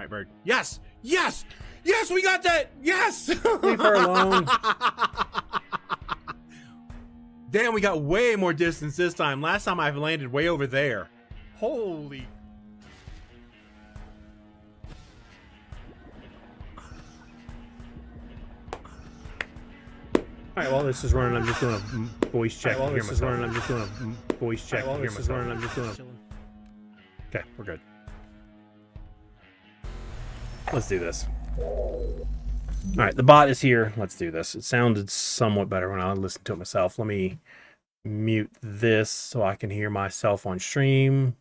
right, bird. Yes! Yes! Yes, we got that! Yes! Leave her alone. Damn, we got way more distance this time. Last time I've landed way over there. Holy... Alright, while this is running, I'm just doing a voice check. Alright, while this is running, I'm just doing a voice check. Alright, while this is running, I'm just doing a... Okay, we're good. Let's do this. Alright, the bot is here. Let's do this. It sounded somewhat better when I listened to it myself. Let me mute this so I can hear myself on stream.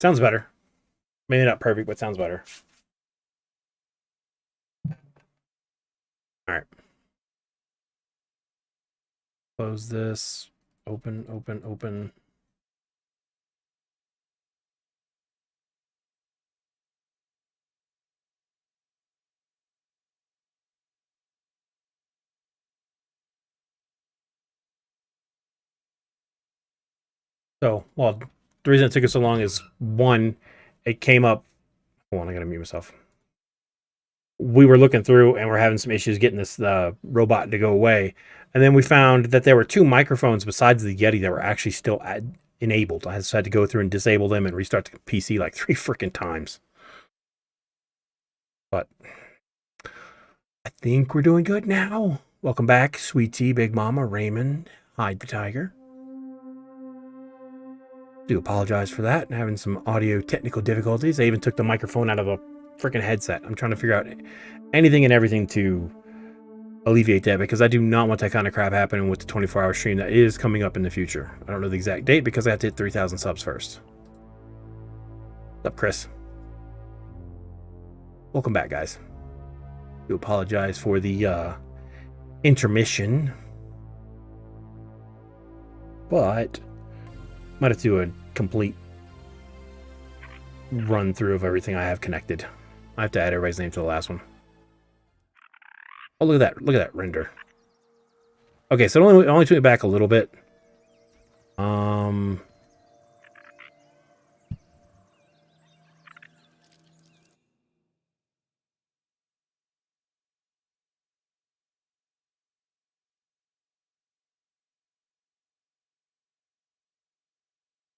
Sounds better. Maybe not perfect, but sounds better. All right. Close this. Open, open, open. So, well, the reason it took us so long is, one, it came up. Hold on, I gotta mute myself. We were looking through and we're having some issues getting this robot to go away. And then we found that there were two microphones besides the Yeti that were actually still enabled. I just had to go through and disable them and restart the PC like 3 freaking times. But I think we're doing good now. Welcome back, Sweet Tea, Big Mama, Raymond, Hide the Tiger. Do apologize for that. Having some audio technical difficulties. I even took the microphone out of a freaking headset. I'm trying to figure out anything and everything to alleviate that, because I do not want that kind of crap happening with the 24-hour stream that is coming up in the future. I don't know the exact date because I have to hit 3,000 subs first. What's up, Chris? Welcome back, guys. Do apologize for the intermission, but might have to do a complete run through of everything I have connected. I have to add everybody's name to the last one. Oh, look at that. Look at that render. Okay, so it only took me back a little bit.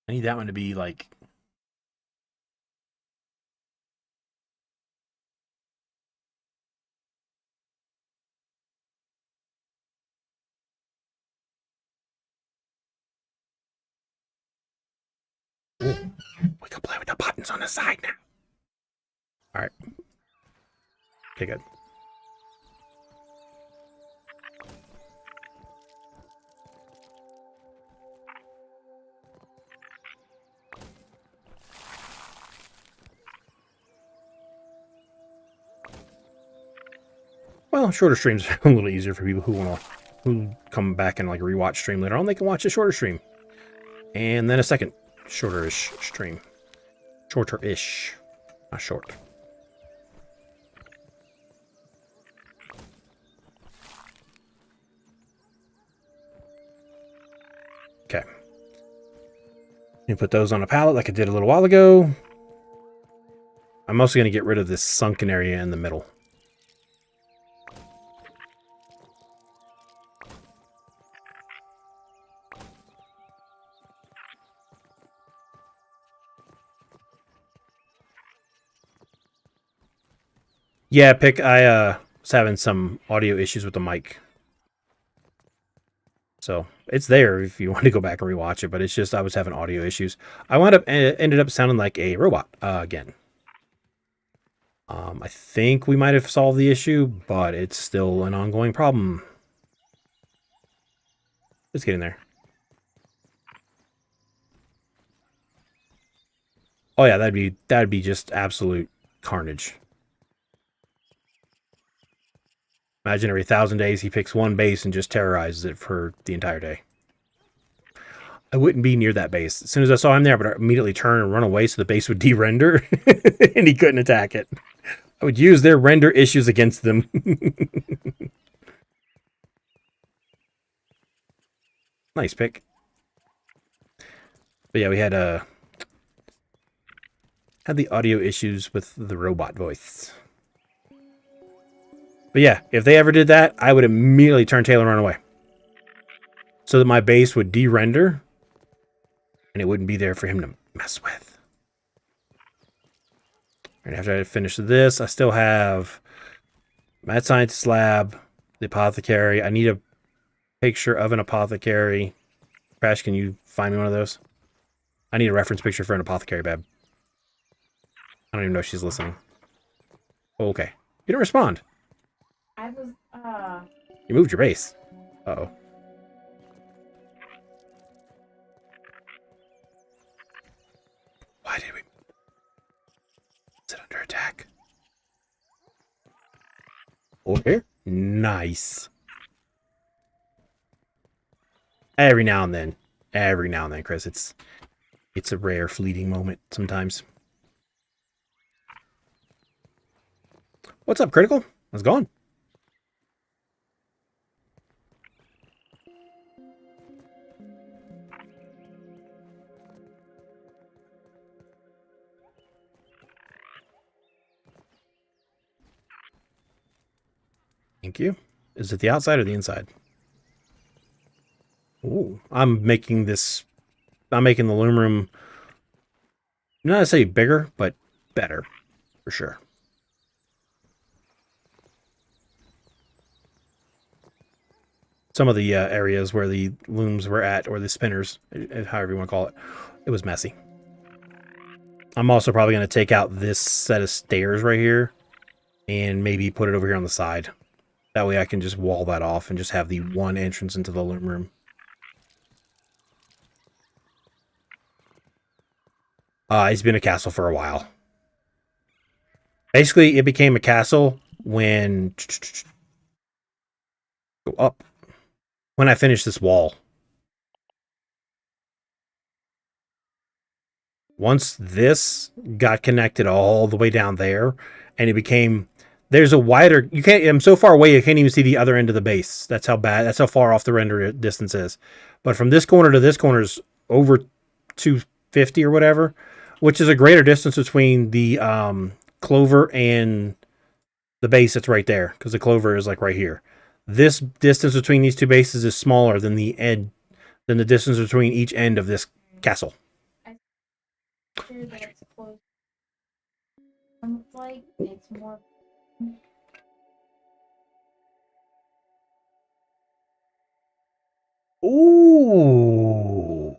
I need that one to be like... Ooh, we can play with the buttons on the side now. All right. Okay, good. Well, shorter streams are a little easier for people who come back and like rewatch stream later on. They can watch a shorter stream, and then a second shorter-ish stream. Shorter-ish, not short. Okay. You put those on a pallet like I did a little while ago. I'm mostly going to get rid of this sunken area in the middle. Yeah, Pick, I was having some audio issues with the mic. So it's there if you want to go back and rewatch it, but it's just I was having audio issues. I ended up sounding like a robot again. I think we might have solved the issue, but it's still an ongoing problem. Let's get in there. Oh yeah, that'd be just absolute carnage. Imagine every 1,000 days he picks one base and just terrorizes it for the entire day. I wouldn't be near that base. As soon as I saw him there, I would immediately turn and run away so the base would de-render and he couldn't attack it. I would use their render issues against them. Nice pick. But yeah, we had Had the audio issues with the robot voice. But yeah, if they ever did that, I would immediately turn tail and run away. So that my base would de-render and it wouldn't be there for him to mess with. And after I finish this, I still have Mad Scientist Lab, the apothecary. I need a picture of an apothecary. Crash, can you find me one of those? I need a reference picture for an apothecary, babe. I don't even know if she's listening. Okay. You didn't respond. I was, You moved your base. Uh-oh. Why did we... Is it under attack? Over here? Nice. Every now and then, Chris. It's a rare, fleeting moment sometimes. What's up, Critical? How's it going? Thank you. Is it the outside or the inside? Ooh, I'm making the loom room not necessarily bigger, but better for sure. Some of the areas where the looms were at, or the spinners, however you want to call it, it was messy. I'm also probably going to take out this set of stairs right here and maybe put it over here on the side. That way I can just wall that off and just have the one entrance into the loom room. It's been a castle for a while. Basically, it became a castle when... Go up. When I finished this wall. Once this got connected all the way down there, and it became... There's a wider... You can't... I'm so far away, you can't even see the other end of the base. That's how bad... That's how far off the render distance is. But from this corner to this corner is over 250 or whatever, which is a greater distance between the clover and the base that's right there, because the clover is like right here. This distance between these two bases is smaller than the distance between each end of this castle. sure that it's close. Like, it's more... Ooh.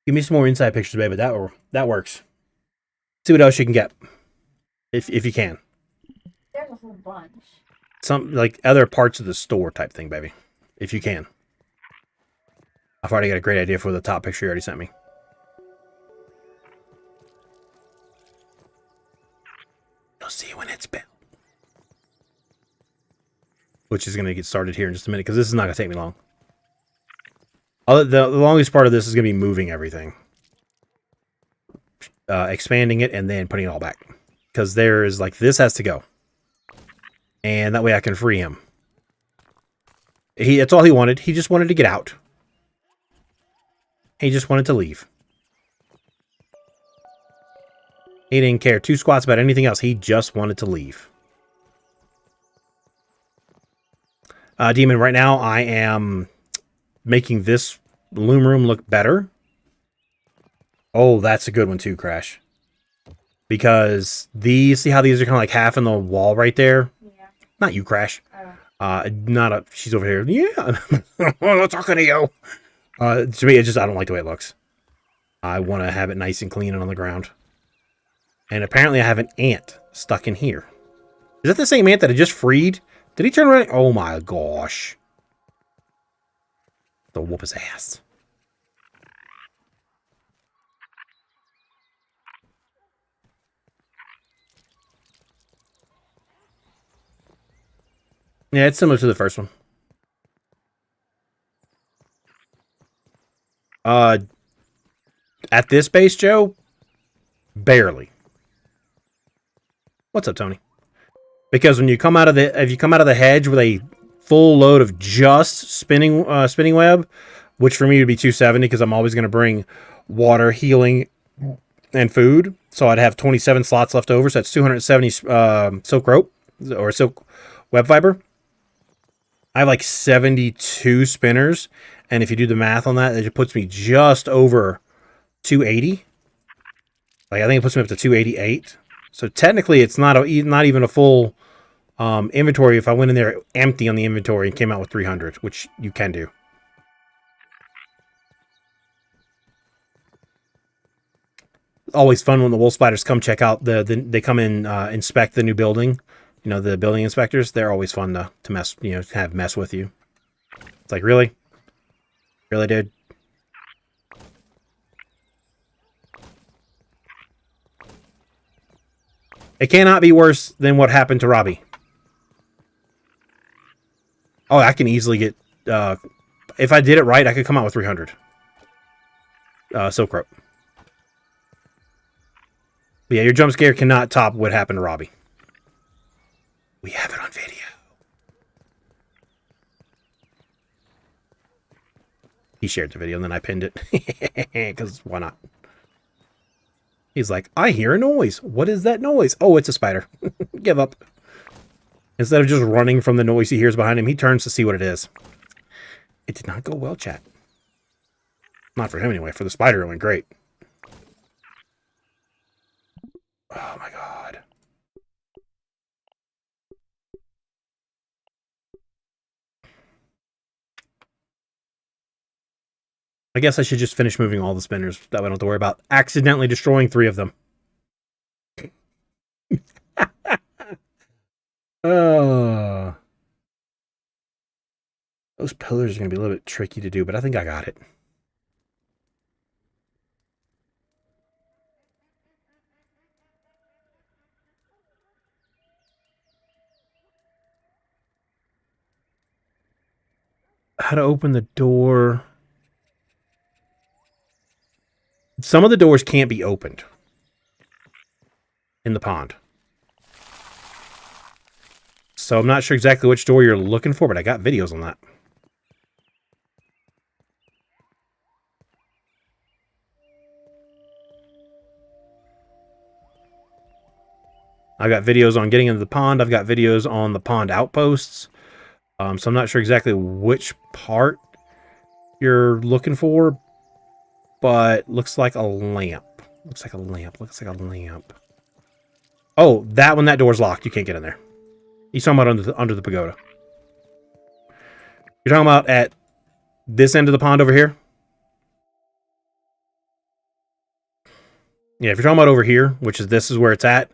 Give me some more inside pictures, baby. That works. See what else you can get, if you can. There's a whole bunch. Some like other parts of the store type thing, baby, if you can. I've already got a great idea for the top picture you already sent me. You'll see when it's built. Which is going to get started here in just a minute, because this is not going to take me long. The longest part of this is going to be moving everything. Expanding it and then putting it all back. Because there is, like, this has to go. And that way I can free him. That's all he wanted. He just wanted to get out. He just wanted to leave. He didn't care two squats about anything else. He just wanted to leave. Demon, right now I am making this loom room look better. Oh, that's a good one too, Crash. Because these, see how these are kind of like half in the wall right there? Yeah. Not you, Crash. She's over here. Yeah. I'm talking to you. To me, I don't like the way it looks. I want to have it nice and clean and on the ground. And apparently I have an ant stuck in here. Is that the same ant that I just freed? Did he turn around? Oh my gosh. The whoop his ass. Yeah, it's similar to the first one. At this base, Joe, barely. What's up, Tony? Because when you come out of the, if you come out of the hedge with a full load of just spinning web, which for me would be 270 because I'm always going to bring water, healing, and food. So I'd have 27 slots left over. So that's 270 silk rope or silk web fiber. I have like 72 spinners. And if you do the math on that, it puts me just over 280. Like I think it puts me up to 288. So technically it's not even a full inventory if I went in there empty on the inventory and came out with 300, which you can do. Always fun when the wolf spiders come check out they come in inspect the new building. You know, the building inspectors, they're always fun to mess, you know, have mess with you. It's like, really? Really, dude? It cannot be worse than what happened to Robbie. Oh, I can easily get if I did it right, I could come out with 300 silk rope. But yeah, your jump scare cannot top what happened to Robbie. We have it on video. He shared the video and then I pinned it. Because why not? He's like, I hear a noise. What is that noise? Oh, it's a spider. Give up. Instead of just running from the noise he hears behind him, he turns to see what it is. It did not go well, chat. Not for him anyway. For the spider, it went great. Oh my god. I guess I should just finish moving all the spinners. That way I don't have to worry about accidentally destroying 3 of them. Those pillars are going to be a little bit tricky to do, but I think I got it. How to open the door. Some of the doors can't be opened in the pond. So I'm not sure exactly which door you're looking for, but I got videos on that. I've got videos on getting into the pond. I've got videos on the pond outposts. So I'm not sure exactly which part you're looking for, but looks like a lamp. Looks like a lamp. Looks like a lamp. Oh, that one, that door's locked. You can't get in there. He's talking about under the pagoda. You're talking about at this end of the pond over here? Yeah, if you're talking about over here, which is this is where it's at,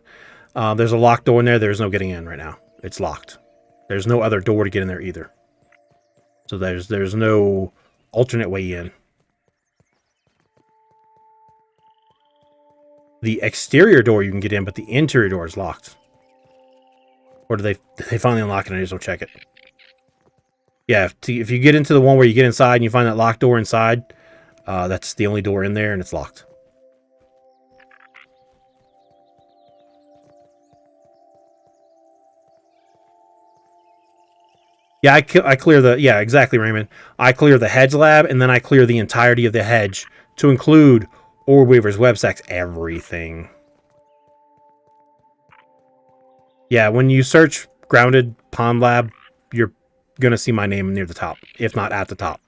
there's a locked door in there. There's no getting in right now. It's locked. There's no other door to get in there either. So there's no alternate way in. The exterior door you can get in, but the interior door is locked. Or did they finally unlock it and I just don't check it? Yeah, if you get into the one where you get inside and you find that locked door inside, that's the only door in there and it's locked. Yeah, I clear the... Yeah, exactly, Raymond. I clear the hedge lab, and then I clear the entirety of the hedge to include Orb Weaver's web stacks, everything. Yeah, when you search Grounded Pond Lab, you're going to see my name near the top, if not at the top.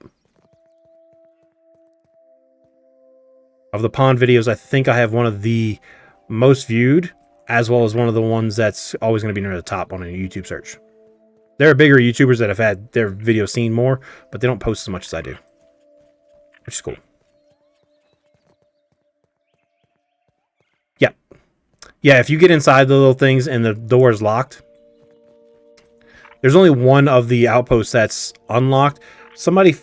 Of the pond videos, I think I have one of the most viewed, as well as one of the ones that's always going to be near the top on a YouTube search. There are bigger YouTubers that have had their videos seen more, but they don't post as much as I do. Which is cool. Yeah. Yeah, if you get inside the little things and the door is locked, there's only one of the outposts that's unlocked. Somebody...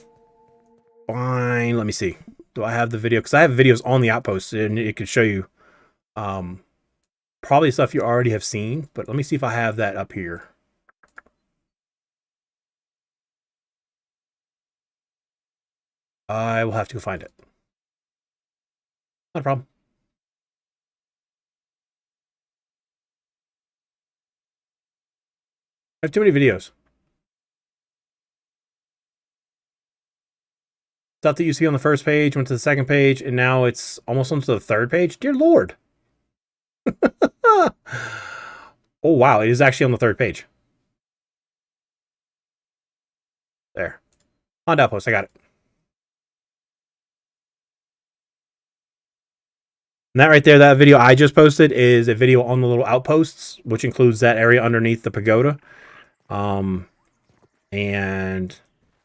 Fine, let me see. Do I have the video? Because I have videos on the outposts, and it could show you probably stuff you already have seen, but let me see if I have that up here. I will have to go find it. Not a problem. I have too many videos. Stuff that used to be on the first page went to the second page, and now it's almost onto the third page. Dear Lord. Oh, wow. It is actually on the third page. There. On outpost. I got it. And that right there, that video I just posted is a video on the little outposts, which includes that area underneath the pagoda. And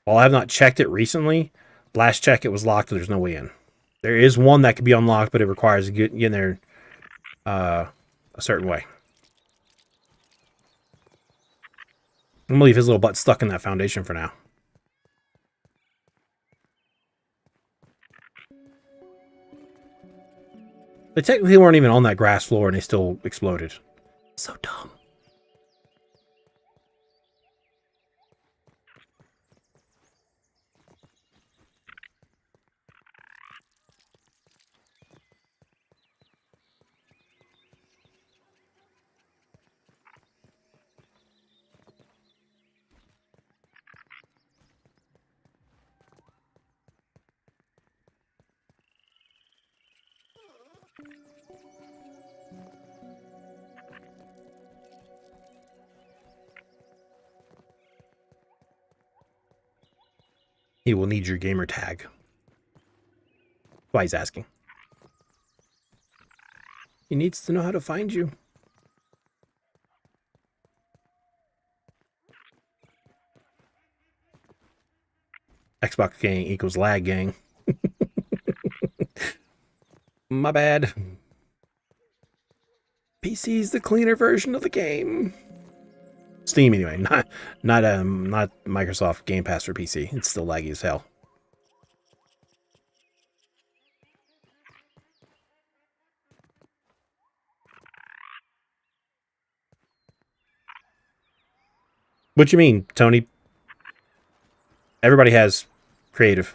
while I have not checked it recently, last check it was locked. There's no way in. There is one that can be unlocked, but it requires getting in there a certain way. I'm gonna leave his little butt stuck in that foundation for now. They technically weren't even on that grass floor and they still exploded. So dumb. He will need your gamer tag. Why he's asking. He needs to know how to find you. Xbox gang equals lag gang. My bad. PC's the cleaner version of the game. Steam anyway, not Microsoft Game Pass for PC. It's still laggy as hell. What you mean, Tony? Everybody has creative.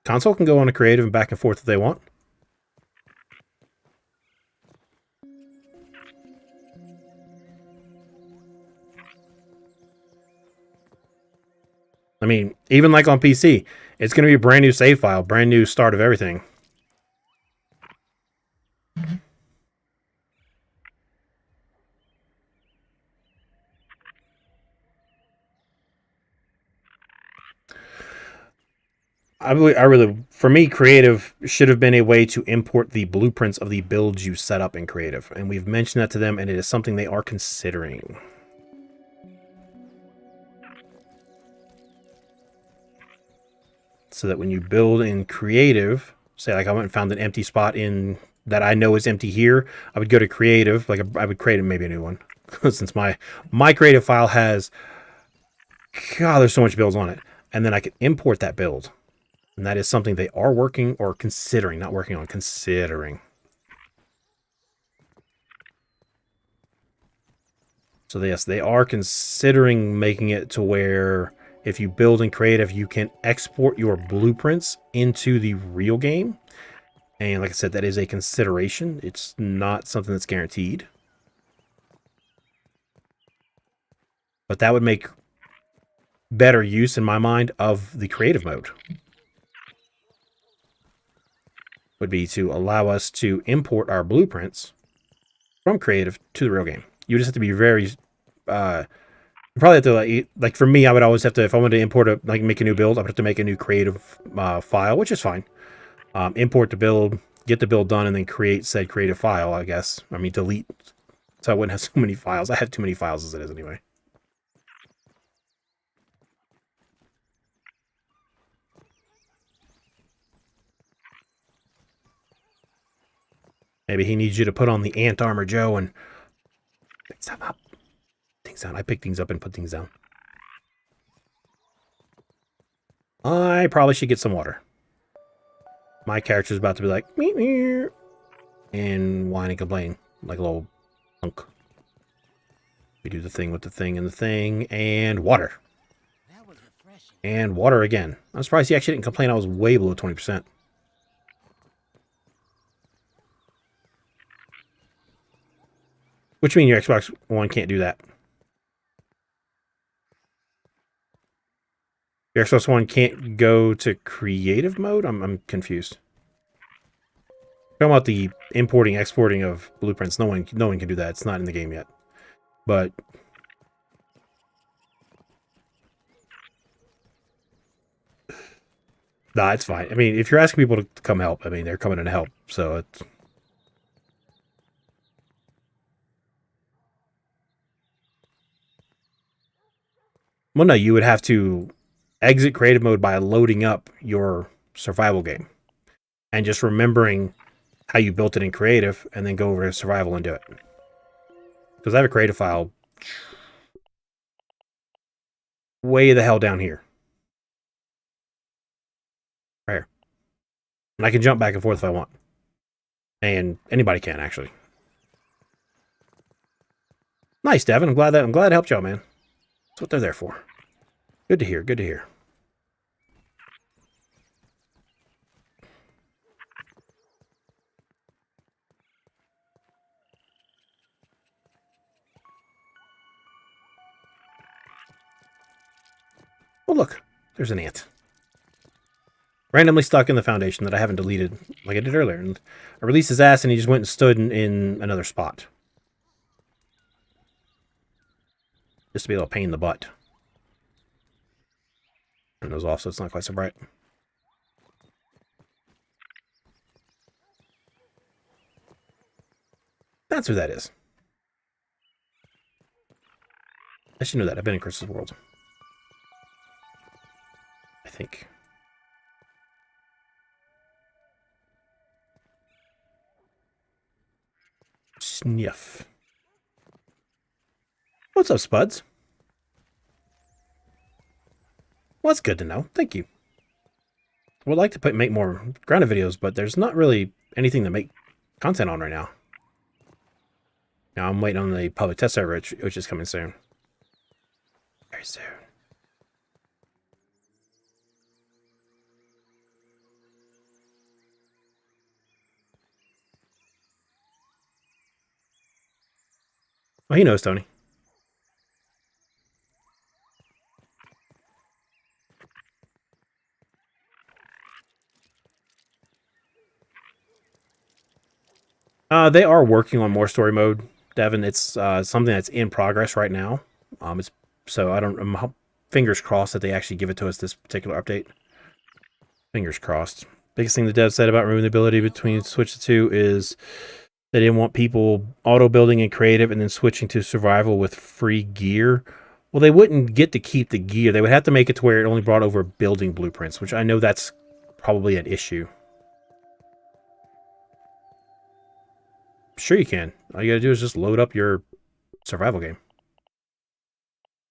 Console can go on a creative and back and forth if they want. I mean, even like on PC, it's going to be a brand new save file, brand new start of everything. For me, creative should have been a way to import the blueprints of the builds you set up in creative. And we've mentioned that to them, and it is something they are considering. So that when you build in creative, say like I went and found an empty spot in that I know is empty here, I would go to creative, like I would create maybe a new one. Since my creative file has, God, there's so much builds on it. And then I could import that build. And that is something they are working or considering, not working on, considering. So yes, they are considering making it to where if you build in creative, you can export your blueprints into the real game. And like I said, that is a consideration. It's not something that's guaranteed. But that would make better use, in my mind, of the creative mode. Would be to allow us to import our blueprints from creative to the real game. You just have to be very... you probably have to, like for me, I would always have to, if I wanted to import make a new build, I would have to make a new creative file, which is fine. Import the build, get the build done, and then create said creative file, I guess. I mean, delete, so I wouldn't have so many files. I have too many files as it is anyway. Maybe he needs you to put on the ant armor, Joe, and pick stuff up. Things down. I pick things up and put things down. I probably should get some water. My character's about to be like, meep, meep, and whine and complain like a little punk. We do the thing with the thing and the thing, and water. That was refreshing. And water again. I'm surprised he actually didn't complain I was way below 20%. Which means your Xbox One can't do that. The Xbox One can't go to creative mode? I'm confused. Talking about the importing, exporting of blueprints. No one can do that. It's not in the game yet. But nah, it's fine. I mean, if you're asking people to come help, I mean, they're coming in to help. So it's... Well, no, you would have to exit creative mode by loading up your survival game and just remembering how you built it in creative and then go over to survival and do it. Because I have a creative file way the hell down here. Right here. And I can jump back and forth if I want. And anybody can, actually. Nice, Devin. I'm glad it helped y'all, man. That's what they're there for. Good to hear. Good to hear. Oh, look. There's an ant. Randomly stuck in the foundation that I haven't deleted like I did earlier. And I released his ass and he just went and stood in another spot. Just to be a little pain in the butt. And those off so it's not quite so bright. That's who that is. I should know that. I've been in Chris's world. I think. Sniff. What's up, Spuds? Well, that's good to know. Thank you. I would like to make more grounded videos, but there's not really anything to make content on right now. Now I'm waiting on the public test server, which is coming soon. Very soon. Well, he knows, Tony. They are working on more story mode, Devin. It's something that's in progress right now. I'm fingers crossed that they actually give it to us this particular update. Fingers crossed. Biggest thing the dev said about removing the ability between switch the two is they didn't want people auto building in creative and then switching to survival with free gear. Well, they wouldn't get to keep the gear. They would have to make it to where it only brought over building blueprints, which I know that's probably an issue. Sure you can. All you gotta do is just load up your survival game.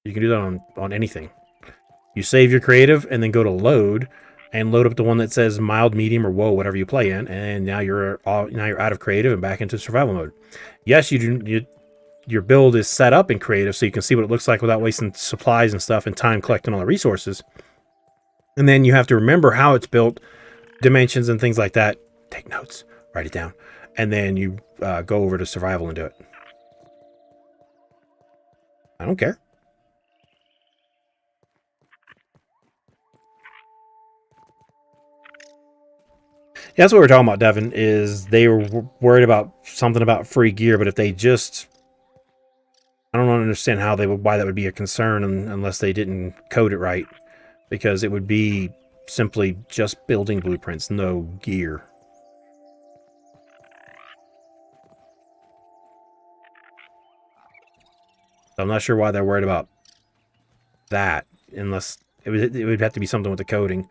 You can do that on anything. You save your creative and then go to load and load up the one that says mild, medium, or whoa, whatever you play in, and now you're out of creative and back into survival mode. Yes, your build is set up in creative so you can see what it looks like without wasting supplies and stuff and time collecting all the resources. And then you have to remember how it's built, dimensions and things like that. Take notes, write it down. And then you go over to survival and do it. I don't care. Yeah, that's what we're talking about, Devin, is they were worried about something about free gear, but if they just... I don't understand why that would be a concern unless they didn't code it right. Because it would be simply just building blueprints, no gear. I'm not sure why they're worried about that, unless it would have to be something with the coding,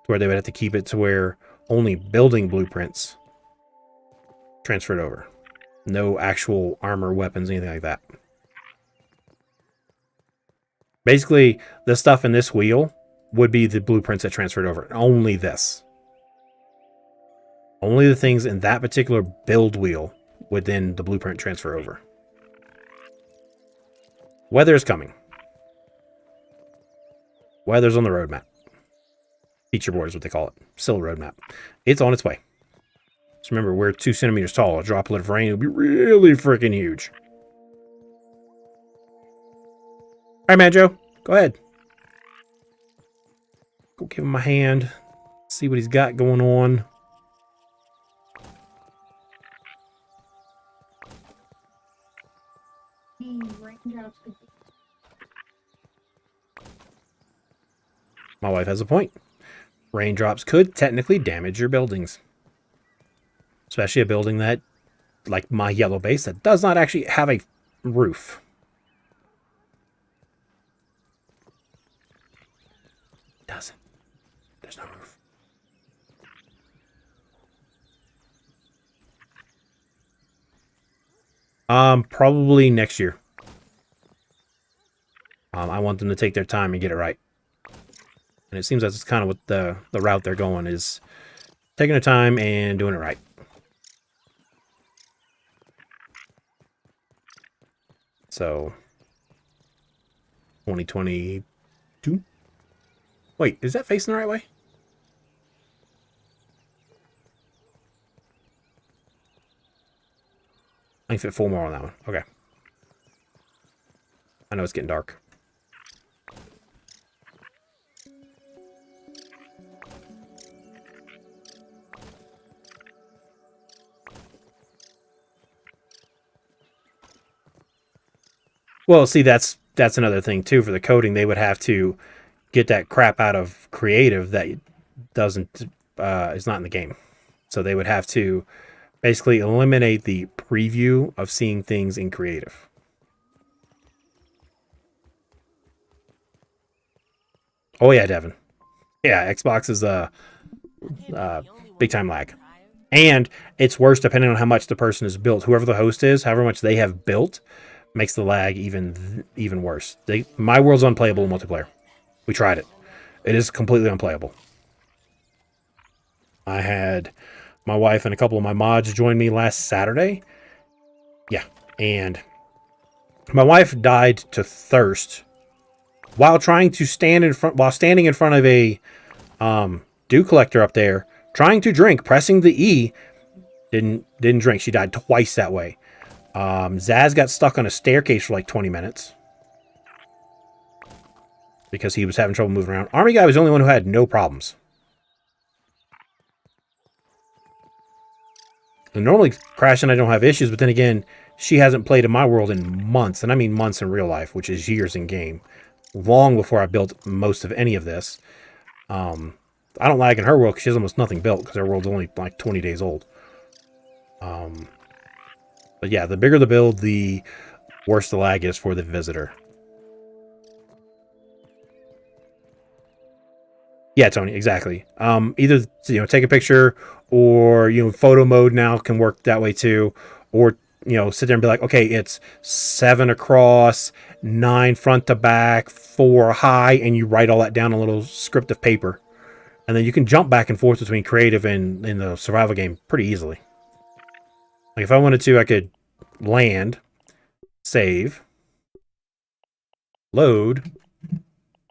where they would have to keep it to where only building blueprints transferred over. No actual armor, weapons, anything like that. Basically, the stuff in this wheel would be the blueprints that transferred over. Only this. Only the things in that particular build wheel would then the blueprint transfer over. Weather is coming. Weather's on the roadmap. Feature board is what they call it. Still a roadmap. It's on its way. Just remember, we're 2 centimeters tall. A droplet of rain would be really freaking huge. All right, man, Joe. Go ahead. Go give him a hand. See what he's got going on. Raindrops could be. My wife has a point. Raindrops could technically damage your buildings. Especially a building that, like my yellow base, that does not actually have a roof. Doesn't. There's no roof. Probably next year. I want them to take their time and get it right. And it seems that's kind of what the route they're going is, taking their time and doing it right. So 2022. Wait, is that facing the right way? I can fit 4 more on that one. Okay. I know it's getting dark. Well, see, that's another thing too for the coding. They would have to get that crap out of creative that doesn't is not in the game. So they would have to basically eliminate the preview of seeing things in creative. Oh yeah, Devin. Yeah, Xbox is big time lag. And it's worse depending on how much the person has built. Whoever the host is, however much they have built, makes the lag even worse. My world's unplayable in multiplayer. We tried it. It is completely unplayable. I had my wife and a couple of my mods join me last Saturday. Yeah, and my wife died to thirst while trying to standing in front of a dew collector up there, trying to drink, pressing the E, didn't drink. She died twice that way. Zaz got stuck on a staircase for like 20 minutes because he was having trouble moving around. Army guy was the only one who had no problems. And normally Crash and I don't have issues, but then again, she hasn't played in my world in months, and I mean months in real life, which is years in game. Long before I built most of any of this. I don't lag in her world because she has almost nothing built because her world's only like 20 days old. But yeah, the bigger the build, the worse the lag is for the visitor. Yeah, Tony, exactly. Either take a picture, or photo mode now can work that way too, or sit there and be like, okay, it's 7 across, 9 front to back, 4 high, and you write all that down on a little script of paper, and then you can jump back and forth between creative and in the survival game pretty easily. Like if I wanted to, I could land, save, load,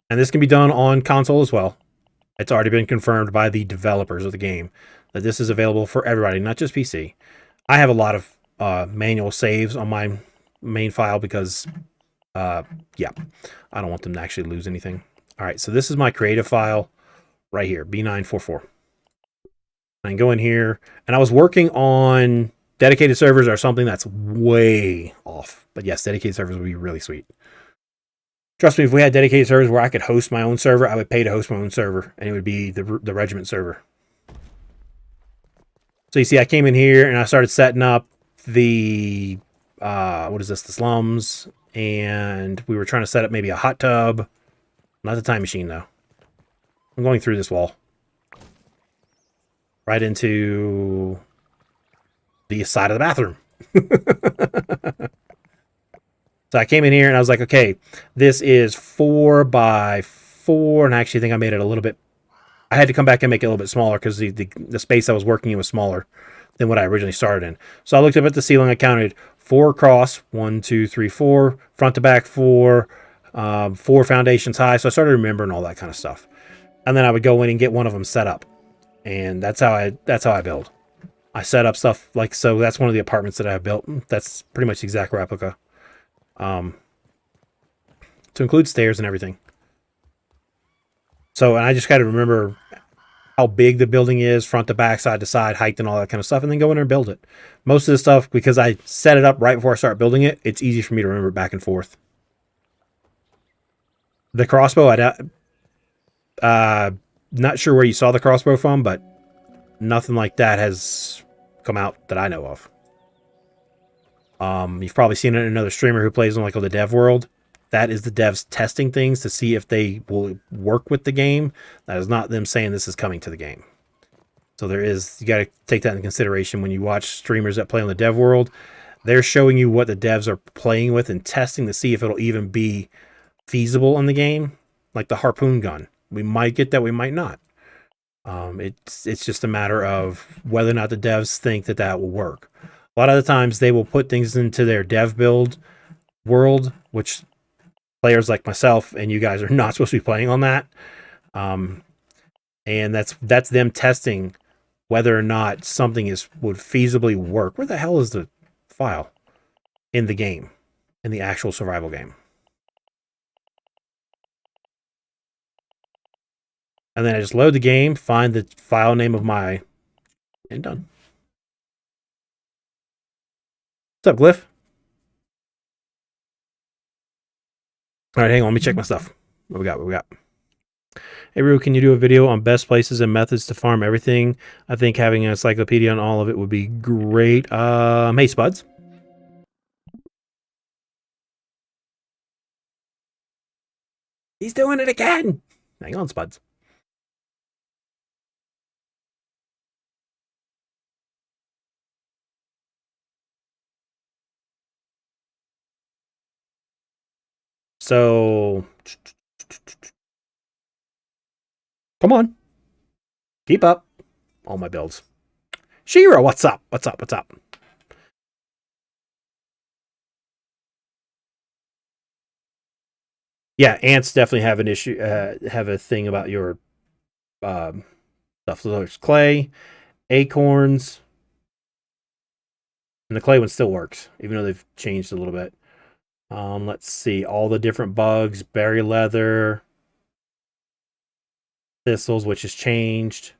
and this can be done on console as well. It's already been confirmed by the developers of the game that this is available for everybody, not just PC. I have a lot of manual saves on my main file because, yeah, I don't want them to actually lose anything. All right, so this is my creative file right here, B944. I can go in here, and I was working on dedicated servers or something that's way off. But yes, dedicated servers would be really sweet. Trust me, if we had dedicated servers where I could host my own server, I would pay to host my own server, and it would be the regiment server. So you see, I came in here, and I started setting up the, what is this, the slums, and we were trying to set up maybe a hot tub. Not the time machine, though. I'm going through this wall. Right into the side of the bathroom. So I came in here and I was like, okay, this is 4 by 4, and I actually think I made it a little bit. I had to come back and make it a little bit smaller because the space I was working in was smaller than what I originally started in. So I looked up at the ceiling. I counted 4 across, 1, 2, 3, 4, front to back 4, 4 foundations high. So I started remembering all that kind of stuff, and then I would go in and get one of them set up, and that's how I build. I set up stuff like so. That's one of the apartments that I built. That's pretty much the exact replica. To include stairs and everything. So, and I just got to remember how big the building is, front to back, side to side, height, and all that kind of stuff, and then go in there and build it. Most of the stuff, because I set it up right before I start building it, it's easy for me to remember back and forth. The crossbow, not sure where you saw the crossbow from, but nothing like that has come out that I know of. You've probably seen it in another streamer who plays on like the dev world. That is the devs testing things to see if they will work with the game. That is not them saying this is coming to the game. So you got to take that into consideration when you watch streamers that play on the dev world. They're showing you what the devs are playing with and testing to see if it'll even be feasible in the game. Like the harpoon gun. We might get that, we might not. It's just a matter of whether or not the devs think that will work. A lot of the times they will put things into their dev build world, which players like myself and you guys are not supposed to be playing on that. And that's them testing whether or not something would feasibly work. Where the hell is the file in the game, in the actual survival game? And then I just load the game, find the file name of and done. What's up, Glyph? All right, hang on. Let me check my stuff. What we got? Hey, Rue, can you do a video on best places and methods to farm everything? I think having an encyclopedia on all of it would be great. Hey, Spuds. He's doing it again. Hang on, Spuds. So, come on. Keep up. All my builds. Shira, what's up? What's up? Yeah, ants definitely have an issue, have a thing about your stuff. So there's clay, acorns, and the clay one still works, even though they've changed a little bit. Let's see, all the different bugs, berry leather, thistles, which has changed.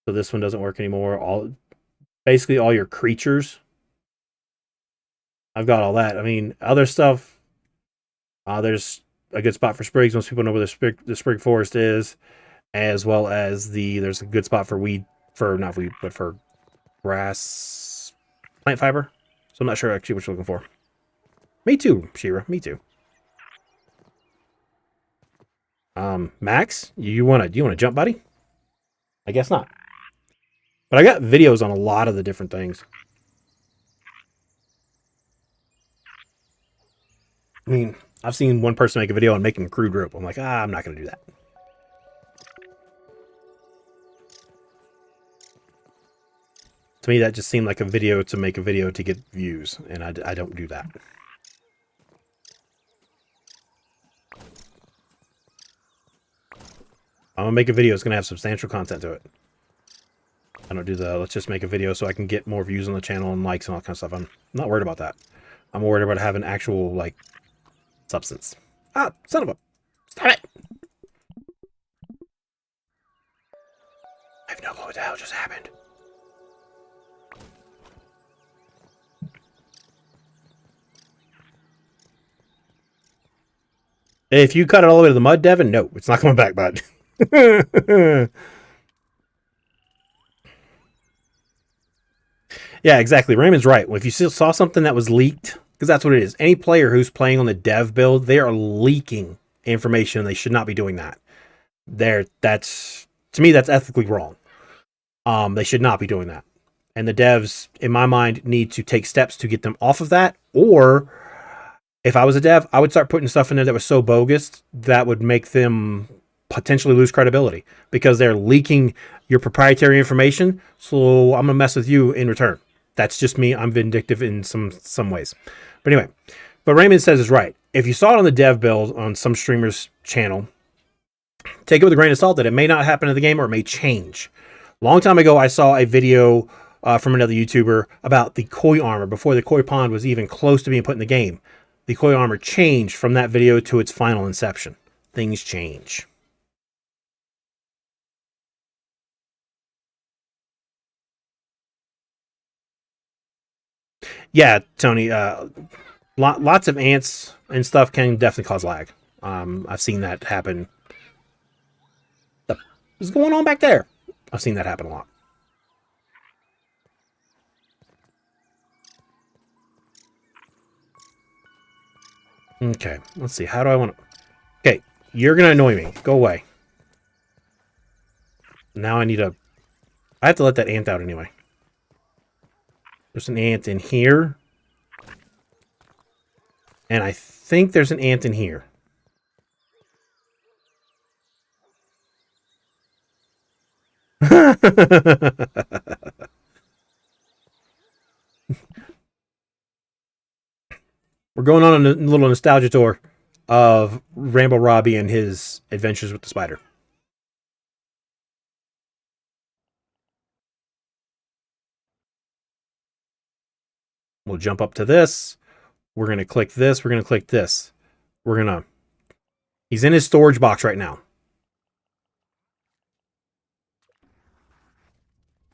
So this one doesn't work anymore. Basically all your creatures. I've got all that. I mean, other stuff, there's a good spot for sprigs. Most people know where the sprig forest is, as well as there's a good spot for for grass plant fiber. So I'm not sure actually what you're looking for. Me too, Shira. Me too. Max, do you want to jump, buddy? I guess not. But I got videos on a lot of the different things. I mean, I've seen one person make a video on making crude rope. I'm like, I'm not going to do that. To me, that just seemed like a video to make a video to get views, and I don't do that. I'm going to make a video. It's going to have substantial content to it. I don't do let's just make a video so I can get more views on the channel and likes and all that kind of stuff. I'm not worried about that. I'm worried about having actual, substance. Ah, son of a... Stop it! I have no clue what the hell just happened. If you cut it all the way to the mud, Devin, no, it's not coming back, bud. Yeah, exactly. Raymond's right. Well, if you saw something that was leaked, because that's what it is. Any player who's playing on the dev build, they are leaking information, and they should not be doing that. To me, that's ethically wrong. They should not be doing that. And the devs, in my mind, need to take steps to get them off of that. Or, if I was a dev, I would start putting stuff in there that was so bogus that would make them potentially lose credibility, because they're leaking your proprietary information. So I'm gonna mess with you in return. That's just me. I'm vindictive in some ways. But anyway, but Raymond says is right. If you saw it on the dev build on some streamer's channel, take it with a grain of salt that it may not happen in the game, or it may change. Long time ago, I saw a video from another YouTuber about the koi armor before the koi pond was even close to being put in the game. The koi armor changed from that video to its final inception. Things change. Yeah, Tony. Lots of ants and stuff can definitely cause lag. I've seen that happen. What's going on back there? I've seen that happen a lot. Okay, let's see. How do I want to... Okay, you're going to annoy me. Go away. Now I need a... I have to let that ant out anyway. There's an ant in here. And I think there's an ant in here. We're going on a little nostalgia tour of Rambo Robbie and his adventures with the spider. We'll jump up to this. We're going to click this. We're going to click this. We're going to... He's in his storage box right now.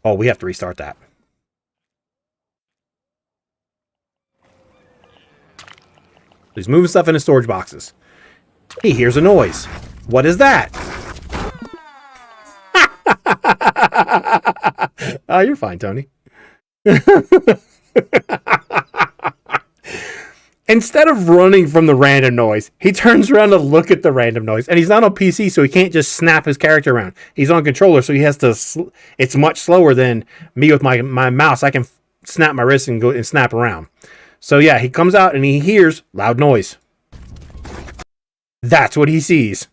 Oh, we have to restart that. He's moving stuff in his storage boxes. He hears a noise. What is that? Oh, you're fine, Tony. Instead of running from the random noise, he turns around to look at the random noise. And he's not on PC, so he can't just snap his character around. He's on controller, so he has to... It's much slower than me with my mouse. I can snap my wrist and go and snap around. So yeah, he comes out and he hears loud noise. That's what he sees.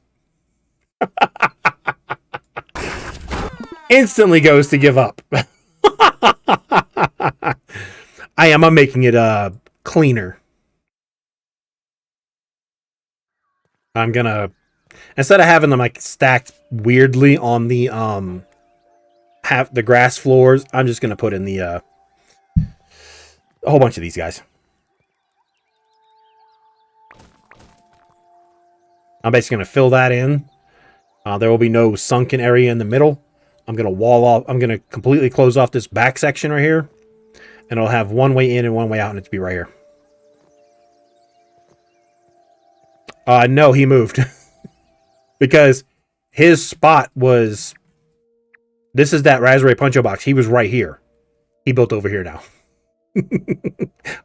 Instantly goes to give up. I'm making it cleaner. I'm gonna, instead of having them like stacked weirdly on the have the grass floors, I'm just gonna put in the a whole bunch of these guys. I'm basically gonna fill that in. There will be no sunken area in the middle. I'm gonna wall off. I'm gonna completely close off this back section right here, and it'll have one way in and one way out, and it's be right here. No, he moved. Because his spot was... This is that Raspberry Puncho box. He was right here. He built over here now.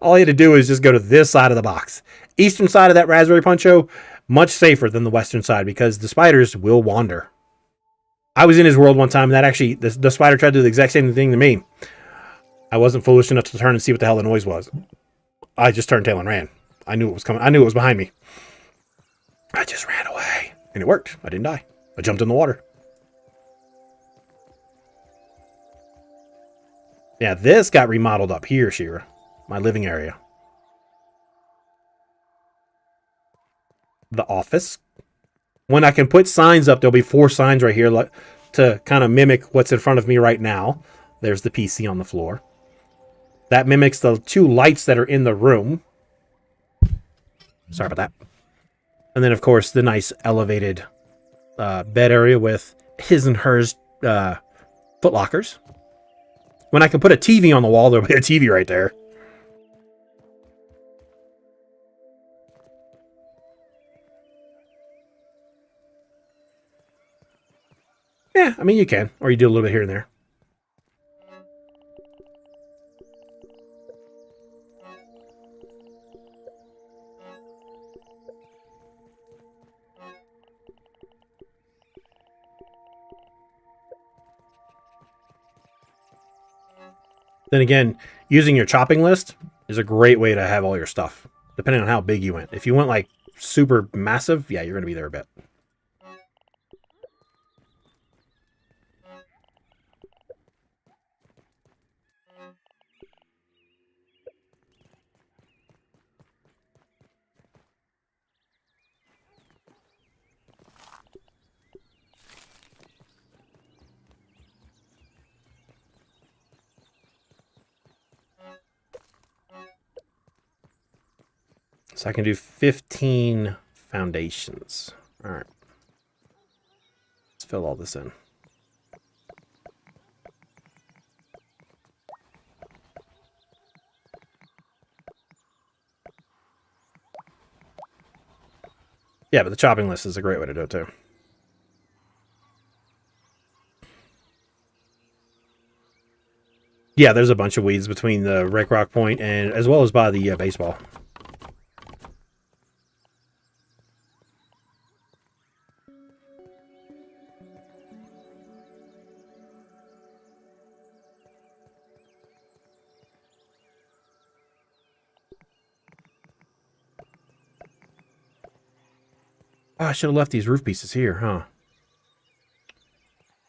All he had to do is just go to this side of the box. Eastern side of that Raspberry Puncho, much safer than the western side because the spiders will wander. I was in his world one time, and that actually... The spider tried to do the exact same thing to me. I wasn't foolish enough to turn and see what the hell the noise was. I just turned tail and ran. I knew it was coming. I knew it was behind me. I just ran away. And it worked. I didn't die. I jumped in the water. Yeah, this got remodeled up here, Shira. My living area. The office. When I can put signs up, there'll be 4 signs right here to kind of mimic what's in front of me right now. There's the PC on the floor. That mimics the 2 lights that are in the room. Sorry about that. And then, of course, the nice elevated bed area with his and hers foot lockers. When I can put a TV on the wall, there'll be a TV right there. Yeah, I mean, you can. Or you do a little bit here and there. Then again, using your chopping list is a great way to have all your stuff, depending on how big you went. If you went like super massive, yeah, you're going to be there a bit. So I can do 15 foundations. All right. Let's fill all this in. Yeah, but the chopping list is a great way to do it too. Yeah, there's a bunch of weeds between the Rake Rock Point and as well as by the baseball. Oh, I should have left these roof pieces here, huh?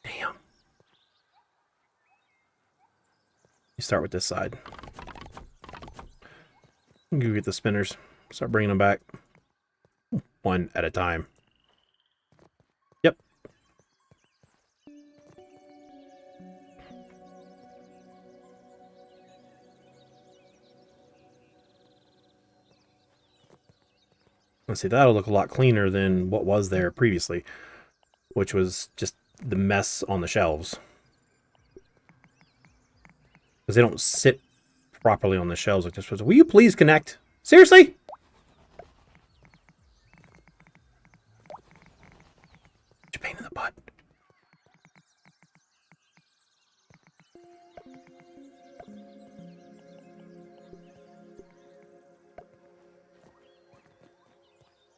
Damn. You start with this side. You get the spinners. Start bringing them back. One at a time. Yep. Let's see, that'll look a lot cleaner than what was there previously, which was just the mess on the shelves. Because they don't sit properly on the shelves like this. Will you please connect? Seriously? Such a pain in the butt.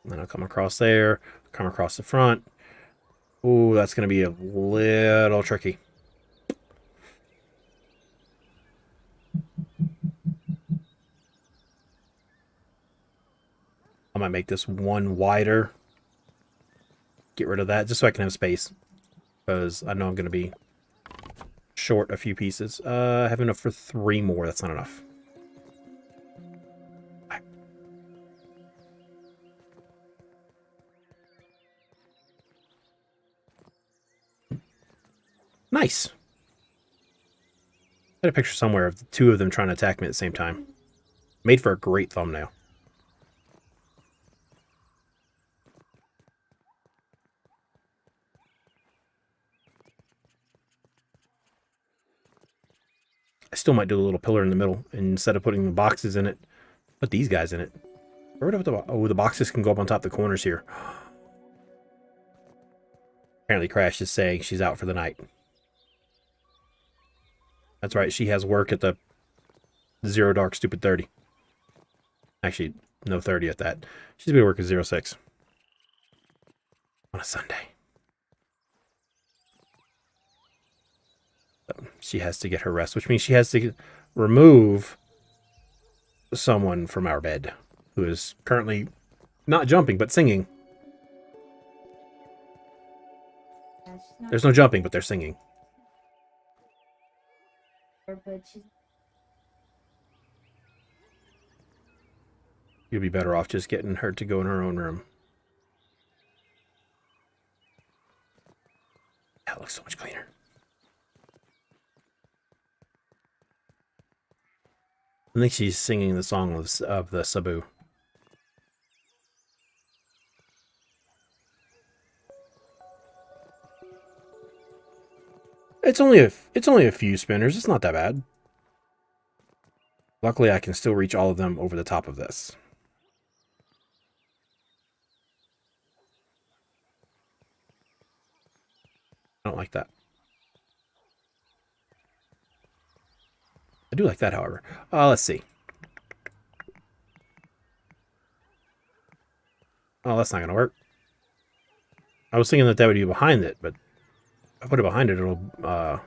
And then I'll come across there, come across the front. Ooh, that's going to be a little tricky. I might make this one wider. Get rid of that just so I can have space. Because I know I'm going to be short a few pieces. I have enough for 3 more. That's not enough. Nice. I had a picture somewhere of the 2 of them trying to attack me at the same time. Made for a great thumbnail. I still might do a little pillar in the middle. And instead of putting the boxes in it, put these guys in it. Oh, the boxes can go up on top of the corners here. Apparently Crash is saying she's out for the night. That's right, she has work at the Zero Dark Stupid 30. Actually, no 30 at that. She's going to work at 06. On a Sunday. So she has to get her rest, which means she has to remove someone from our bed who is currently not jumping, but singing. There's no jumping, but they're singing. You'll be better off just getting her to go in her own room. That looks so much cleaner. I think she's singing the song of the Sabu. It's only a few spinners. It's not that bad. Luckily, I can still reach all of them over the top of this. I don't like that. I do like that, however. Let's see. Oh, that's not going to work. I was thinking that that would be behind it, but if I put it behind it, it'll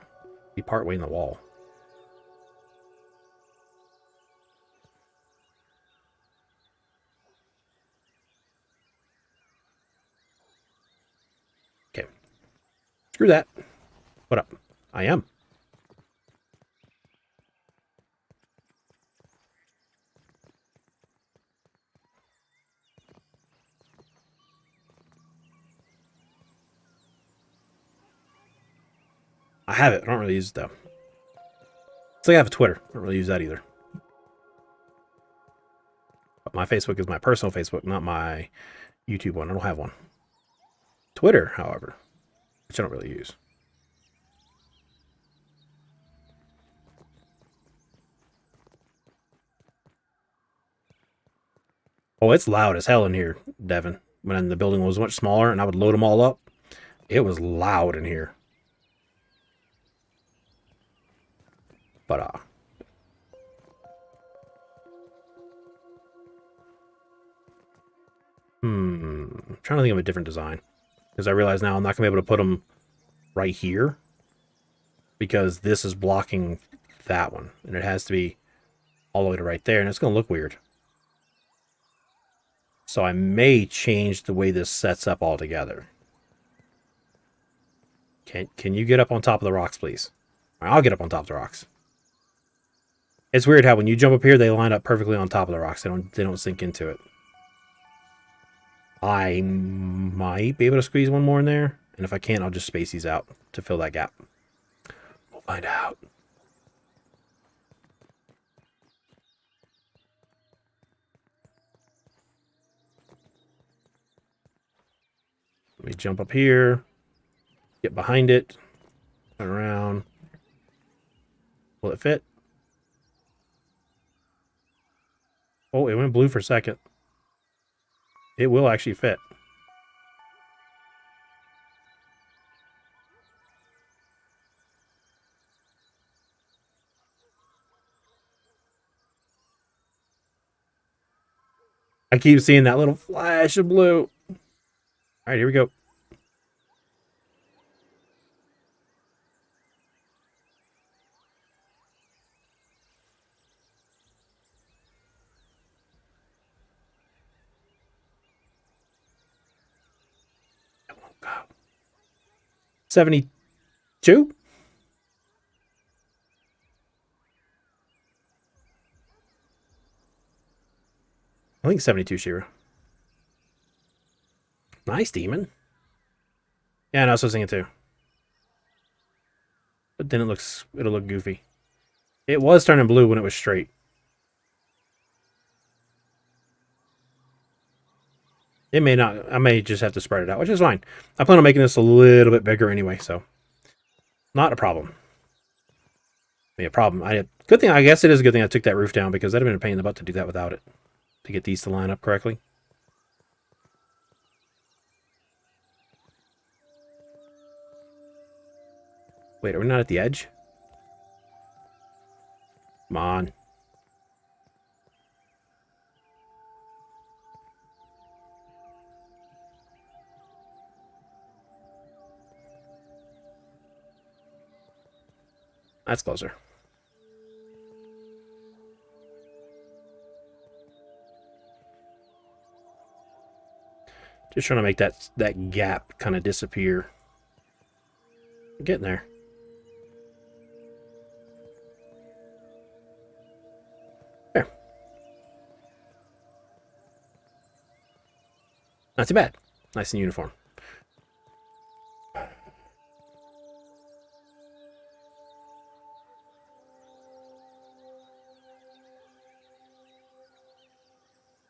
be partway in the wall. Okay. Screw that. What up? I am. I have it. I don't really use it, though. It's like I have a Twitter. I don't really use that either. But my Facebook is my personal Facebook, not my YouTube one. I don't have one. Twitter, however, which I don't really use. Oh, it's loud as hell in here, Devin. when the building was much smaller and I would load them all up. It was loud in here. But, I'm trying to think of a different design. Because I realize now I'm not going to be able to put them right here. Because this is blocking that one. And it has to be all the way to right there. And it's going to look weird. So I may change the way this sets up altogether. Can you get up on top of the rocks, please? I'll get up on top of the rocks. It's weird how when you jump up here, they line up perfectly on top of the rocks. They don't sink into it. I might be able to squeeze one more in there. And if I can't, I'll just space these out to fill that gap. We'll find out. Let me jump up here. Get behind it. Turn around. Will it fit? Oh, it went blue for a second. It will actually fit. I keep seeing that little flash of blue. All right, here we go. It won't go. 72? I think 72, Shira. Nice, demon. Yeah, no, I was thinking too. But then it'll look goofy. It was turning blue when it was straight. It may not. I may just have to spread it out, which is fine. I plan on making this a little bit bigger anyway, so not a problem. Be a problem. Good thing. I guess it is a good thing I took that roof down because that'd have been a pain in the butt to do that without it. To get these to line up correctly. Wait, are we not at the edge? Come on. That's closer. Just trying to make that gap kind of disappear. Getting there. There. Not too bad. Nice and uniform.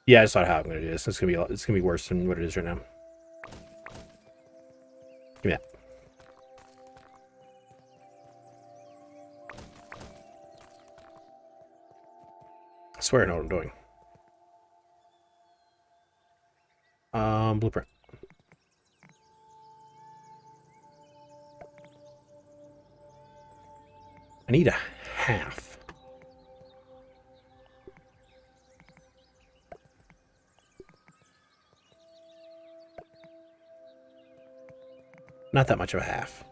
Yeah, I just thought how I'm gonna do this. It's gonna be worse than what it is right now. Give me that. I swear I know what I'm doing. Blueprint. I need a half. Not that much of a half.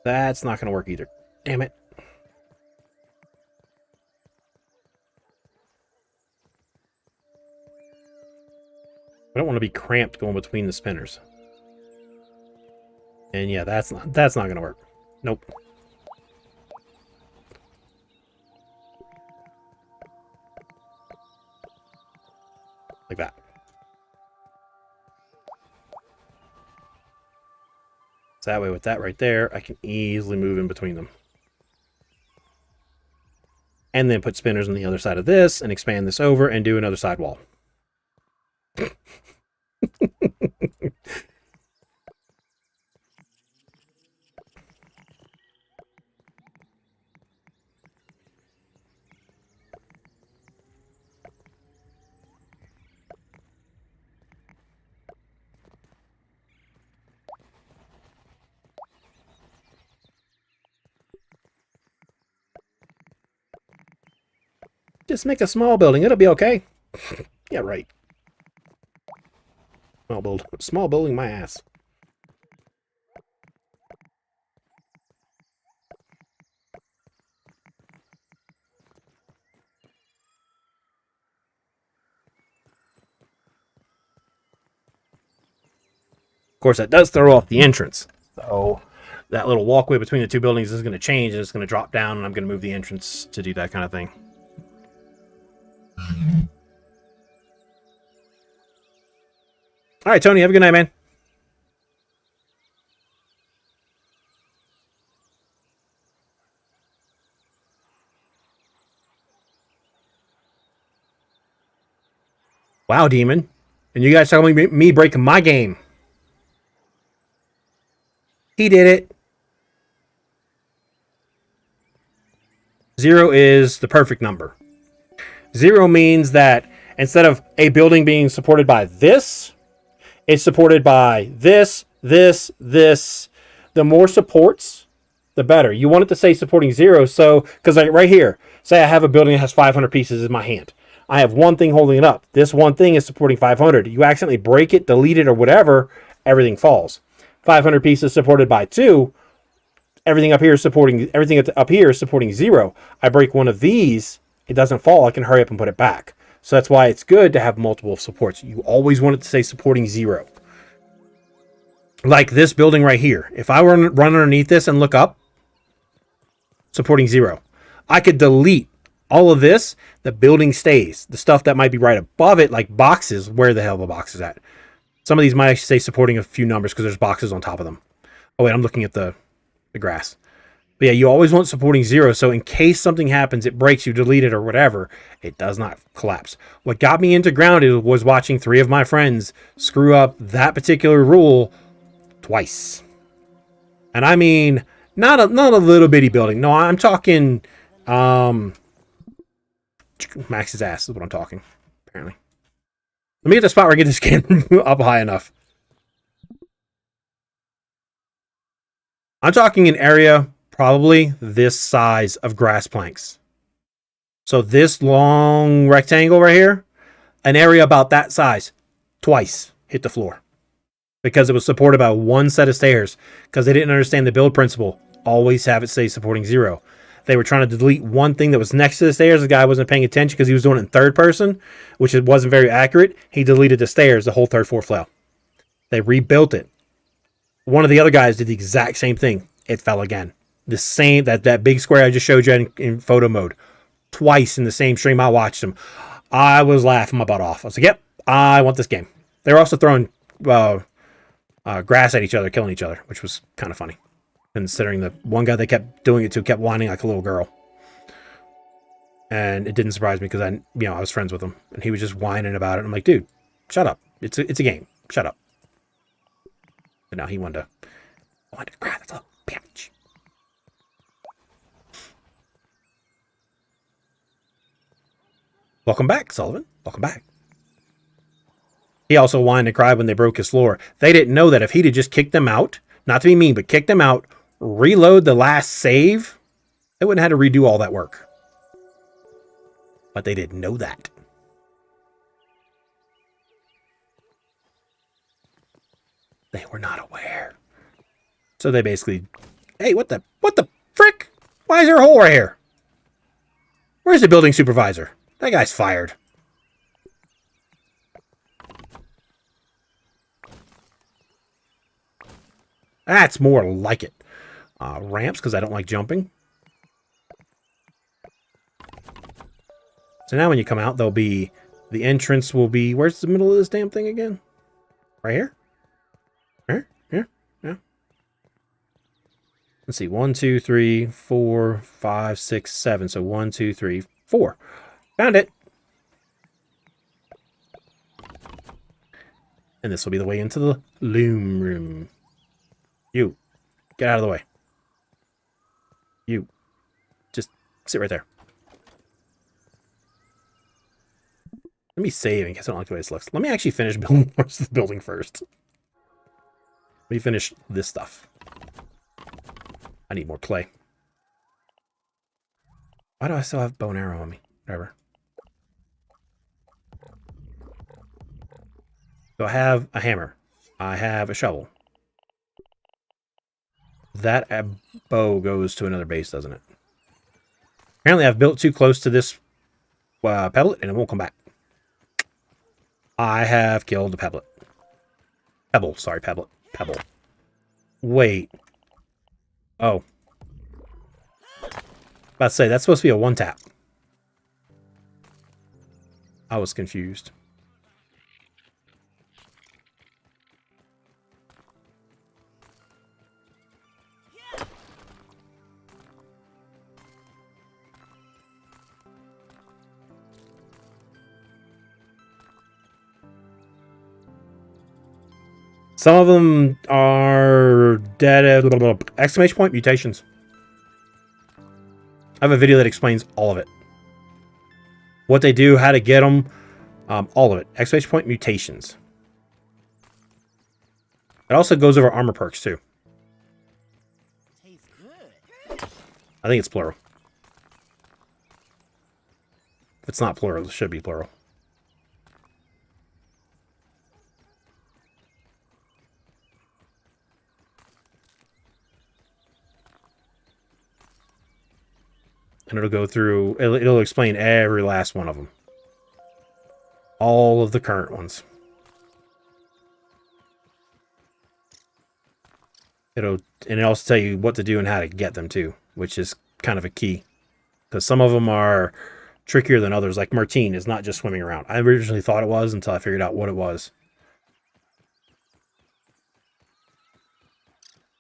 That's not going to work either. Damn it. I don't want to be cramped going between the spinners. And yeah, that's not going to work. Nope. Like that. So that way with that right there, I can easily move in between them. And then put spinners on the other side of this and expand this over and do another side wall. Just make a small building. It'll be okay. Yeah, right. Small building my ass. Of course, that does throw off the entrance. So that little walkway between the two buildings is going to change. And it's going to drop down, and I'm going to move the entrance to do that kind of thing. All right, Tony, have a good night, man. Wow, Demon. And you guys talking about me breaking my game. He did it. 0 is the perfect number. 0 means that instead of a building being supported by this, it's supported by this. The more supports, the better. You want it to say supporting 0. So, because like right here, say I have a building that has 500 pieces in my hand. I have one thing holding it up. This one thing is supporting 500. You accidentally break it, delete it, or whatever, everything falls. 500 pieces supported by 2. Everything up here is supporting 0. I break one of these, it doesn't fall. I can hurry up and put it back. So that's why it's good to have multiple supports. You always want it to say supporting 0. Like this building right here. If I were to run underneath this and look up, supporting 0. I could delete all of this. The building stays. The stuff that might be right above it, like boxes, where the hell are the boxes at? Some of these might actually say supporting a few numbers because there's boxes on top of them. Oh wait, I'm looking at the grass. But yeah, you always want supporting 0, so in case something happens, it breaks, you delete it or whatever, it does not collapse. What got me into grounded was watching 3 of my friends screw up that particular rule twice. And I mean, not a little bitty building. No, I'm talking Max's ass is what I'm talking, apparently. Let me get the spot where I get this camera up high enough. I'm talking an area probably this size of grass planks. So this long rectangle right here, an area about that size, twice hit the floor. Because it was supported by one set of stairs. Because they didn't understand the build principle. Always have it say supporting 0. They were trying to delete one thing that was next to the stairs. The guy wasn't paying attention because he was doing it in third person, which it wasn't very accurate. He deleted the stairs. The whole third floor fell. They rebuilt it. One of the other guys did the exact same thing. It fell again. The same, that big square I just showed you in photo mode. Twice in the same stream I watched them. I was laughing my butt off. I was like, yep, I want this game. They were also throwing grass at each other, killing each other, which was kind of funny. Considering the one guy they kept doing it to kept whining like a little girl. And it didn't surprise me because I was friends with him. And he was just whining about it. I'm like, dude, shut up. It's a game. Shut up. But now he wanted to grab the little bitch. Welcome back, Sullivan. Welcome back. He also whined and cried when they broke his floor. They didn't know that if he'd have just kicked them out, not to be mean, but kicked them out, reload the last save, they wouldn't have had to redo all that work. But they didn't know that. They were not aware. So they basically, hey, what the frick? Why is there a hole right here? Where's the building supervisor? That guy's fired. That's more like it. Ramps, because I don't like jumping. So now when you come out, there'll be, the entrance will be, where's the middle of this damn thing again? Right here? Here? Yeah. Let's see, 1, 2, 3, 4, 5, 6, 7. So 1, 2, 3, 4. Found it. And this will be the way into the loom room. You, get out of the way. You, just sit right there. Let me save in case I don't like the way this looks. Let me actually finish building the rest of the building first. Let me finish this stuff. I need more clay. Why do I still have bow and arrow on me? Whatever. So I have a hammer. I have a shovel. That bow goes to another base, doesn't it? Apparently I've built too close to this pebblet and it won't come back. I have killed the pebblet. Pebble, sorry, pebblet. Pebble. Wait. Oh. About to say, that's supposed to be a one tap. I was confused. Some of them are dead. Exclamation point mutations. I have a video that explains all of it. What they do, how to get them, all of it. Exclamation point mutations. It also goes over armor perks too. Tastes good. I think it's plural. If it's not plural, it should be plural. And it'll go through, it'll explain every last one of them. All of the current ones. And it'll also tell you what to do and how to get them too, which is kind of a key. Because some of them are trickier than others. Like Martine is not just swimming around. I originally thought it was until I figured out what it was.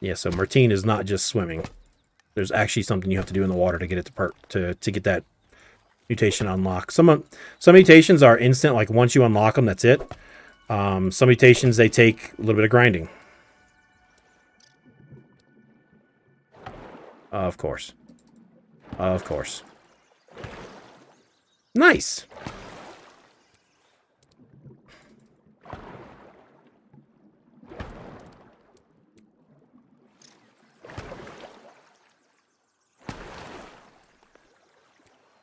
Yeah, so Martine is not just swimming. There's actually something you have to do in the water to get it to get that mutation unlocked. Some mutations are instant, like once you unlock them, that's it. Some mutations, they take a little bit of grinding. Of course. Of course. Nice!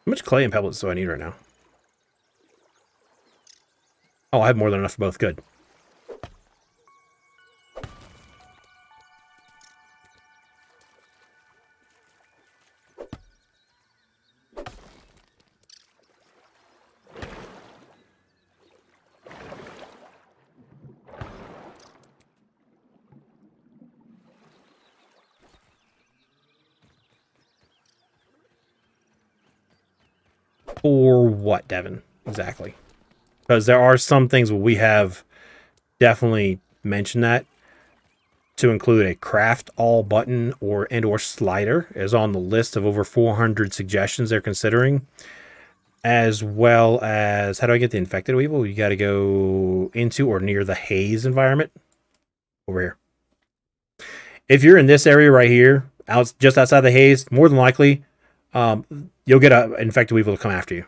How much clay and pellets do I need right now? Oh, I have more than enough for both. Good. For what, Devin? Exactly. Because there are some things where we have definitely mentioned that to include a craft all button or slider is on the list of over 400 suggestions they're considering. As well as, how do I get the infected weevil? You got to go into or near the haze environment. Over here. If you're in this area right here, just outside the haze, more than likely, you'll get an infected weevil to come after you.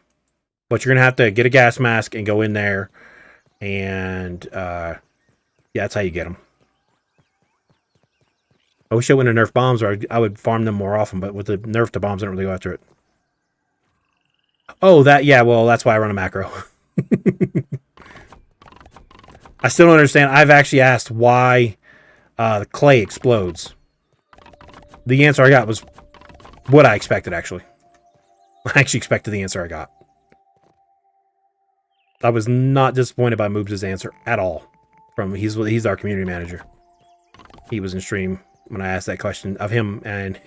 But you're going to have to get a gas mask and go in there. And, yeah, that's how you get them. I wish I went to nerf bombs, or I would farm them more often. But with the nerf to bombs, I don't really go after it. Oh, yeah, well, that's why I run a macro. I still don't understand. I've actually asked why the clay explodes. The answer I got was what I expected, actually. I actually expected the answer I got. I was not disappointed by Moobs' answer at all. He's our community manager. He was in stream when I asked that question of him, and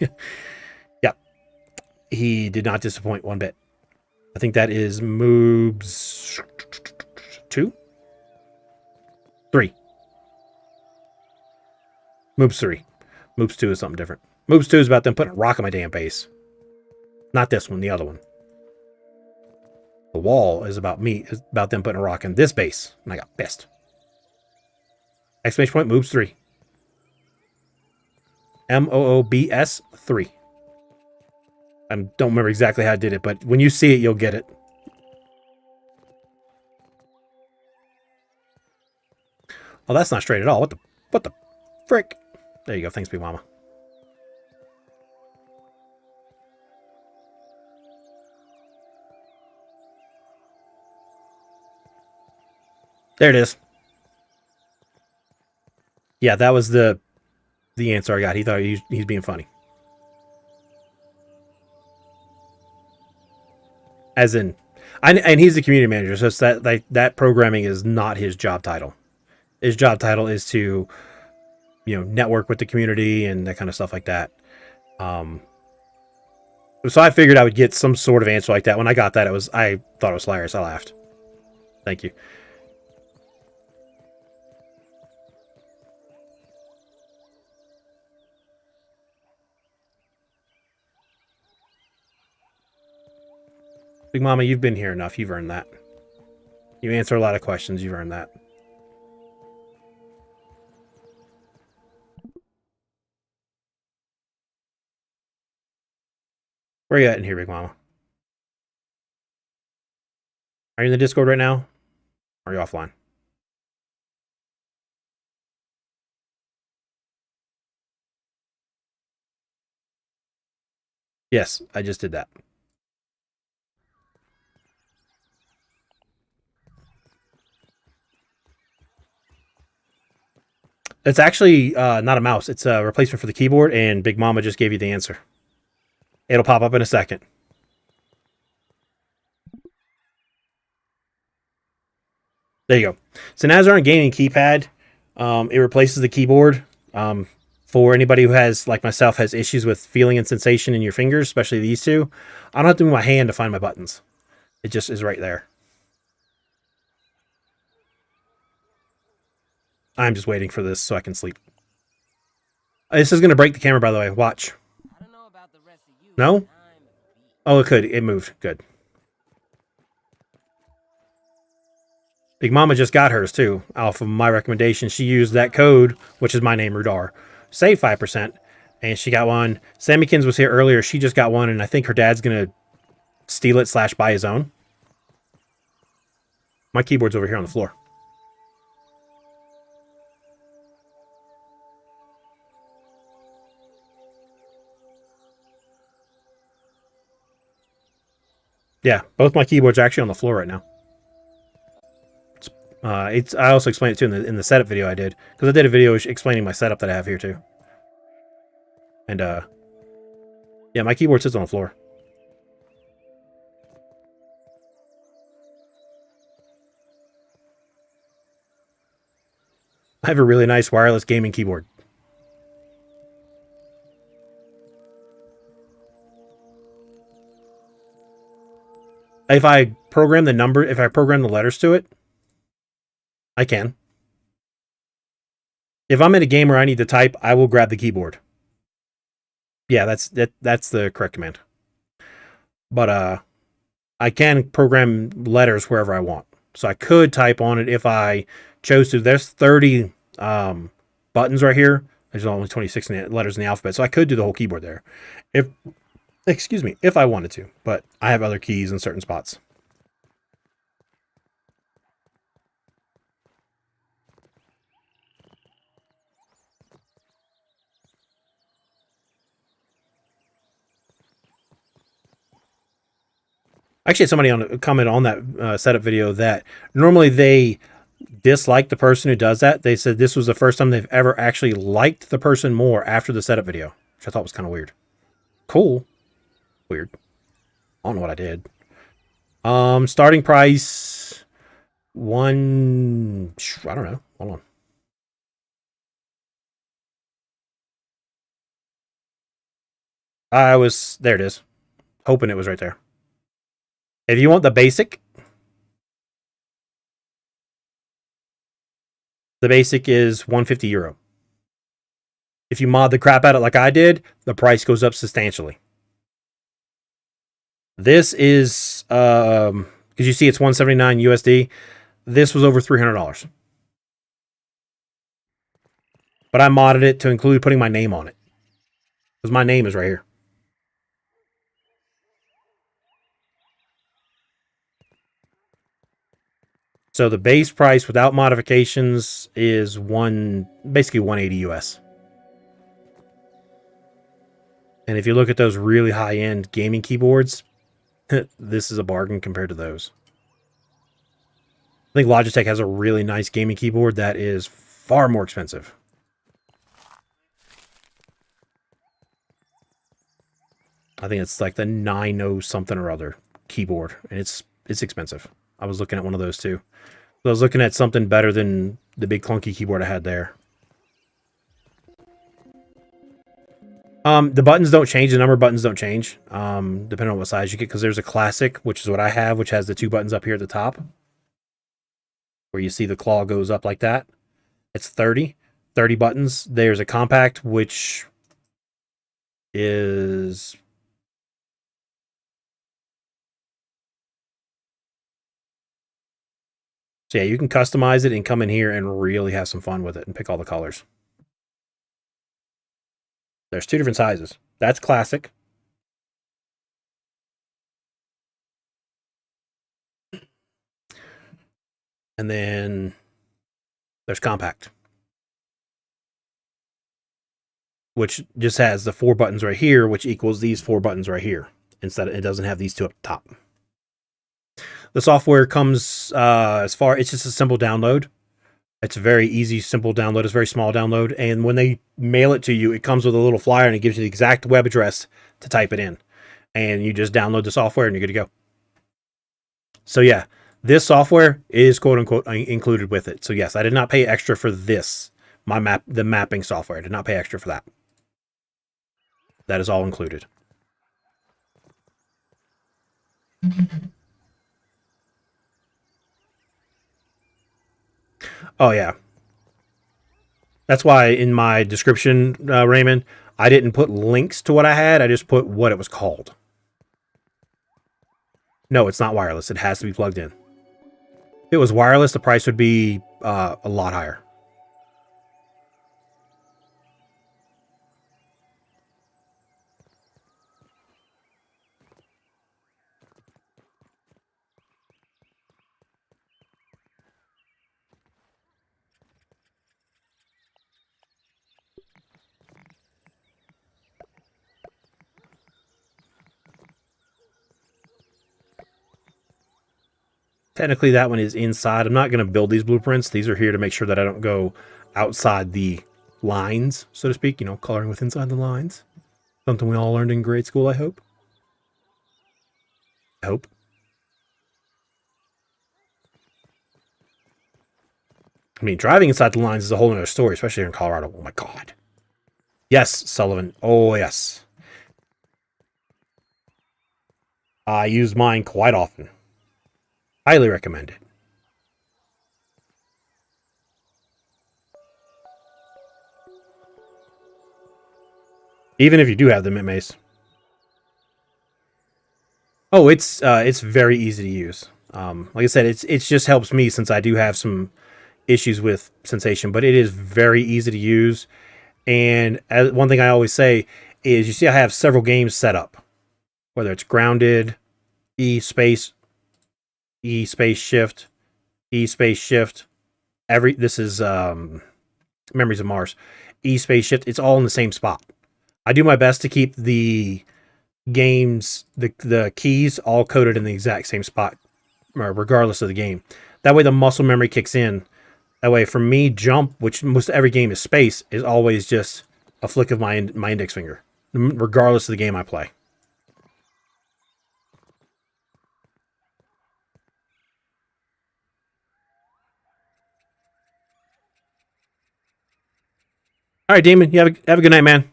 yeah, he did not disappoint one bit. I think that is Moobs 2? 3. Moobs 3. Moobs 2 is something different. Moobs 2 is about them putting a rock in my damn base. Not this one, the other one. The wall is about them putting a rock in this base. And I got pissed. Exclamation point, Moobs 3. MOOBS 3. I don't remember exactly how I did it, but when you see it, you'll get it. Oh, that's not straight at all. What the frick? There you go. Thanks, Big Mama. There it is. Yeah, that was the answer I got. He thought he's being funny. As in, and he's the community manager, so it's that programming is not his job title. His job title is to, network with the community and that kind of stuff like that. So I figured I would get some sort of answer like that. When I got that, I thought it was hilarious. I laughed. Thank you. Big Mama, you've been here enough. You've earned that. You answer a lot of questions. You've earned that. Where are you at in here, Big Mama? Are you in the Discord right now? Or are you offline? Yes, I just did that. It's actually not a mouse. It's a replacement for the keyboard, and Big Mama just gave you the answer. It'll pop up in a second. There you go. So an Azeron gaming keypad, it replaces the keyboard. For anybody who has, like myself, has issues with feeling and sensation in your fingers, especially these two, I don't have to move my hand to find my buttons. It just is right there. I'm just waiting for this so I can sleep. This is going to break the camera, by the way. Watch. I don't know about the rest of you. No? but I'm a beast. Oh, it could. It moved. Good. Big Mama just got hers, too. Off of my recommendation. She used that code, which is my name, Rudar. Save 5%. And she got one. Sammykins was here earlier. She just got one, and I think her dad's going to steal it / buy his own. My keyboard's over here on the floor. Yeah, both my keyboards are actually on the floor right now. I also explained it too in the setup video I did, because I did a video explaining my setup that I have here too. And yeah, my keyboard sits on the floor. I have a really nice wireless gaming keyboard. If I program the letters to it, I can. If I'm in a game where I need to type, I will grab the keyboard. Yeah, that's the correct command. But I can program letters wherever I want. So I could type on it if I chose to. There's 30 buttons right here. There's only 26 letters in the alphabet, so I could do the whole keyboard there. If I wanted to, but I have other keys in certain spots. Actually, somebody comment on that setup video that normally they dislike the person who does that. They said this was the first time they've ever actually liked the person more after the setup video, which I thought was kind of weird. Cool. Weird. I don't know what I did. Starting price I don't know. Hold on. There it is. Hoping it was right there. If you want the basic is €150. If you mod the crap out of it like I did, the price goes up substantially. This is because you see it's $179 USD. This was over $300. But I modded it to include putting my name on it, because my name is right here. So the base price without modifications is basically $180 US. And if you look at those really high-end gaming keyboards, this is a bargain compared to those. I think Logitech has a really nice gaming keyboard that is far more expensive. I think it's like the 90 something or other keyboard, and it's expensive. I was looking at one of those too. So I was looking at something better than the big clunky keyboard I had there. The buttons don't change. The number of buttons don't change, depending on what size you get. Because there's a classic, which is what I have, which has the 2 buttons up here at the top, where you see the claw goes up like that. It's 30 buttons. There's a compact, which is so yeah, you can customize it and come in here and really have some fun with it and pick all the colors. There's 2 different sizes. That's classic. And then there's compact, which just has the 4 buttons right here, which equals these 4 buttons right here. Instead, it doesn't have these 2 up top. The software comes it's just a simple download. It's a very easy, simple download. It's a very small download. And when they mail it to you, it comes with a little flyer and it gives you the exact web address to type it in. And you just download the software and you're good to go. So yeah, this software is quote unquote included with it. So yes, I did not pay extra for this. The mapping software. I did not pay extra for that. That is all included. Oh yeah. That's why in my description, Raymond, I didn't put links to what I had. I just put what it was called. No, it's not wireless. It has to be plugged in. If it was wireless, the price would be a lot higher. Technically, that one is inside. I'm not going to build these blueprints. These are here to make sure that I don't go outside the lines, so to speak. You know, coloring with inside the lines. Something we all learned in grade school, I hope. I hope. I mean, driving inside the lines is a whole other story, especially here in Colorado. Oh my God. Yes, Sullivan. Oh, yes. I use mine quite often. Highly recommend it. Even if you do have the mint mace. Oh, it's very easy to use. Like I said, it just helps me since I do have some issues with sensation, but it is very easy to use. And one thing I always say is, you see, I have several games set up, whether it's grounded, E space shift, E space shift. This is Memories of Mars, E space shift. It's all in the same spot. I do my best to keep the games, the keys all coded in the exact same spot, regardless of the game. That way the muscle memory kicks in. That way for me, jump, which most every game is space, is always just a flick of my index finger, regardless of the game I play. All right, Demon, you have a good night, man.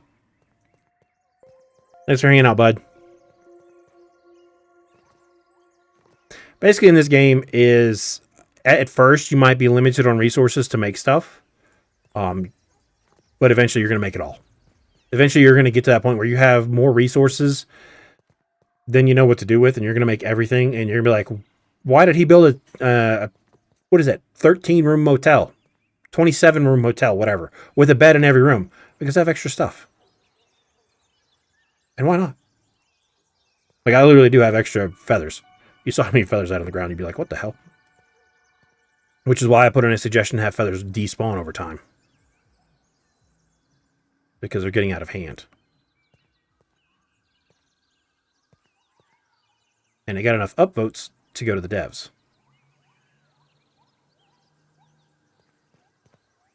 Thanks for hanging out, bud. Basically, in this game is, at first, you might be limited on resources to make stuff. But eventually you're going to make it all. Eventually you're going to get to that point where you have more resources than you know what to do with, and you're going to make everything, and you're going to be like, why did he build what is that, 13-room motel, 27-room hotel, whatever, with a bed in every room? Because I have extra stuff. And why not? Like, I literally do have extra feathers. You saw how many feathers out on the ground, you'd be like, what the hell? Which is why I put in a suggestion to have feathers despawn over time. Because they're getting out of hand. And they got enough upvotes to go to the devs.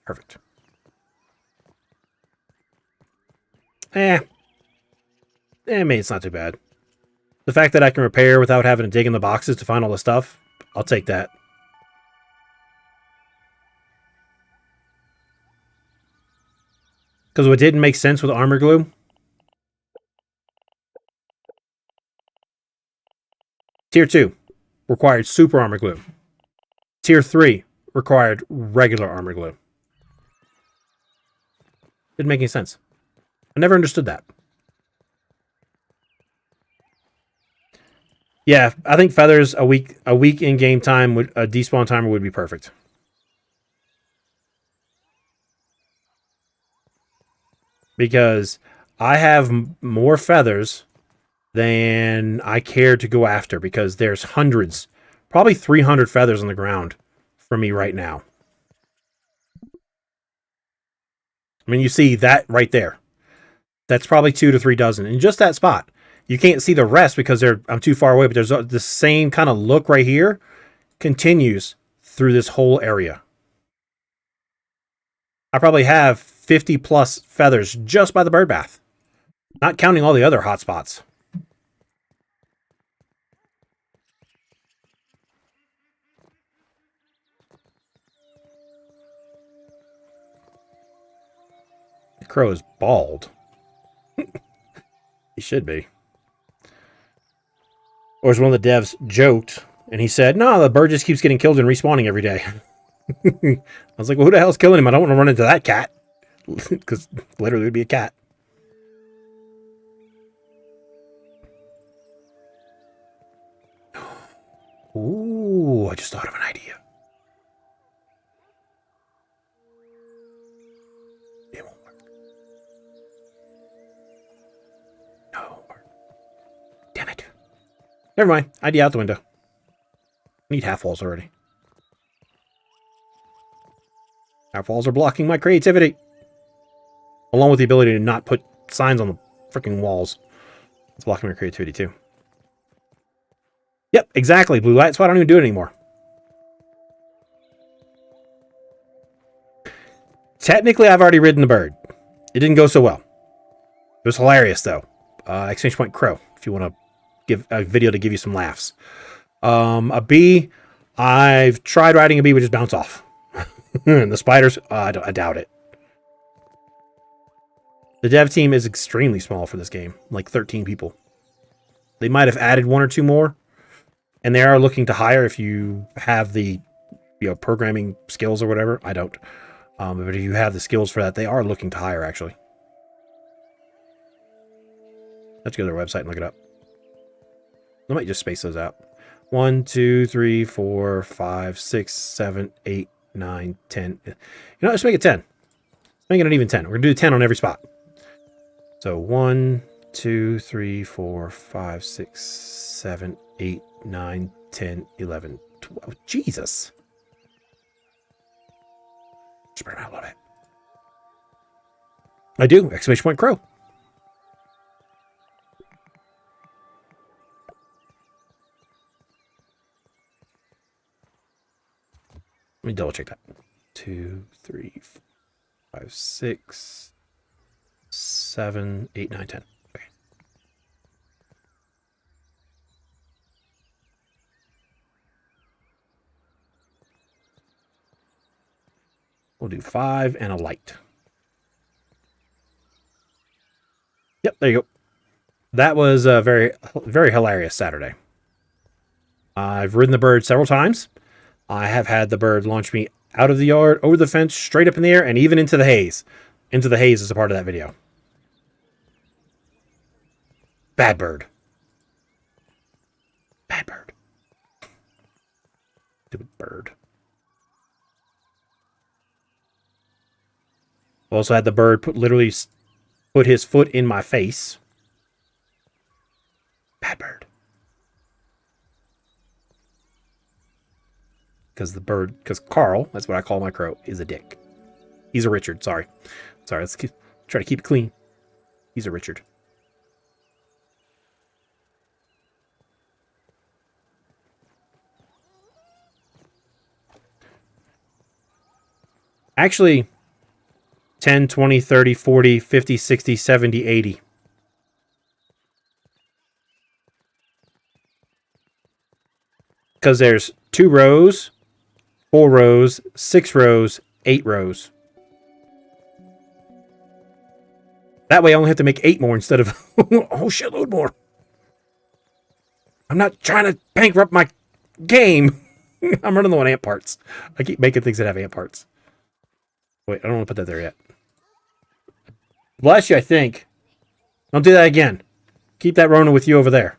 Perfect. I mean, it's not too bad. The fact that I can repair without having to dig in the boxes to find all the stuff, I'll take that. Because what didn't make sense with armor glue, Tier 2 required super armor glue. Tier 3 required regular armor glue. Didn't make any sense. I never understood that. Yeah, I think feathers a week in game time would a despawn timer would be perfect. Because I have more feathers than I care to go after because there's hundreds, probably 300 feathers on the ground for me right now. I mean, you see that right there. That's probably 2 to 3 dozen in just that spot. You can't see the rest because I'm too far away, but there's the same kind of look right here continues through this whole area. I probably have 50 plus feathers just by the bird bath, not counting all the other hot spots. The crow is bald. He should be. Or as one of the devs joked, and he said, no, the bird just keeps getting killed and respawning every day. I was like, well, who the hell's killing him? I don't want to run into that cat. Because literally it would be a cat. Ooh, I just thought of an idea. It won't work. No, it won't work. Damn it. Never mind. Idea out the window. I need half walls already. Half walls are blocking my creativity. Along with the ability to not put signs on the freaking walls. It's blocking my creativity too. Yep, exactly, Blue Light. That's why I don't even do it anymore. Technically, I've already ridden the bird. It didn't go so well. It was hilarious, though. Exchange point crow, if you want to give a video to give you some laughs. A bee, I've tried riding a bee, would just bounce off. And the spiders, I doubt it. The dev team is extremely small for this game, like 13 people. They might have added 1 or 2 more, and they are looking to hire if you have the programming skills or whatever. I don't. But if you have the skills for that, they are looking to hire, actually. Let's go to their website and look it up. I might just space those out. 1, 2, 3, 4, 5, 6, 7, 8, 9, 10. You know, let's make it 10. Let's make it an even 10. We're going to do 10 on every spot. So 1, 2, 3, 4, 5, 6, 7, 8, 9, 10, 11, 12. Jesus. Spread them out a little bit. I do. Exclamation point crow. Let me double check that. 2, 3, 4, 5, 6, 7, 8, 9, 10. Okay. We'll do 5 and a light. Yep, there you go. That was a very, very hilarious Saturday. I've ridden the bird several times. I have had the bird launch me out of the yard, over the fence, straight up in the air, and even into the haze. Into the haze is a part of that video. Bad bird. Bad bird. Stupid bird. Also had the bird literally put his foot in my face. Bad bird. Because Carl, that's what I call my crow, is a dick. He's a Richard, sorry. Let's try to keep it clean. He's a Richard. Actually, 10, 20, 30, 40, 50, 60, 70, 80. because there's 2 rows, 4 rows, 6 rows, 8 rows. That way I only have to make 8 more instead of a whole shitload more. I'm not trying to bankrupt my game. I'm running low on ant parts. I keep making things that have ant parts. Wait, I don't want to put that there yet. Bless you, I think. Don't do that again. Keep that Rona with you over there.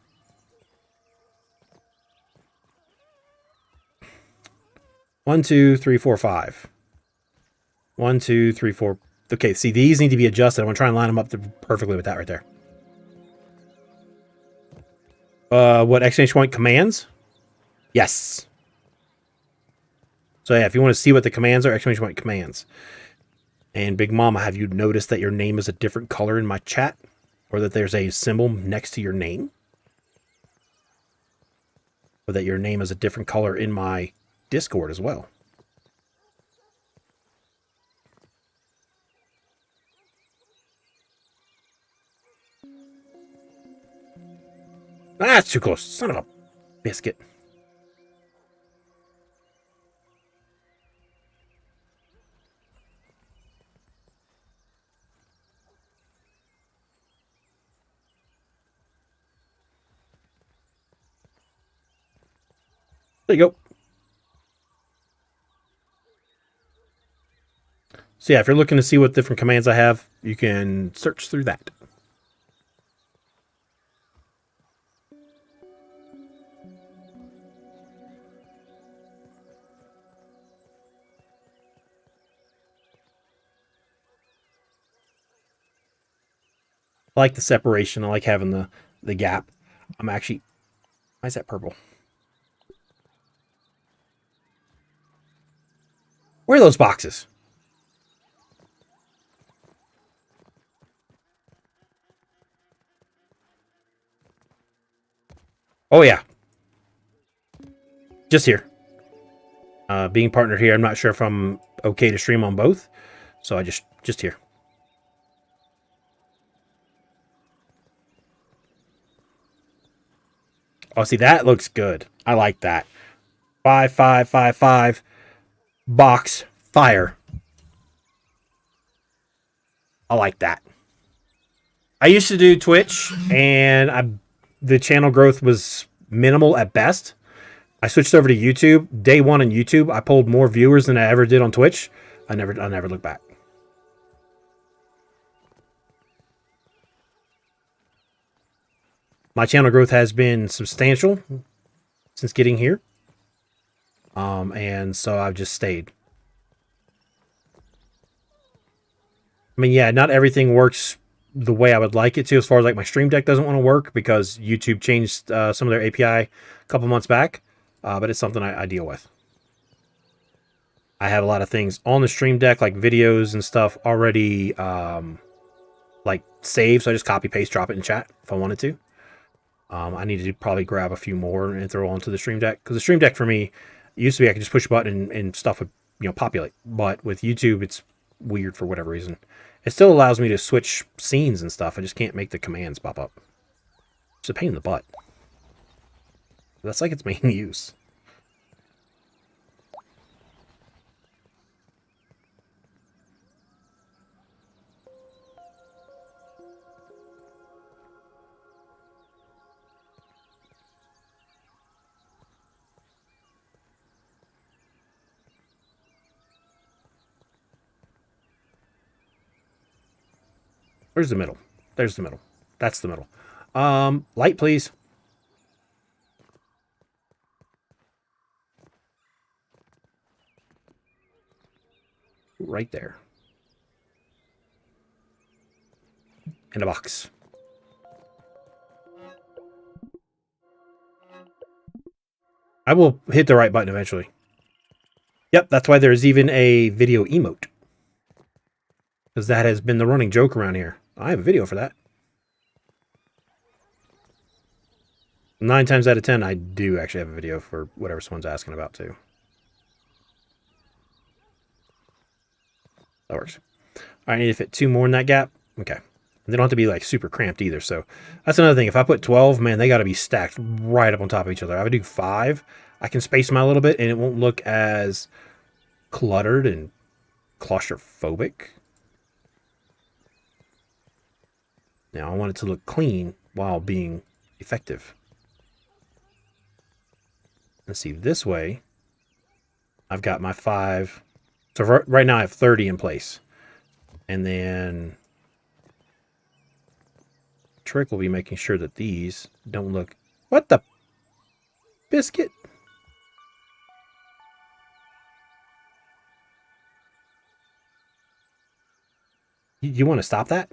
One, two, three, four, 5. 1, 2, 3, 4. Okay, see, these need to be adjusted. I'm going to try and line them up perfectly with that right there. What, exclamation point commands? Yes. So yeah, if you want to see what the commands are, exclamation point commands. And Big Mama, have you noticed that your name is a different color in my chat? Or that there's a symbol next to your name? Or that your name is a different color in my Discord as well? Ah, it's too close. Son of a biscuit. There you go. So yeah, if you're looking to see what different commands I have, you can search through that. I like the separation. I like having the gap. I'm actually... Why is that purple? Where are those boxes? Oh, yeah. Just here. Being partnered here, I'm not sure if I'm okay to stream on both. So I just here. Oh, see, that looks good. I like that. 5, 5, 5, 5. Box. Fire. I like that. I used to do Twitch, and the channel growth was minimal at best. I switched over to YouTube. Day 1 on YouTube, I pulled more viewers than I ever did on Twitch. I never looked back. My channel growth has been substantial since getting here. And so I've just stayed. I mean, yeah, not everything works the way I would like it to, as far as like my stream deck doesn't want to work because YouTube changed some of their API a couple months back. But it's something I deal with. I have a lot of things on the stream deck, like videos and stuff already like saved. So I just copy, paste, drop it in chat if I wanted to. I need to probably grab a few more and throw onto the stream deck. Because the stream deck for me, used to be I could just push a button and stuff would, populate. But with YouTube, it's weird for whatever reason. It still allows me to switch scenes and stuff. I just can't make the commands pop up. It's a pain in the butt. That's like its main use. Where's the middle? There's the middle. That's the middle. Light, please. Right there. And a box. I will hit the right button eventually. Yep, that's why there's even a video emote. Because that has been the running joke around here. I have a video for that. 9 times out of 10, I do actually have a video for whatever someone's asking about too. That works. I need to fit 2 more in that gap. Okay. And they don't have to be like super cramped either. So that's another thing. If I put 12, man, they got to be stacked right up on top of each other. I would do 5. I can space them out a little bit and it won't look as cluttered and claustrophobic. Now I want it to look clean while being effective. Let's see, this way, I've got my 5. So right now I have 30 in place. And then trick will be making sure that these don't look... What the... Biscuit? You want to stop that?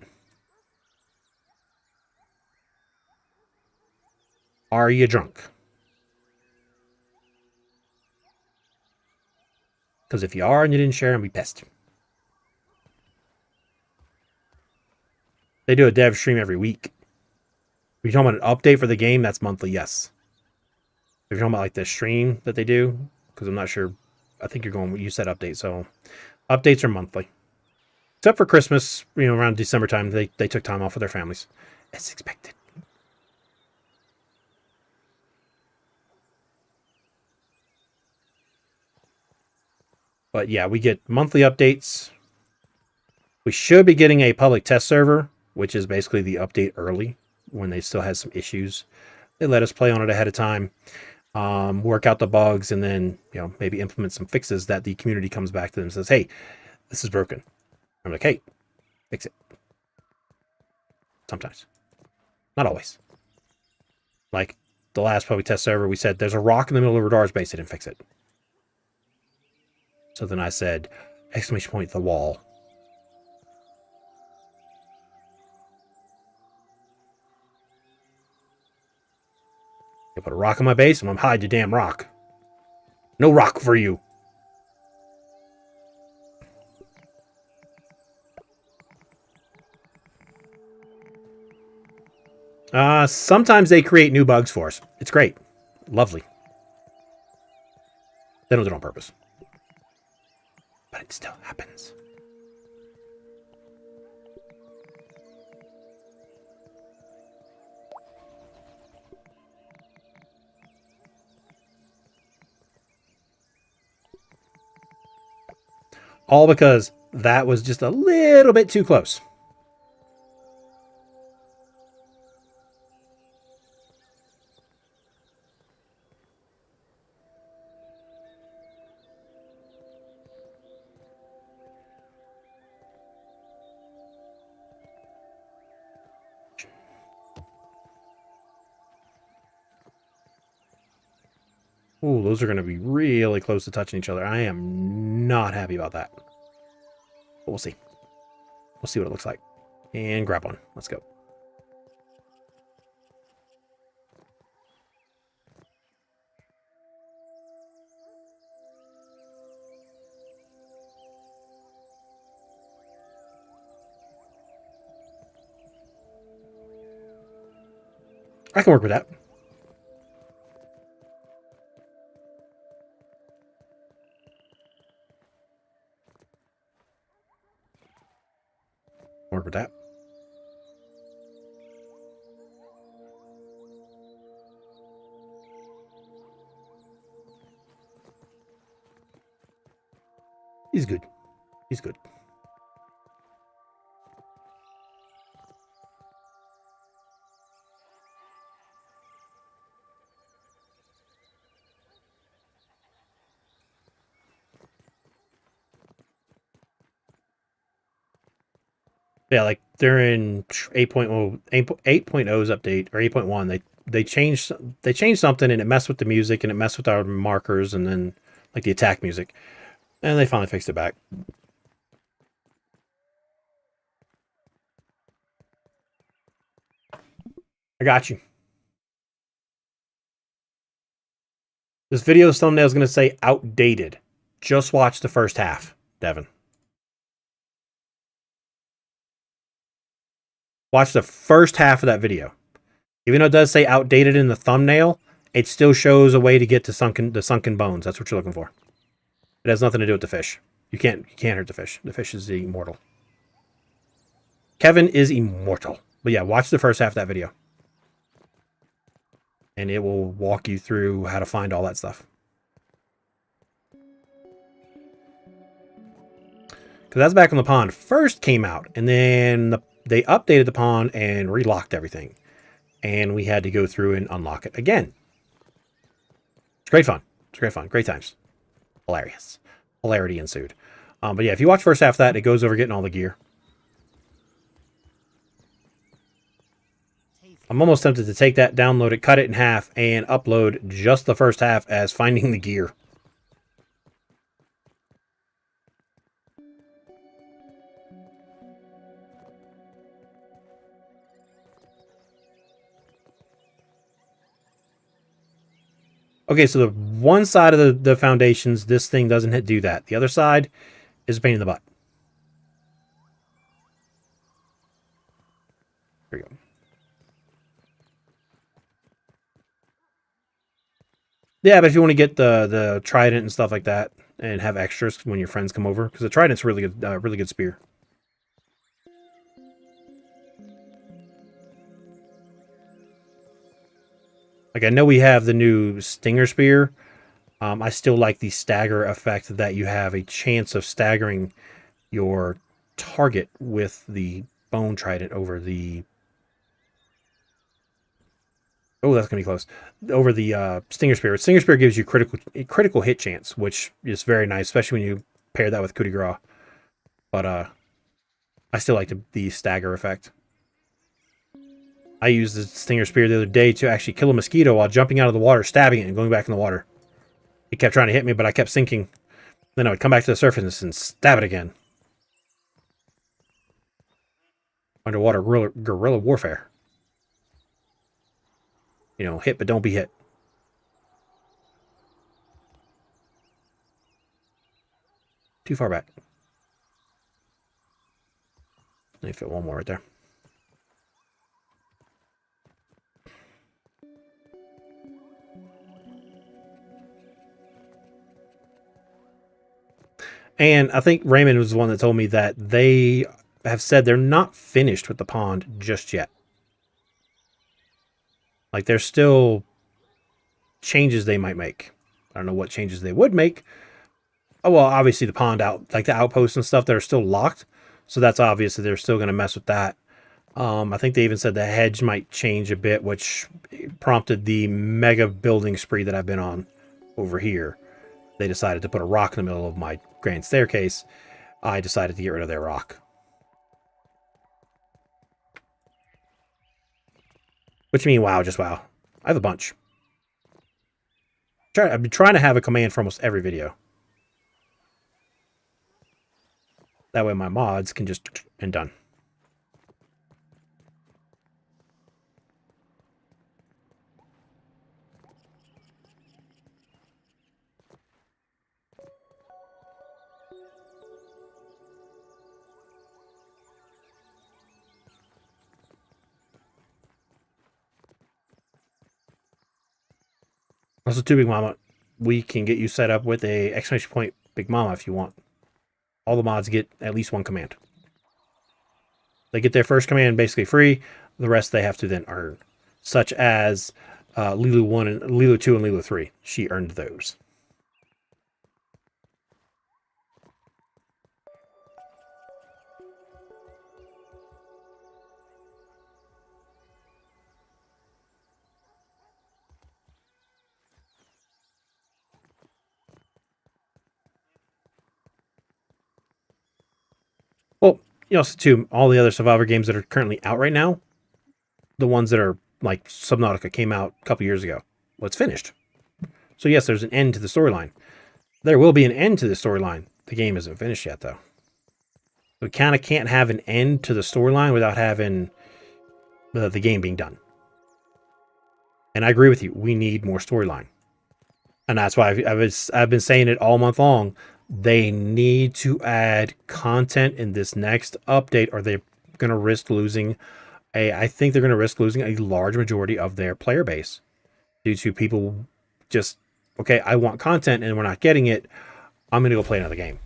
Are you drunk? Because if you are and you didn't share, I'll be pissed. They do a dev stream every week. If you're talking about an update for the game, that's monthly, yes. If you're talking about like the stream that they do, because I'm not sure, I think you're going, you said update, so updates are monthly. Except for Christmas, you know, around December time, they took time off with their families. As expected. But yeah, we get monthly updates. We should be getting a public test server, which is basically the update early when they still have some issues. They let us play on it ahead of time, work out the bugs, and then, you know, maybe implement some fixes that the community comes back to them and says, hey, this is broken. I'm like, hey, fix it. Sometimes. Not always. Like the last public test server, we said there's a rock in the middle of Radar's base. They didn't fix it. So then I said, exclamation point, the wall. You put a rock on my base, and I'm hide your damn rock. No rock for you. Sometimes they create new bugs for us. It's great. Lovely. They don't do it on purpose. But it still happens. All because that was just a little bit too close. Ooh, those are going to be really close to touching each other. I am not happy about that. But we'll see. We'll see what it looks like. And grab one. Let's go. I can work with that. Work with that. He's good. He's good. Yeah, like they're in 8.0's update or 8.1. They changed something and it messed with the music and it messed with our markers and then like the attack music. And they finally fixed it back. I got you. This video's thumbnail is going to say outdated. Just watch the first half, Devin. Watch the first half of that video. Even though it does say outdated in the thumbnail, it still shows a way to get to the sunken bones. That's what you're looking for. It has nothing to do with the fish. You can't hurt the fish. The fish is immortal. Kevin is immortal. But yeah, watch the first half of that video. And it will walk you through how to find all that stuff. Because that's back when the pond first came out. And then they updated the pond and relocked everything. And we had to go through and unlock it again. It's great fun. It's great fun. Great times. Hilarious. Hilarity ensued. But yeah, if you watch first half of that, it goes over getting all the gear. I'm almost tempted to take that, download it, cut it in half, and upload just the first half as finding the gear. Okay, so the one side of the foundations, this thing doesn't do that. The other side is a pain in the butt. There we go. Yeah, but if you want to get the trident and stuff like that, and have extras when your friends come over, because the trident's really good spear. Like, I know we have the new Stinger Spear. I still like the stagger effect that you have a chance of staggering your target with the bone trident over the... Oh, that's going to be close. Over the Stinger Spear. Stinger Spear gives you critical hit chance, which is very nice, especially when you pair that with coup de grace. But I still like the stagger effect. I used the Stinger Spear the other day to actually kill a mosquito while jumping out of the water, stabbing it, and going back in the water. It kept trying to hit me, but I kept sinking. Then I would come back to the surface and stab it again. Underwater guerrilla warfare. You know, hit but don't be hit. Too far back. Let me fit one more right there. And I think Raymond was the one that told me that they have said they're not finished with the pond just yet. Like, there's still changes they might make. I don't know what changes they would make. Oh, well, obviously the pond like the outposts and stuff that are still locked. So that's obvious that they're still going to mess with that. I think they even said the hedge might change a bit, which prompted the mega building spree that I've been on over here. They decided to put a rock in the middle of my grand staircase. I decided to get rid of their rock. Which means wow, just wow. I have a bunch. I've been trying to have a command for almost every video. That way my mods can just... and done. Also, too, Big Mama, we can get you set up with a exclamation point Big Mama if you want. All the mods get at least one command. They get their first command basically free. The rest they have to then earn. Such as Lilu 1 and Lilu 2 and Lilu 3. She earned those. Well, you know, too, all the other Survivor games that are currently out right now, the ones that are like Subnautica came out a couple years ago. Well, it's finished. So yes, there's an end to the storyline. There will be an end to the storyline. The game isn't finished yet, though. We kind of can't have an end to the storyline without having the game being done. And I agree with you. We need more storyline. And that's why I've been saying it all month long. They need to add content in this next update, or they're going to risk losing I think they're going to risk losing a large majority of their player base due to people just, okay, I want content and we're not getting it. I'm going to go play another game.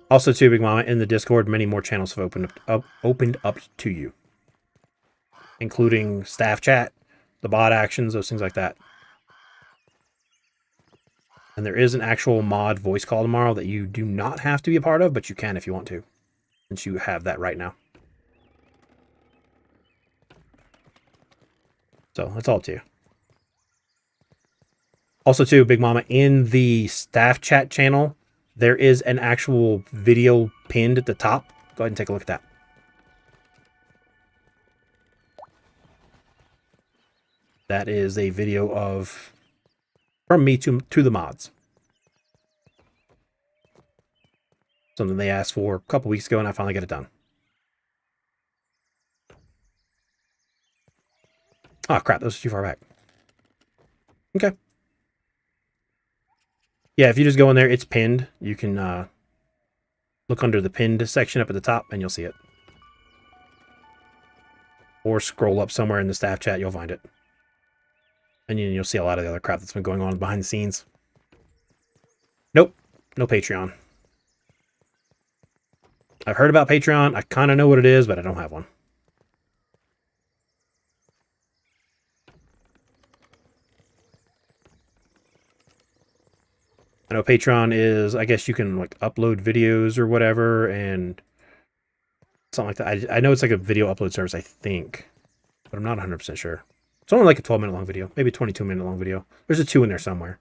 Also, too, Big Mama, in the Discord, many more channels have opened up to you, including staff chat, the bot actions, those things like that. And there is an actual mod voice call tomorrow that you do not have to be a part of, but you can if you want to, since you have that right now. So that's all up to you. Also, too, Big Mama, in the staff chat channel, there is an actual video pinned at the top. Go ahead and take a look at that. That is a video of from me to the mods. Something they asked for a couple weeks ago, and I finally got it done. Oh, crap. That was too far back. Okay. Yeah, if you just go in there, it's pinned. You can look under the pinned section up at the top, and you'll see it. Or scroll up somewhere in the staff chat, you'll find it. And you'll see a lot of the other crap that's been going on behind the scenes. Nope. No Patreon. I've heard about Patreon. I kind of know what it is, but I don't have one. I know Patreon is, I guess you can like upload videos or whatever and something like that. I know it's like a video upload service, I think, but I'm not 100% sure. It's only like a 12-minute long video, maybe a 22-minute long video. There's a 2 in there somewhere.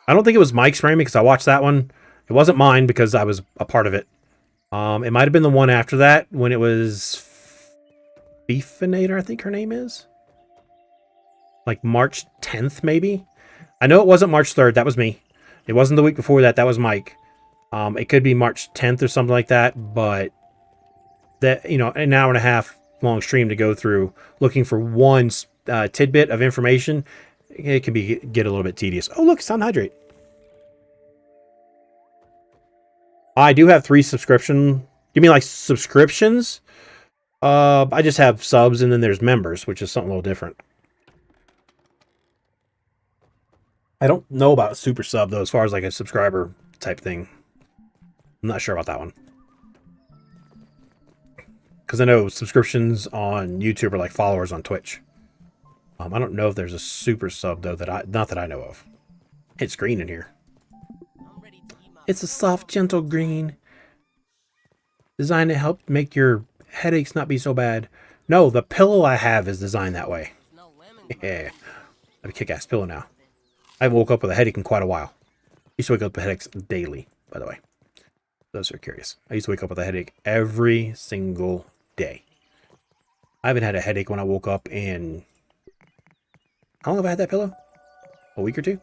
I don't think it was Mike's frame because I watched that one. It wasn't mine because I was a part of it. It might have been the one after that when it was Beefinator, I think her name is. Like March 10th, maybe. I know it wasn't March 3rd. That was me. It wasn't the week before that. That was Mike. It could be March 10th or something like that. But that, you know, an hour and a half long stream to go through looking for one tidbit of information, it can get a little bit tedious. Oh, look, Sound Hydrate. I do have 3 subscription. You mean like subscriptions? I just have subs and then there's members, which is something a little different. I don't know about super sub though, as far as like a subscriber type thing. I'm not sure about that one. Because I know subscriptions on YouTube are like followers on Twitch. I don't know if there's a super sub though not that I know of. It's green in here. It's a soft, gentle green. Designed to help make your headaches not be so bad. No, the pillow I have is designed that way. Yeah. I have a kick-ass pillow now. I haven't woke up with a headache in quite a while. I used to wake up with headaches daily, by the way. Those who are curious. I used to wake up with a headache every single day. I haven't had a headache when I woke up in... How long have I had that pillow? A week or 2?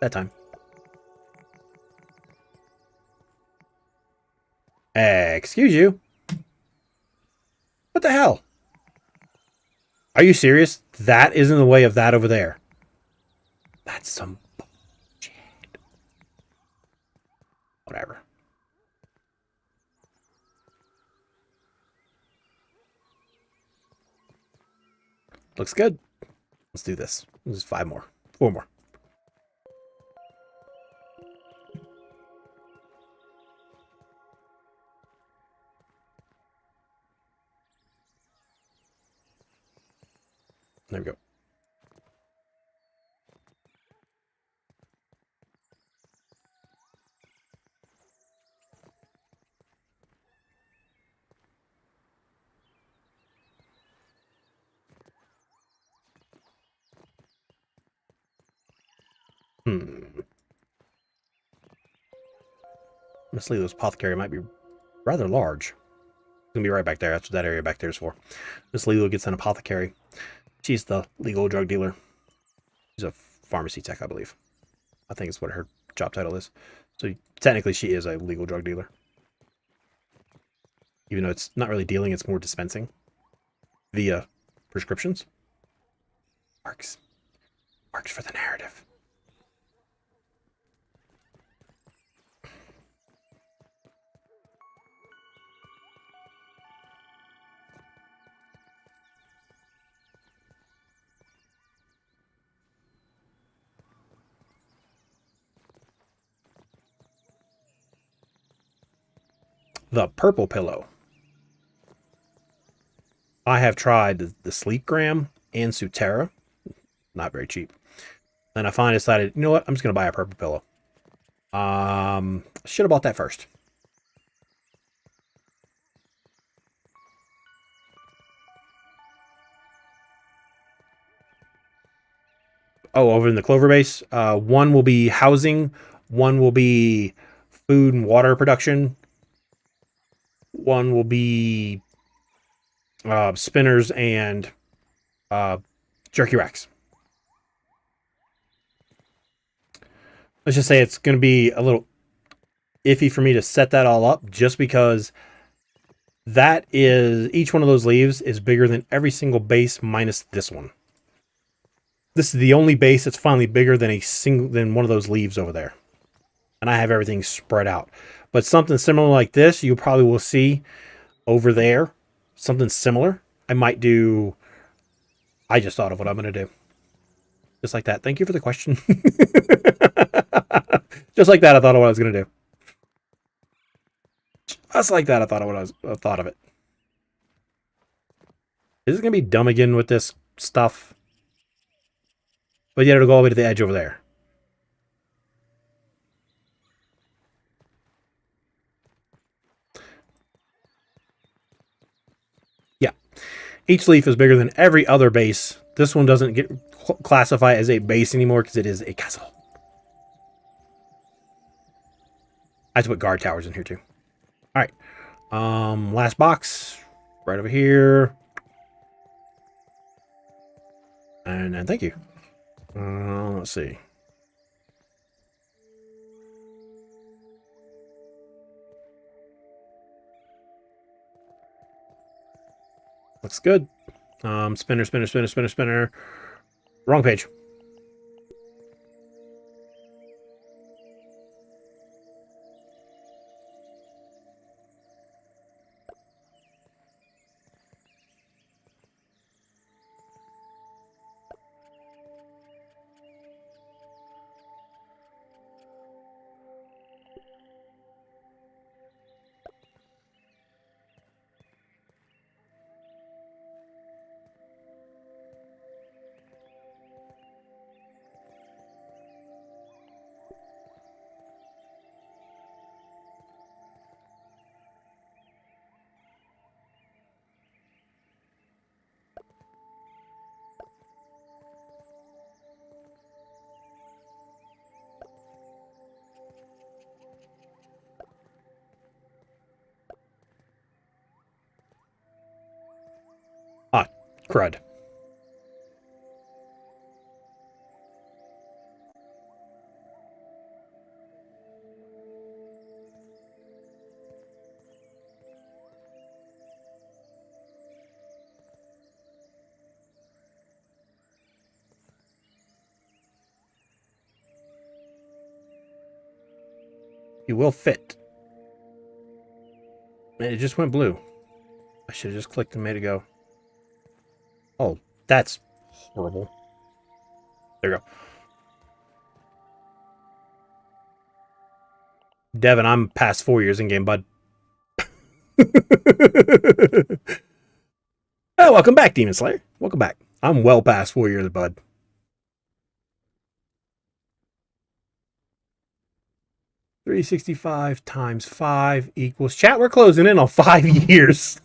That time. Excuse you. What the hell? Are you serious? That is in the way of that over there. That's some bullshit. Whatever. Looks good. Let's do this. There's 5 more. 4 more. There we go. Miss Lilo's apothecary might be rather large. It's gonna be right back there. That's what that area back there is for. Miss Lilo gets an apothecary. She's the legal drug dealer. She's a pharmacy tech, I believe. I think it's what her job title is. So technically she is a legal drug dealer. Even though it's not really dealing, it's more dispensing via prescriptions. Works. Works for the narrative. The purple pillow. I have tried the Sleep Gram and Sutera. Not very cheap. And I finally decided, you know what? I'm just going to buy a purple pillow. Should have bought that first. Oh, over in the clover base, one will be housing, one will be food and water production, one will be spinners and jerky racks. Let's just say it's going to be a little iffy for me to set that all up, just because that is, each one of those leaves is bigger than every single base minus this one. This is the only base that's finally bigger than one of those leaves over there. And I have everything spread out. But something similar like this, you probably will see over there. Something similar. I might do... I just thought of what I'm going to do. Just like that. Thank you for the question. Just like that, I thought of what I was going to do. Just like that, I thought of it. Is it going to be dumb again with this stuff? But yet it'll go all the way to the edge over there. Yeah. Each leaf is bigger than every other base. This one doesn't get classified as a base anymore because it is a castle. I have to put guard towers in here too. Alright. Last box. Right over here. And then thank you. Let's see. Looks good. Spinner, spinner, spinner, spinner, spinner. Wrong page. Ah, crud. You will fit. And it just went blue. I should have just clicked and made it go. Oh, that's horrible. There you go. Devin, I'm past 4 years in game, bud. Oh, welcome back, Demon Slayer. Welcome back. I'm well past 4 years, bud. $365 times 5 equals... Chat, we're closing in on 5 years.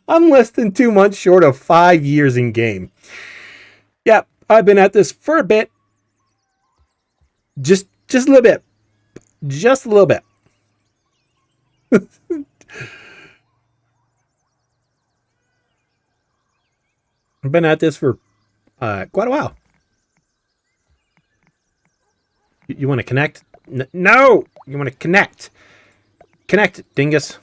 I'm less than 2 months short of 5 years in game. Yep, I've been at this for a bit. Just a little bit. Just a little bit. I've been at this for quite a while. You want to connect? No! You want to connect. Connect, dingus.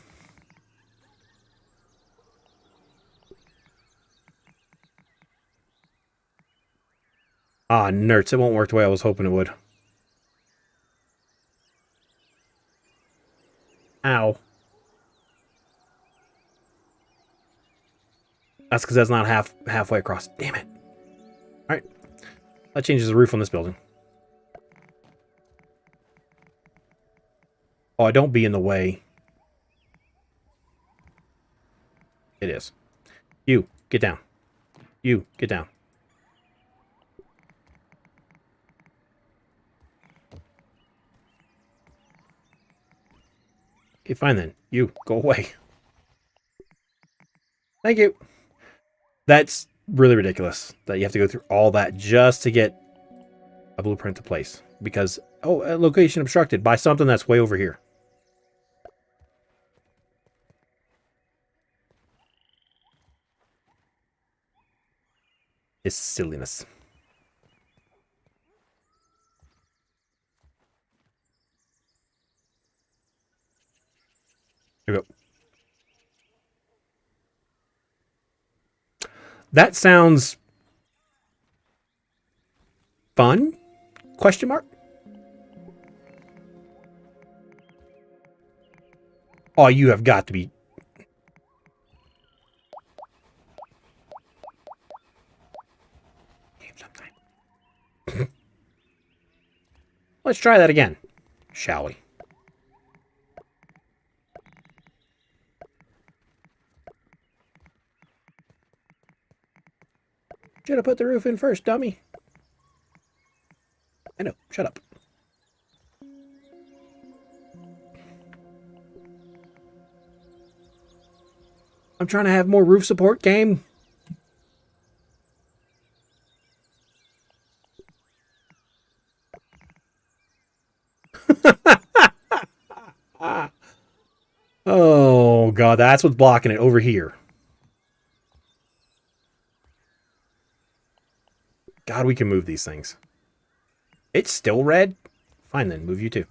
Ah, nerds. It won't work the way I was hoping it would. Ow. That's because that's not halfway across. Damn it. Alright. That changes the roof on this building. Oh, don't be in the way. It is. You, get down. You, get down. Okay, fine then. You, go away. Thank you. That's really ridiculous that you have to go through all that just to get a blueprint to place. Because, oh, a location obstructed by something that's way over here. It's silliness. Here we go. That sounds fun? Question mark? Oh, you have got to be... Let's try that again, shall we? Should have put the roof in first, dummy. I know, shut up. I'm trying to have more roof support, game. Oh, God, that's what's blocking it over here. God, we can move these things. It's still red? Fine then, move you too.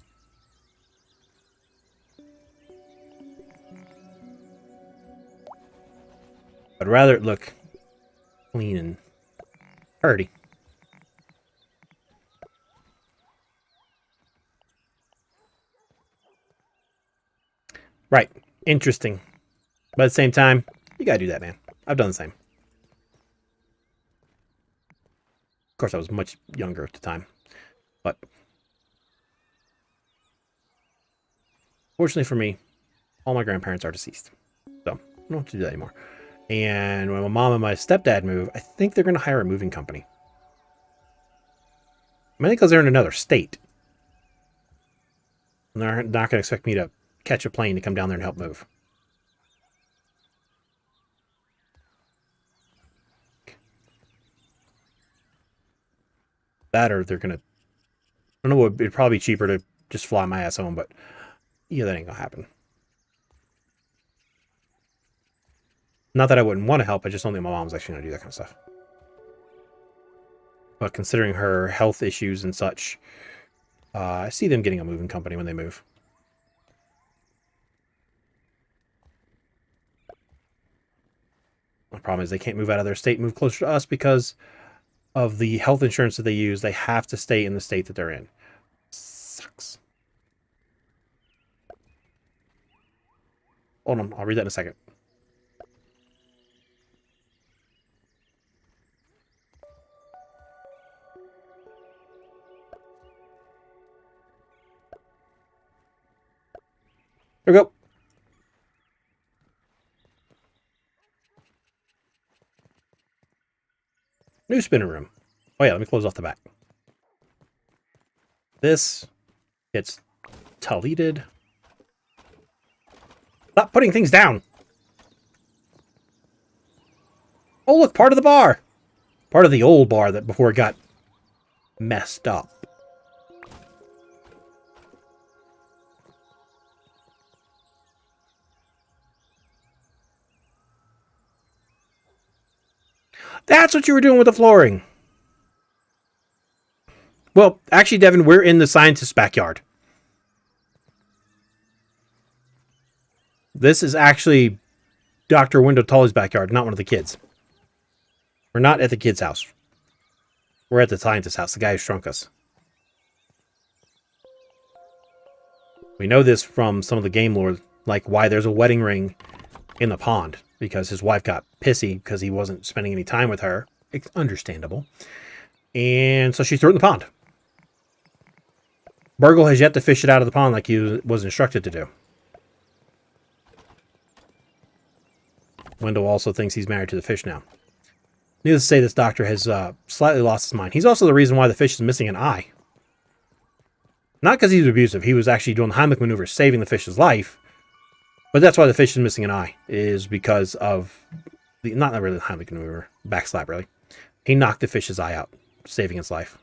I'd rather it look clean and pretty. Right. Interesting. But at the same time, you gotta do that, man. I've done the same. Of course, I was much younger at the time. But fortunately for me, all my grandparents are deceased. So I don't have to do that anymore. And when my mom and my stepdad move, I think they're going to hire a moving company. Mainly because they're in another state. And they're not going to expect me to catch a plane to come down there and help move. That or they're going to... I don't know, it'd probably be cheaper to just fly my ass home, but yeah, that ain't going to happen. Not that I wouldn't want to help, I just don't think my mom's actually going to do that kind of stuff. But considering her health issues and such, I see them getting a moving company when they move. The problem is they can't move out of their state and move closer to us because of the health insurance that they use. They have to stay in the state that they're in. Sucks. Hold on, I'll read that in a second. There we go. New spinner room. Oh yeah, let me close off the back. This gets deleted. Stop putting things down. Oh look, part of the bar. Part of the old bar that before it got messed up. That's what you were doing with the flooring. Well, actually, Devin, we're in the scientist's backyard. This is actually Dr. Wendell Tully's backyard, not one of the kids. We're not at the kid's house. We're at the scientist's house, the guy who shrunk us. We know this from some of the game lore, like why there's a wedding ring in the pond, because his wife got pissy because he wasn't spending any time with her. It's understandable. And so she threw it in the pond. Burgle has yet to fish it out of the pond like he was instructed to do. Wendell also thinks he's married to the fish now. Needless to say, this doctor has slightly lost his mind. He's also the reason why the fish is missing an eye. Not because he's abusive. He was actually doing the Heimlich maneuver, saving the fish's life. But that's why the fish is missing an eye. Is because of the not really the Heimlich maneuver, backslap really. He knocked the fish's eye out, saving its life.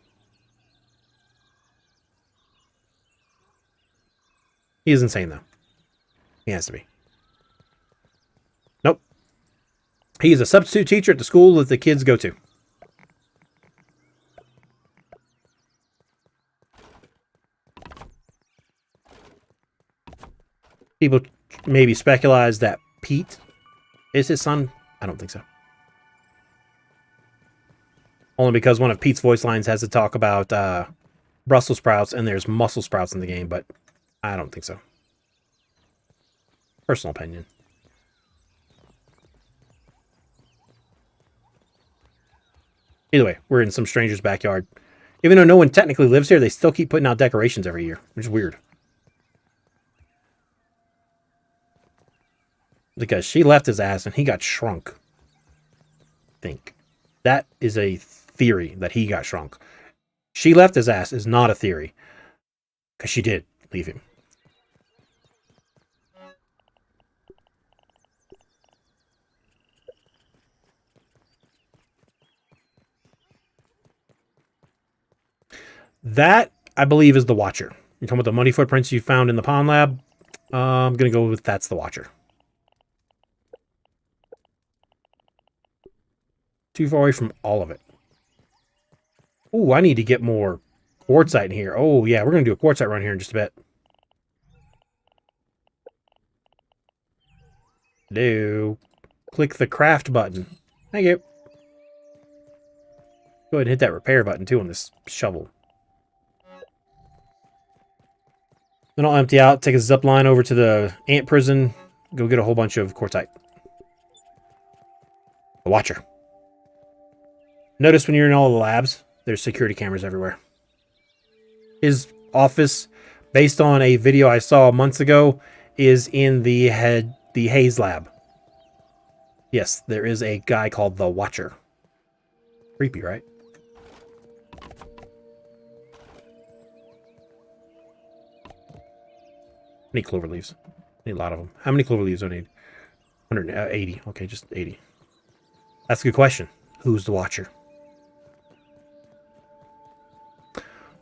He is insane though. He has to be. Nope. He is a substitute teacher at the school that the kids go to. People maybe speculate that Pete is his son. I don't think so. Only because one of Pete's voice lines has to talk about Brussels sprouts, and there's muscle sprouts in the game, but I don't think so. Personal opinion. Either way, we're in some stranger's backyard. Even though no one technically lives here, they still keep putting out decorations every year, which is weird. Because she left his ass and he got shrunk. I think. That is a theory that he got shrunk. She left his ass is not a theory. Because she did leave him. That, I believe, is the Watcher. You're talking about the muddy footprints you found in the pond lab? I'm going to go with that's the Watcher. Too far away from all of it. Ooh, I need to get more quartzite in here. Oh, yeah, we're going to do a quartzite run here in just a bit. No. Click the craft button. Thank you. Go ahead and hit that repair button, too, on this shovel. Then I'll empty out, take a zip line over to the ant prison, go get a whole bunch of quartzite. The Watcher. Notice when you're in all the labs, there's security cameras everywhere. His office, based on a video I saw months ago, is in the Hayes lab. Yes, there is a guy called the Watcher. Creepy, right? I need clover leaves. I need a lot of them. How many clover leaves do I need? 180. Okay, just 80. That's a good question. Who's the Watcher?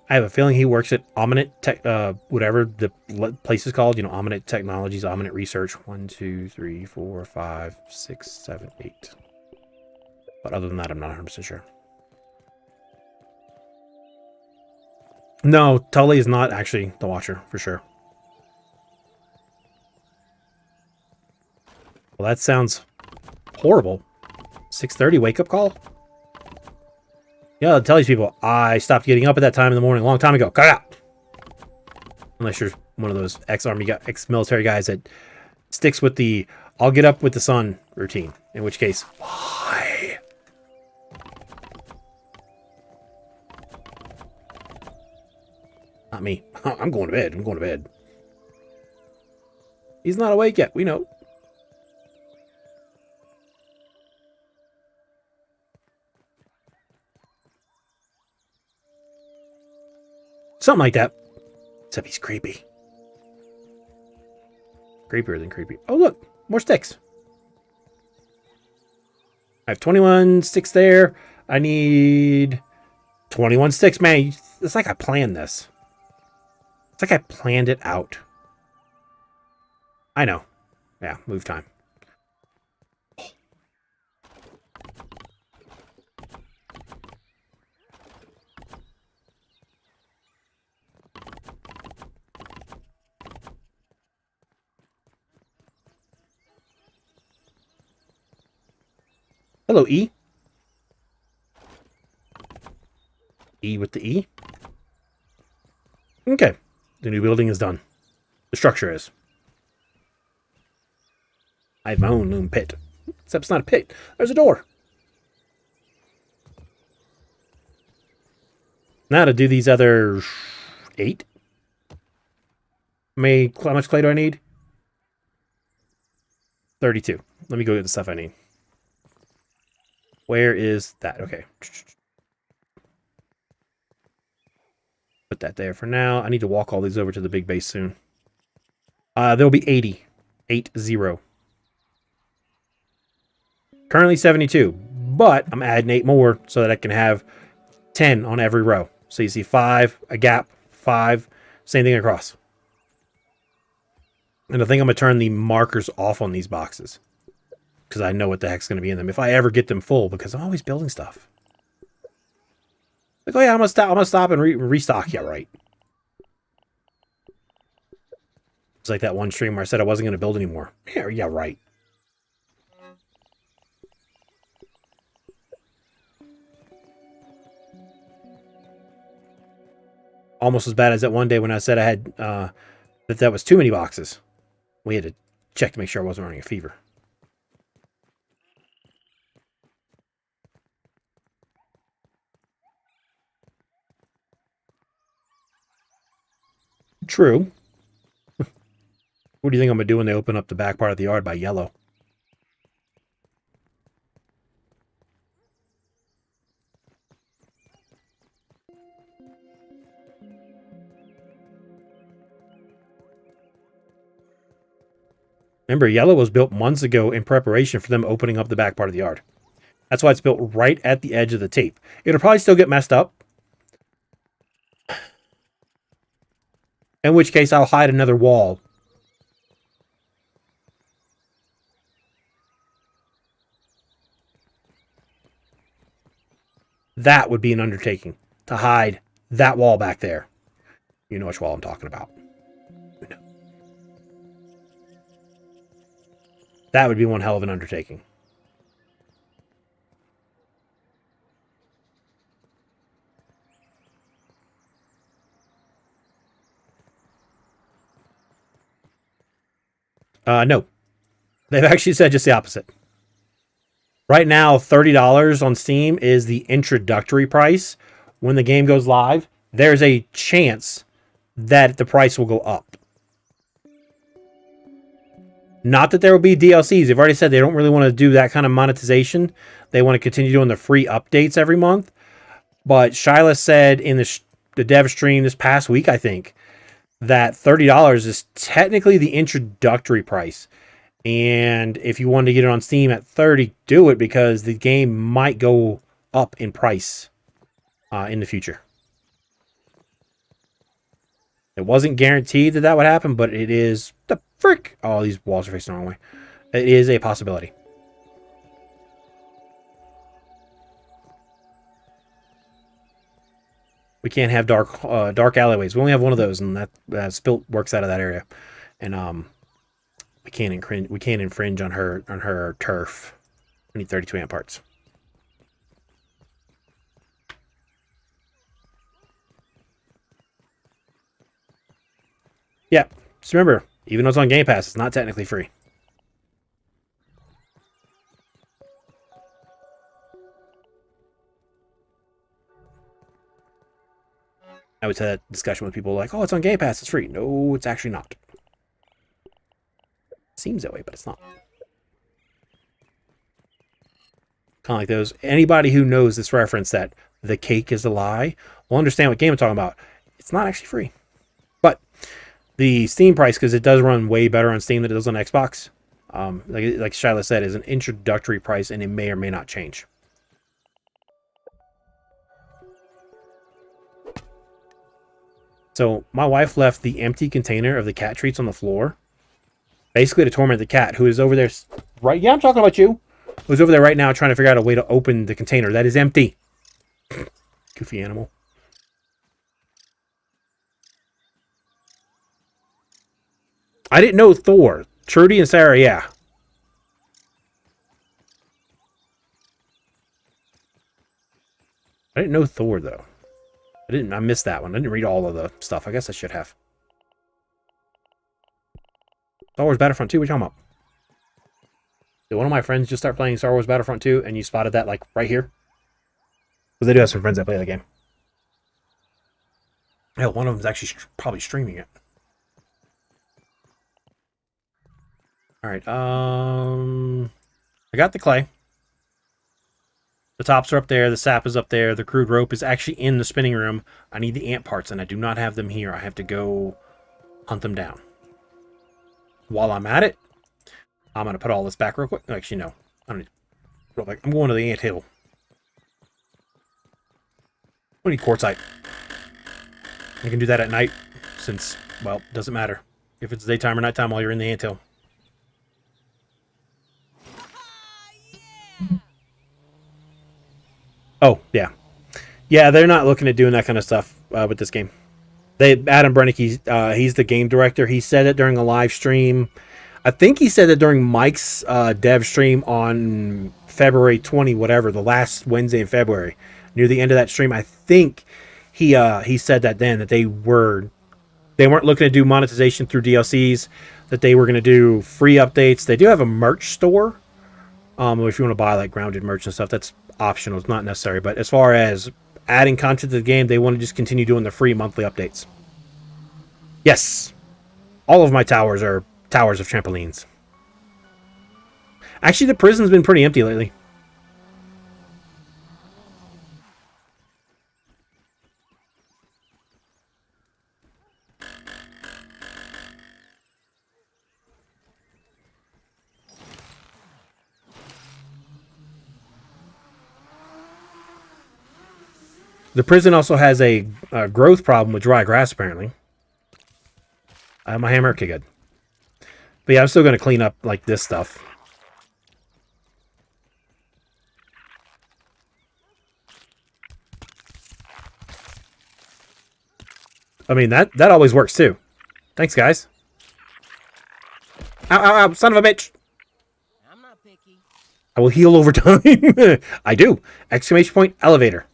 I have a feeling he works at Omnitt Tech, whatever the place is called. You know, Omnitt Technologies, Omnitt Research. 1, 2, 3, 4, 5, 6, 7, 8. But other than that, I'm not 100% sure. No, Tully is not actually the Watcher, for sure. Well, that sounds horrible. 6:30 wake-up call? Yeah, I'll tell these people, I stopped getting up at that time in the morning a long time ago. Cut it out! Unless you're one of those ex-military guys that sticks with the I'll get up with the sun routine. In which case, why? Not me. I'm going to bed. I'm going to bed. He's not awake yet. We know. Something like that. Except he's creepy. Creepier than creepy. Oh, look. More sticks. I have 21 sticks there. I need 21 sticks. Man, it's like I planned this. It's like I planned it out. I know. Yeah, move time. Hello, E. E with the E. Okay. The new building is done. The structure is. I have my own loom pit. Except it's not a pit. There's a door. Now to do these other 8. How much clay do I need? 32. Let me go get the stuff I need. Where is that? Okay. Put that there for now. I need to walk all these over to the big base soon. There'll be 80. 80. Currently 72. But I'm adding 8 more so that I can have 10 on every row. So you see 5, a gap, 5, same thing across. And I think I'm going to turn the markers off on these boxes. Because I know what the heck's going to be in them. If I ever get them full, because I'm always building stuff. Like, oh yeah, I'm gonna stop and restock. Yeah, right. It's like that one stream where I said I wasn't gonna build anymore. Yeah, right. Almost as bad as that one day when I said I had that was too many boxes. We had to check to make sure I wasn't running a fever. True. What do you think I'm going to do when they open up the back part of the yard by yellow? Remember, yellow was built months ago in preparation for them opening up the back part of the yard. That's why it's built right at the edge of the tape. It'll probably still get messed up. In which case, I'll hide another wall. That would be an undertaking. To hide that wall back there. You know which wall I'm talking about. No. That would be one hell of an undertaking. No. They've actually said just the opposite. Right now, $30 on Steam is the introductory price. When the game goes live, there's a chance that the price will go up. Not that there will be DLCs. They've already said they don't really want to do that kind of monetization. They want to continue doing the free updates every month. But Shyla said in the dev stream this past week, I think, that $30 is technically the introductory price. And if you want to get it on Steam at 30, do it, because the game might go up in price in the future. It wasn't guaranteed that would happen, but it is the frick. Oh, these walls are facing the wrong way. It is a possibility. We can't have dark alleyways. We only have one of those, and that Spilt works out of that area. And we can't infringe on her turf. We need 32 amp parts. Yeah, just remember, even though it's on Game Pass, it's not technically free. I would have that discussion with people like, oh, it's on Game Pass, it's free. No, it's actually not. Seems that way, but it's not. Kind of like those. Anybody who knows this reference that the cake is a lie will understand what game I'm talking about. It's not actually free. But the Steam price, because it does run way better on Steam than it does on Xbox, like Shyla said, is an introductory price, and it may or may not change. So my wife left the empty container of the cat treats on the floor, basically to torment the cat, who is over there right. Yeah, I'm talking about you. Who's over there right now trying to figure out a way to open the container that is empty. Goofy animal. I didn't know Thor. Trudy and Sarah, yeah. I didn't know Thor, though. I missed that one. I didn't read all of the stuff. I guess I should have. Star Wars Battlefront 2? What you talking about? Did one of my friends just start playing Star Wars Battlefront 2 and you spotted that, like, right here? Because they do have some friends that play the game. Hell, one of them's actually probably streaming it. Alright, I got the clay. The tops are up there, the sap is up there, the crude rope is actually in the spinning room. I need the ant parts, and I do not have them here. I have to go hunt them down. While I'm at it, I'm going to put all this back real quick. Actually, no. I don't need real quick. I'm going to the ant hill. I need quartzite. I can do that at night, since, well, it doesn't matter if it's daytime or nighttime while you're in the ant hill. Oh, yeah. Yeah, they're not looking at doing that kind of stuff with this game. Adam Brennick, he's the game director. He said it during a live stream. I think he said it during Mike's dev stream on February 20, whatever, the last Wednesday in February. Near the end of that stream, I think he said that then, that they weren't looking to do monetization through DLCs, that they were going to do free updates. They do have a merch store. If you want to buy like grounded merch and stuff, that's optional. It's not necessary. But as far as adding content to the game, they want to just continue doing the free monthly updates. Yes. All of my towers are towers of trampolines. Actually, the prison's been pretty empty lately. The prison also has a growth problem with dry grass, apparently. My hammer, okay, good. But yeah, I'm still going to clean up, like, this stuff. I mean, that always works, too. Thanks, guys. Ow, ow, ow, son of a bitch! I'm not picky. I will heal over time. I do. Exclamation point, elevator.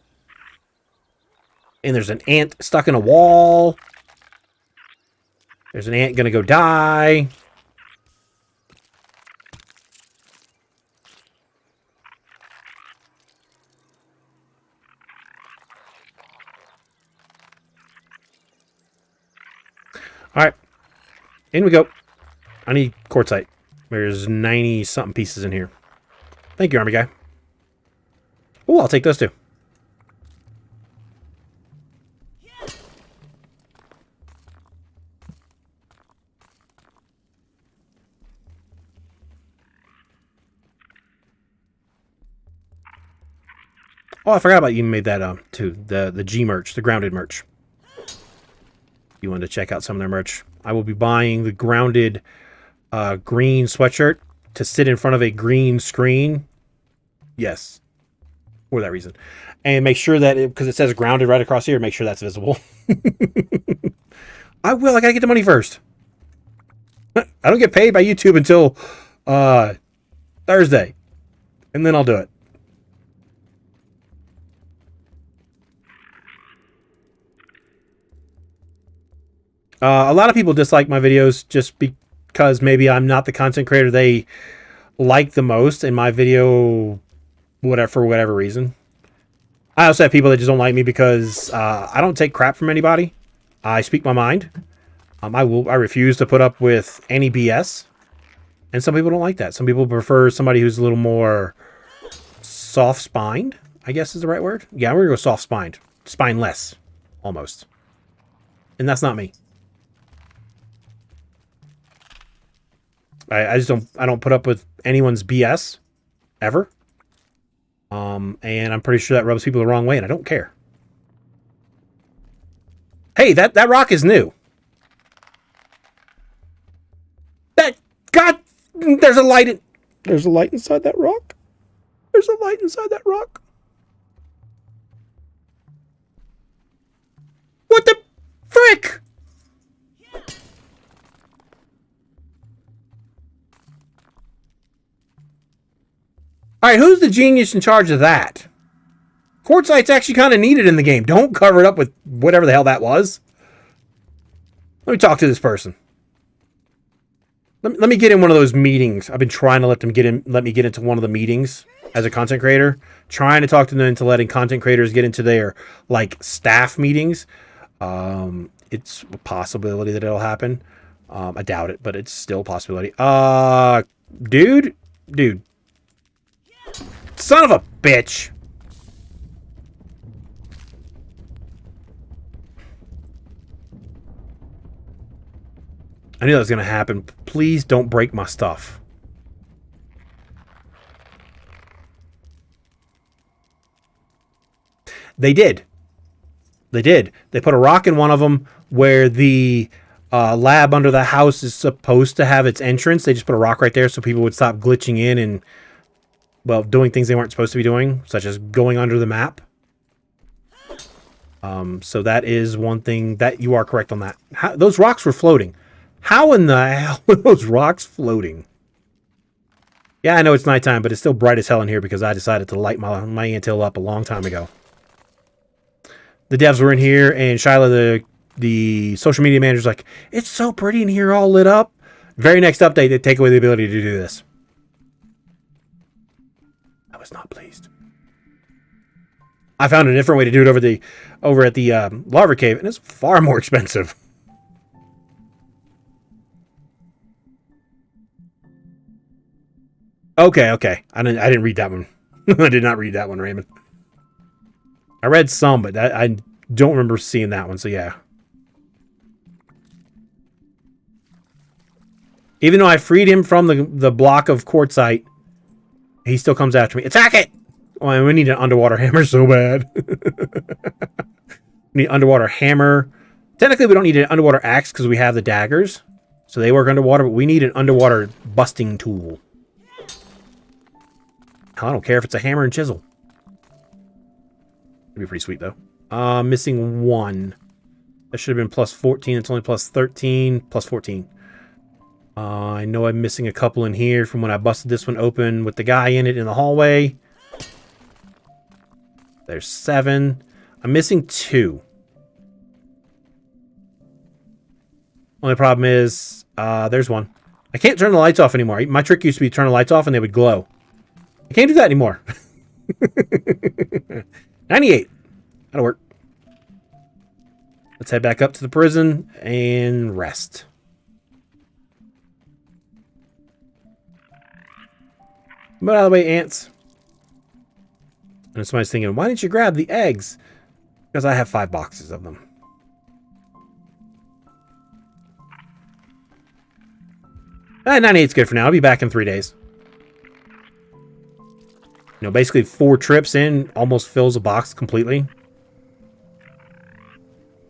And there's an ant stuck in a wall. There's an ant gonna go die. Alright. In we go. I need quartzite. There's 90-something pieces in here. Thank you, army guy. Oh, I'll take those too. Oh, I forgot about you made that too. The G merch, the grounded merch. You wanted to check out some of their merch. I will be buying the grounded green sweatshirt to sit in front of a green screen. Yes. For that reason. And make sure that, because it says grounded right across here, make sure that's visible. I gotta get the money first. I don't get paid by YouTube until Thursday. And then I'll do it. A lot of people dislike my videos just because maybe I'm not the content creator they like the most in my video, for whatever reason. I also have people that just don't like me because I don't take crap from anybody. I speak my mind. I refuse to put up with any BS. And some people don't like that. Some people prefer somebody who's a little more soft-spined, I guess is the right word. Yeah, we're going to go soft-spined. Spineless, almost. And that's not me. I don't put up with anyone's BS ever. And I'm pretty sure that rubs people the wrong way, and I don't care. Hey, that rock is new. God, there's a light inside that rock. There's a light inside that rock. What the frick? All right, who's the genius in charge of that? Quartzite's actually kind of needed in the game. Don't cover it up with whatever the hell that was. Let me talk to this person. Let me get in one of those meetings. I've been trying to let me get into one of the meetings as a content creator. Trying to talk to them into letting content creators get into their like staff meetings. It's a possibility that it'll happen. I doubt it, but it's still a possibility. Dude. Son of a bitch. I knew that was going to happen. Please don't break my stuff. They did. They did. They put a rock in one of them where the lab under the house is supposed to have its entrance. They just put a rock right there so people would stop glitching in and, well, doing things they weren't supposed to be doing, such as going under the map. So that is one thing that you are correct on that. Those rocks were floating. How in the hell were those rocks floating? Yeah, I know it's nighttime, but it's still bright as hell in here because I decided to light my anthill up a long time ago. The devs were in here, and Shyla, the social media manager, is like, it's so pretty in here all lit up. Very next update, they take away the ability to do this. I was not pleased. I found a different way to do it over at the larva cave, and it's far more expensive. Okay. I didn't read that one. I did not read that one, Raymond. I read some, but I don't remember seeing that one, so yeah. Even though I freed him from the block of quartzite, he still comes after me. Attack it! Oh, we need an underwater hammer so bad. We need an underwater hammer. Technically, we don't need an underwater axe because we have the daggers. So they work underwater, but we need an underwater busting tool. I don't care if it's a hammer and chisel. It'd be pretty sweet, though. Missing one. That should have been plus 14. It's only plus 13. Plus 14. I know I'm missing a couple in here from when I busted this one open with the guy in it in the hallway. There's 7. I'm missing 2. Only problem is, there's 1. I can't turn the lights off anymore. My trick used to be turn the lights off and they would glow. I can't do that anymore. 98. That'll work. Let's head back up to the prison and rest. But out of the way, ants. And somebody's thinking, why didn't you grab the eggs? Because I have 5 boxes of them. 98's good for now. I'll be back in 3 days. You know, basically 4 trips in almost fills a box completely.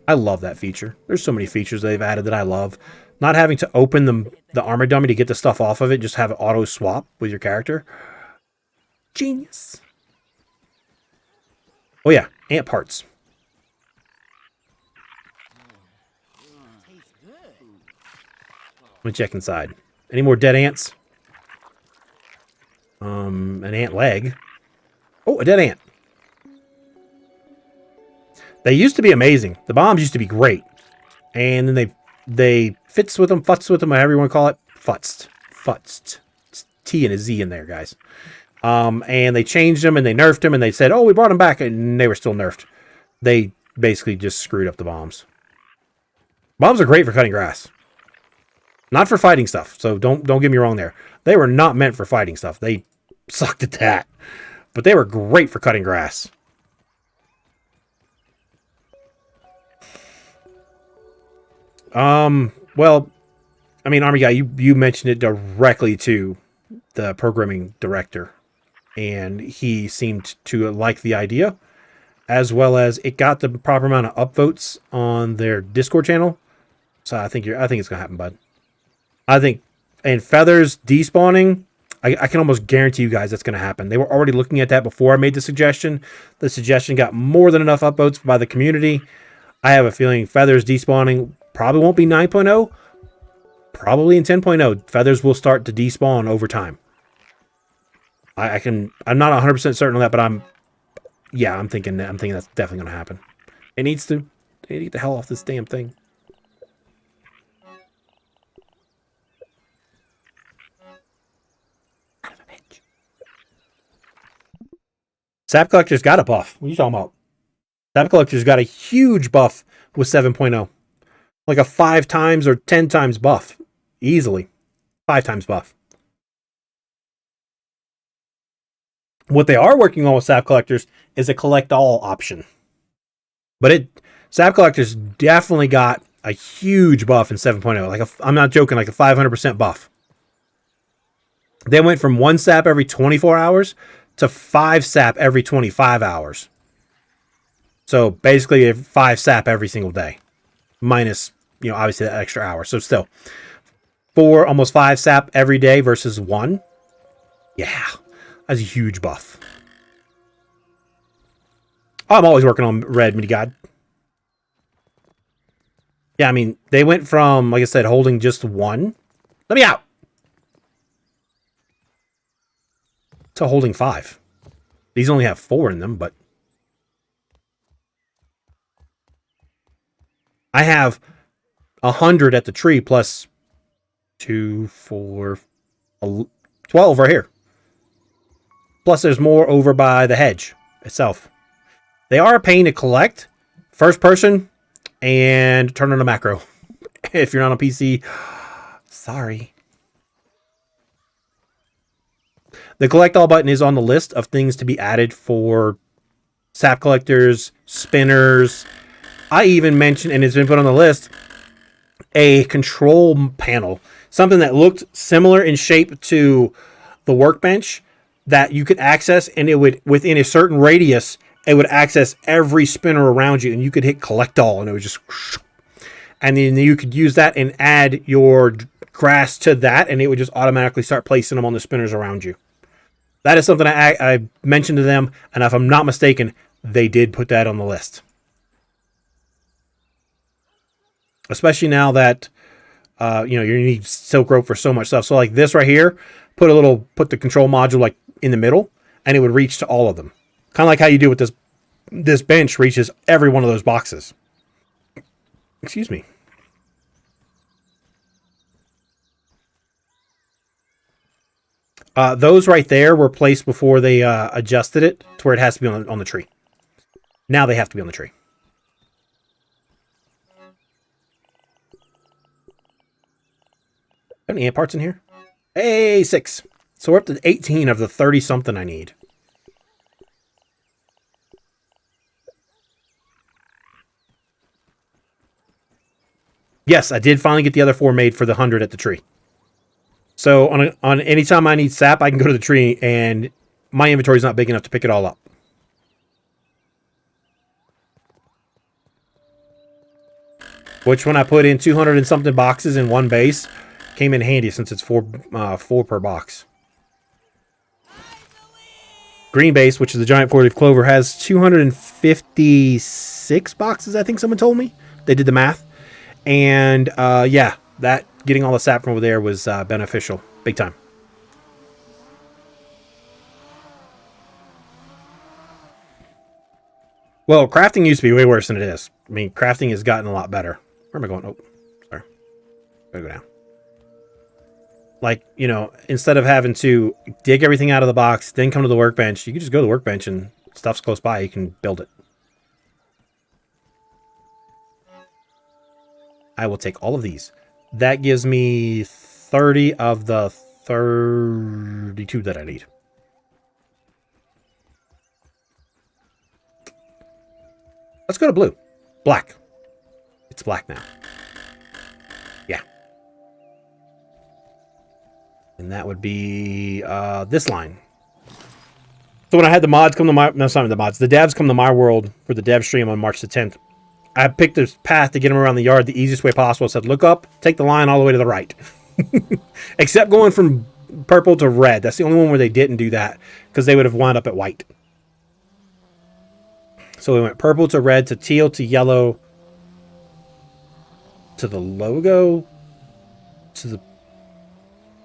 I love that feature. There's so many features they've added that I love. Not having to open the armor dummy to get the stuff off of it, just have it auto swap with your character. Genius. Oh yeah, ant parts. Let me check inside. Any more dead ants? An ant leg. Oh, a dead ant. They used to be amazing. The bombs used to be great. And then they futz with them, however you want to call it. Futzed. It's T and a Z in there, guys. And they changed them and they nerfed them and they said, oh, we brought them back, and they were still nerfed. They basically just screwed up the bombs. Bombs are great for cutting grass. Not for fighting stuff, so don't get me wrong there. They were not meant for fighting stuff. They sucked at that. But they were great for cutting grass. Well, I mean, Army Guy, you mentioned it directly to the programming director. And he seemed to like the idea. As well as it got the proper amount of upvotes on their Discord channel. So I think it's gonna happen, bud. I think, and feathers despawning, I can almost guarantee you guys that's going to happen. They were already looking at that before I made the suggestion. The suggestion got more than enough upvotes by the community. I have a feeling feathers despawning probably won't be 9.0. Probably in 10.0, feathers will start to despawn over time. I'm not 100% certain on that, but Yeah, I'm thinking that's definitely going to happen. It needs to. They need to get the hell off this damn thing. Sap Collector's got a buff. What are you talking about? Sap Collector's got a huge buff with 7.0. Like a 5 times or 10 times buff. Easily. 5 times buff. What they are working on with Sap Collectors is a collect all option. But Sap Collectors definitely got a huge buff in 7.0. Like I'm not joking, like a 500% buff. They went from 1 sap every 24 hours to 5 sap every 25 hours. So basically 5 sap every single day. Minus, obviously that extra hour. So still, 4, almost 5 sap every day versus 1. Yeah, that's a huge buff. I'm always working on red mini god. Yeah, I mean, they went from, like I said, holding just 1. Let me out! To holding 5. These only have 4 in them, but I have 100 at the tree plus 2, 4, 12 right here. Plus there's more over by the hedge itself. They are a pain to collect. First person and turn on a macro. If you're not on PC, sorry. The collect all button is on the list of things to be added for sap collectors, spinners. I even mentioned, and it's been put on the list, a control panel. Something that looked similar in shape to the workbench that you could access, and it would, within a certain radius, it would access every spinner around you, and you could hit collect all, and it would just... And then you could use that and add your grass to that, and it would just automatically start placing them on the spinners around you. That is something I mentioned to them, and if I'm not mistaken, they did put that on the list. Especially now that you need silk rope for so much stuff. So like this right here, put the control module like in the middle, and it would reach to all of them. Kind of like how you do with this bench reaches every one of those boxes. Excuse me. Those right there were placed before they adjusted it to where it has to be on the tree. Now they have to be on the tree. Any ant parts in here? Hey, 6. So we're up to 18 of the 30-something I need. Yes, I did finally get the other 4 made for the 100 at the tree. So on any time I need sap, I can go to the tree, and my inventory is not big enough to pick it all up. Which, when I put in 200 and something boxes in one base, came in handy since it's 4 per box. Green base, which is the giant 4-leaf clover, has 256 boxes, I think someone told me. They did the math. And yeah, that getting all the sap from over there was beneficial. Big time. Well, crafting used to be way worse than it is. I mean, crafting has gotten a lot better. Where am I going? Oh, sorry. Gotta go down. Like, instead of having to dig everything out of the box, then come to the workbench, you can just go to the workbench and stuff's close by. You can build it. I will take all of these. That gives me 30 of the 32 that I need. Let's go to blue. Black. It's black now. Yeah. And that would be this line. So when I had the mods come to my... No, sorry, the mods. The devs come to my world for the dev stream on March the 10th. I picked this path to get them around the yard the easiest way possible. I said, look up, take the line all the way to the right. Except going from purple to red. That's the only one where they didn't do that, because they would have wound up at white. So we went purple to red to teal to yellow to the logo to the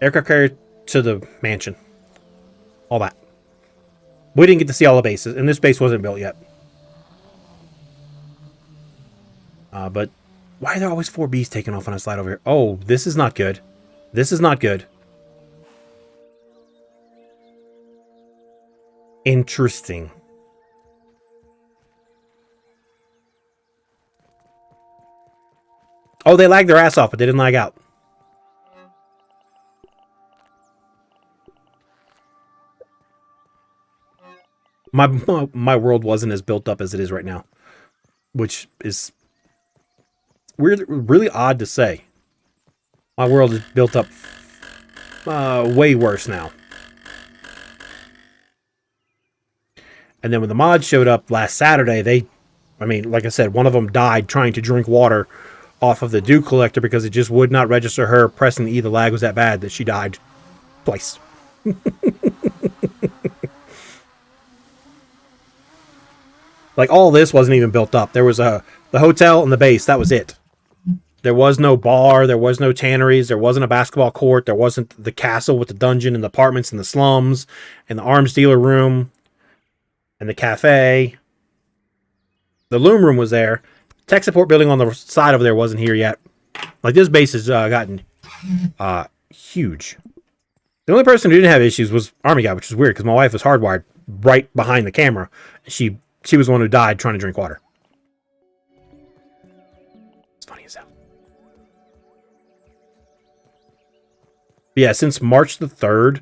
aircraft carrier to the mansion. All that. We didn't get to see all the bases, and this base wasn't built yet. But why are there always 4 bees taking off when I slide over here? Oh, this is not good. This is not good. Interesting. Oh, they lagged their ass off, but they didn't lag out. My world wasn't as built up as it is right now, which is weird, really odd to say. My world is built up way worse now. And then when the mods showed up last Saturday, I mean, like I said, one of them died trying to drink water off of the dew collector because it just would not register her pressing E. The lag was that bad that she died twice. Like, all this wasn't even built up. There was the hotel and the base. That was it. There was no bar. There was no tanneries. There wasn't a basketball court. There wasn't the castle with the dungeon and the apartments and the slums and the arms dealer room and the cafe. The loom room was there. Tech support building on the side over there wasn't here yet. Like, this base has gotten huge. The only person who didn't have issues was Army Guy, which is weird because my wife was hardwired right behind the camera. She was the one who died trying to drink water. It's funny as hell. But yeah, since March the 3rd,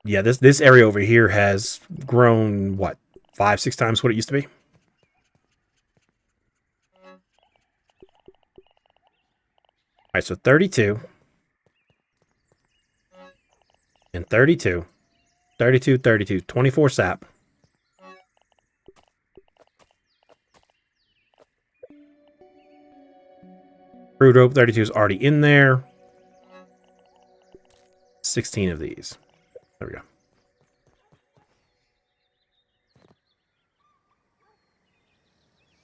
yeah, this area over here has grown, what, 5-6 times what it used to be? All right, so 32 and 32, 32, 32, 24 sap. Crude rope 32 is already in there. 16 of these. There we go.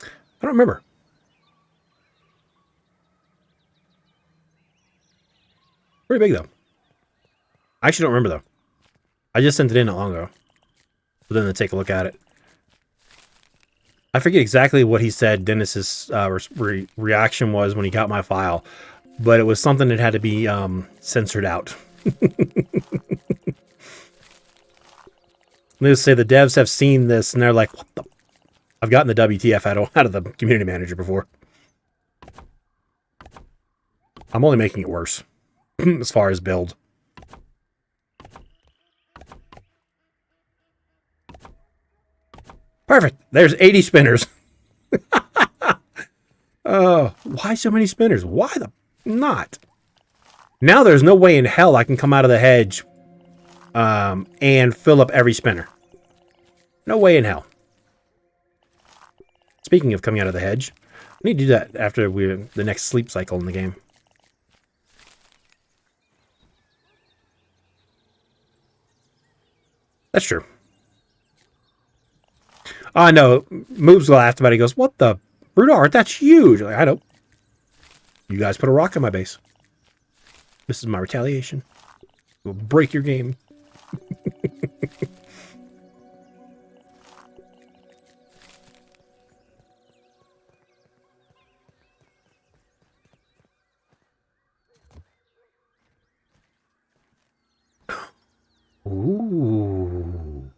I don't remember. Pretty big, though. I actually don't remember, though. I just sent it in not long ago. For them to take a look at it. I forget exactly what he said Dennis's reaction was when he got my file. But it was something that had to be censored out. Let's say the devs have seen this and they're like, what the... I've gotten the WTF out of the community manager before. I'm only making it worse. As far as build. Perfect. There's 80 spinners. Oh, why so many spinners? Why the not? Now there's no way in hell I can come out of the hedge and fill up every spinner. No way in hell. Speaking of coming out of the hedge, I need to do that after the next sleep cycle in the game. That's true. I know. Moves laughed about it. He goes, what the? Brutard, that's huge. Like, I know. You guys put a rock in my base. This is my retaliation. We'll break your game. Ooh.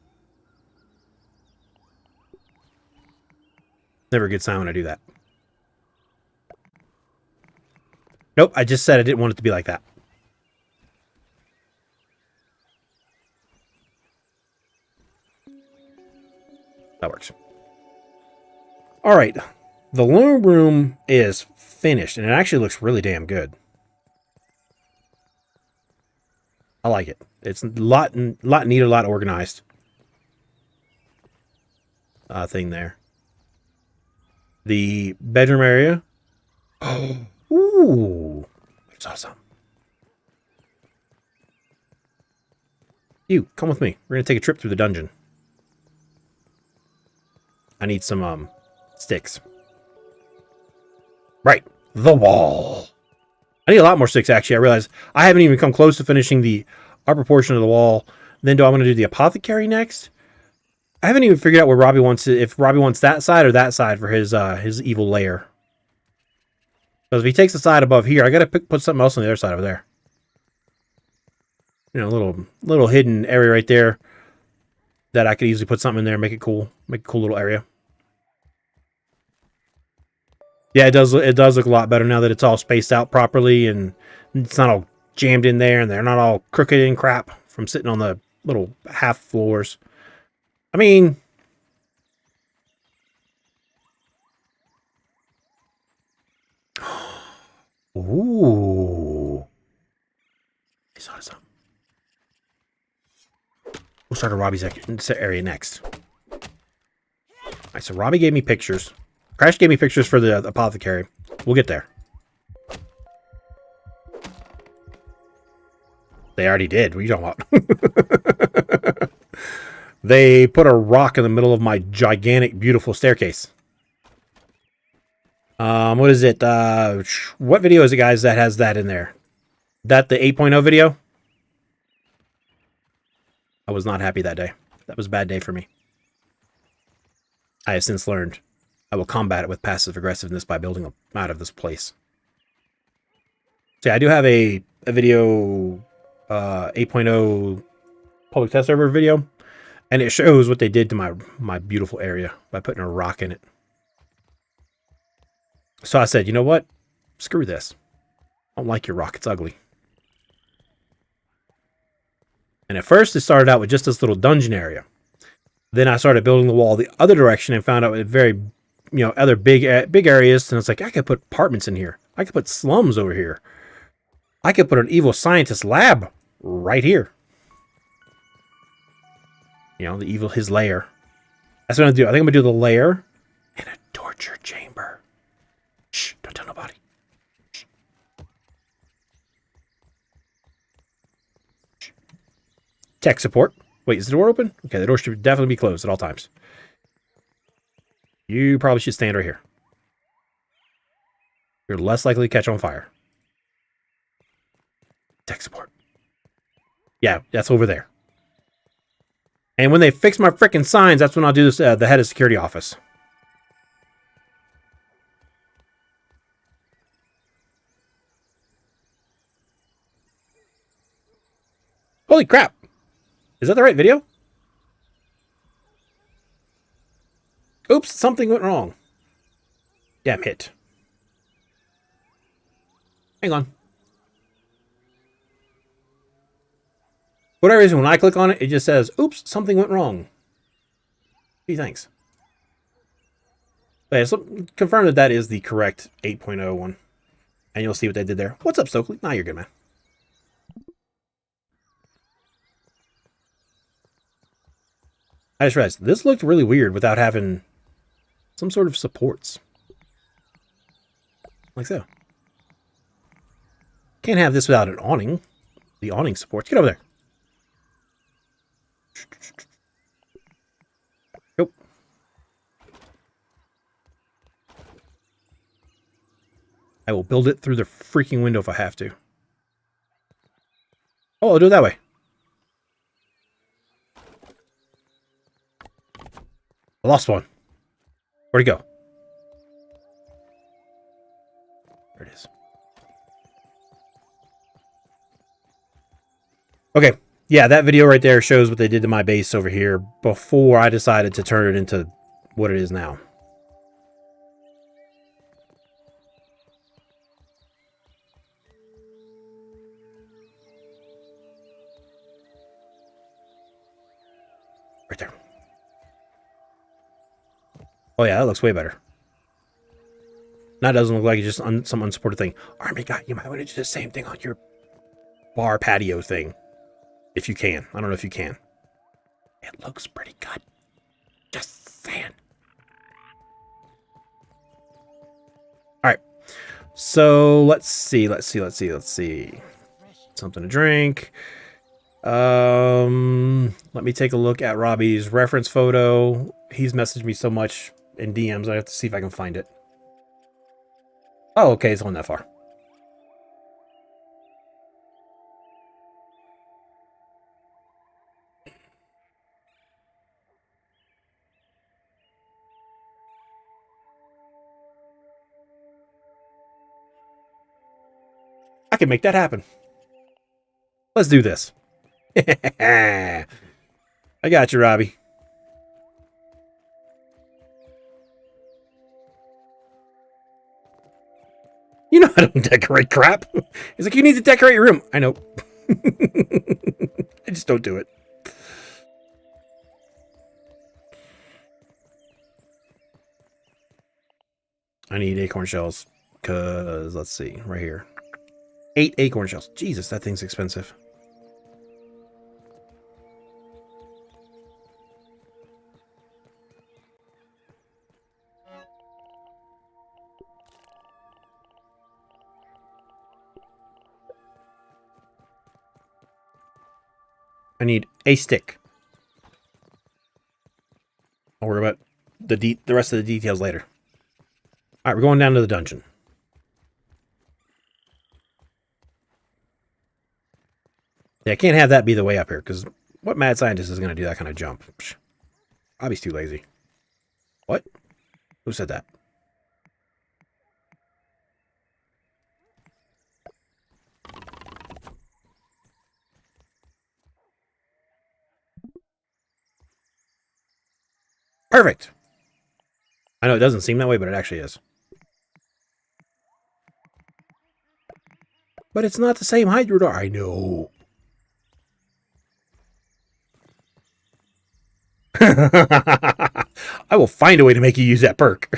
Never a good sign when I do that. Nope, I just said I didn't want it to be like that. That works. All right. The loom room is finished, and it actually looks really damn good. I like it. It's a lot neater, a lot organized. Thing there. The bedroom area. Oh, ooh, that's awesome. You come with me. We're gonna take a trip through the dungeon. I need some sticks. Right, the wall. I need a lot more sticks. Actually, I realize I haven't even come close to finishing the upper portion of the wall Then do I want to do the apothecary next? I haven't even figured out where Robbie wants it. If Robbie wants that side or that side for his evil lair. Because if he takes the side above here, I gotta put something else on the other side over there. You know, little hidden area right there that I could easily put something in there, make it cool, make a cool little area. Yeah, it does look a lot better now that it's all spaced out properly and it's not all jammed in there and they're not all crooked and crap from sitting on the little half floors. I mean, ooh. I saw something. We'll start at Robbie's area next. All right, so Robbie gave me pictures. Crash gave me pictures for the apothecary. We'll get there. They already did. What are you talking about? They put a rock in the middle of my gigantic, beautiful staircase. What is it? What video is it, guys, that has that in there? That the 8.0 video? I was not happy that day. That was a bad day for me. I have since learned I will combat it with passive aggressiveness by building out of this place. See, I do have a video 8.0 public test server video, and it shows what they did to my beautiful area by putting a rock in it. So I said, you know what? Screw this. I don't like your rock. It's ugly. And at first, it started out with just this little dungeon area. Then I started building the wall the other direction and found out with very, other big areas. And it's like, I could put apartments in here. I could put slums over here. I could put an evil scientist lab right here. His lair. That's what I'm going to do. I think I'm going to do the lair and a torture chamber. Shh, don't tell nobody. Shh. Shh. Tech support. Wait, is the door open? Okay, the door should definitely be closed at all times. You probably should stand right here. You're less likely to catch on fire. Tech support. Yeah, that's over there. And when they fix my frickin' signs, that's when I'll do this, the head of security office. Holy crap. Is that the right video? Oops, something went wrong. Damn hit. Hang on. For whatever reason, when I click on it, it just says, oops, something went wrong. Gee, thanks. But yeah, so confirm that is the correct 8.0 one. And you'll see what they did there. What's up, Stokely? Nah, you're good, man. I just realized this looked really weird without having some sort of supports. Like so. Can't have this without an awning. The awning supports. Get over there. Nope. I will build it through the freaking window if I have to. Oh, I'll do it that way. I lost one. Where'd it go? There it is. Okay. Yeah, that video right there shows what they did to my base over here before I decided to turn it into what it is now. Right there. Oh yeah, that looks way better. That doesn't look like it's just some unsupported thing. Army guy, you might want to do the same thing on your bar patio thing. If you can. I don't know if you can. It looks pretty good. Just saying. Alright. So, let's see. Something to drink. Let me take a look at Robbie's reference photo. He's messaged me so much in DMs, I have to see if I can find it. Oh, okay, it's on that far. I can make that happen. Let's do this. I got you, Robbie. You know I don't decorate crap. He's like, you need to decorate your room. I know. I just don't do it. I need acorn shells. Because, let's see, right here. 8 acorn shells. Jesus, that thing's expensive. I need a stick. I'll worry about the rest of the details later. All right, we're going down to the dungeon. Yeah, I can't have that be the way up here, because what mad scientist is going to do that kind of jump? Psh, Bobby's too lazy. What? Who said that? Perfect. I know it doesn't seem that way, but it actually is. But it's not the same height, Rudar. I know. I will find a way to make you use that perk.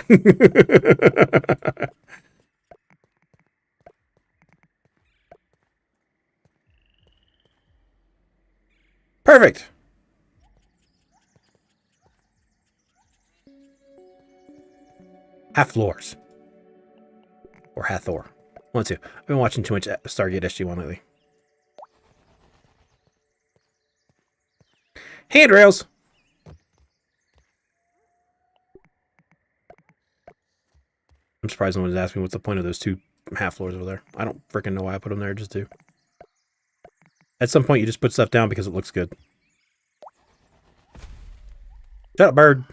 Perfect. Half floors. Or Hathor. One, two. I've been watching too much Stargate SG-1 lately. Handrails! I'm surprised no one's asked me what's the point of those 2 half floors over there. I don't freaking know why I put them there, just do. At some point, you just put stuff down because it looks good. Shut up, bird.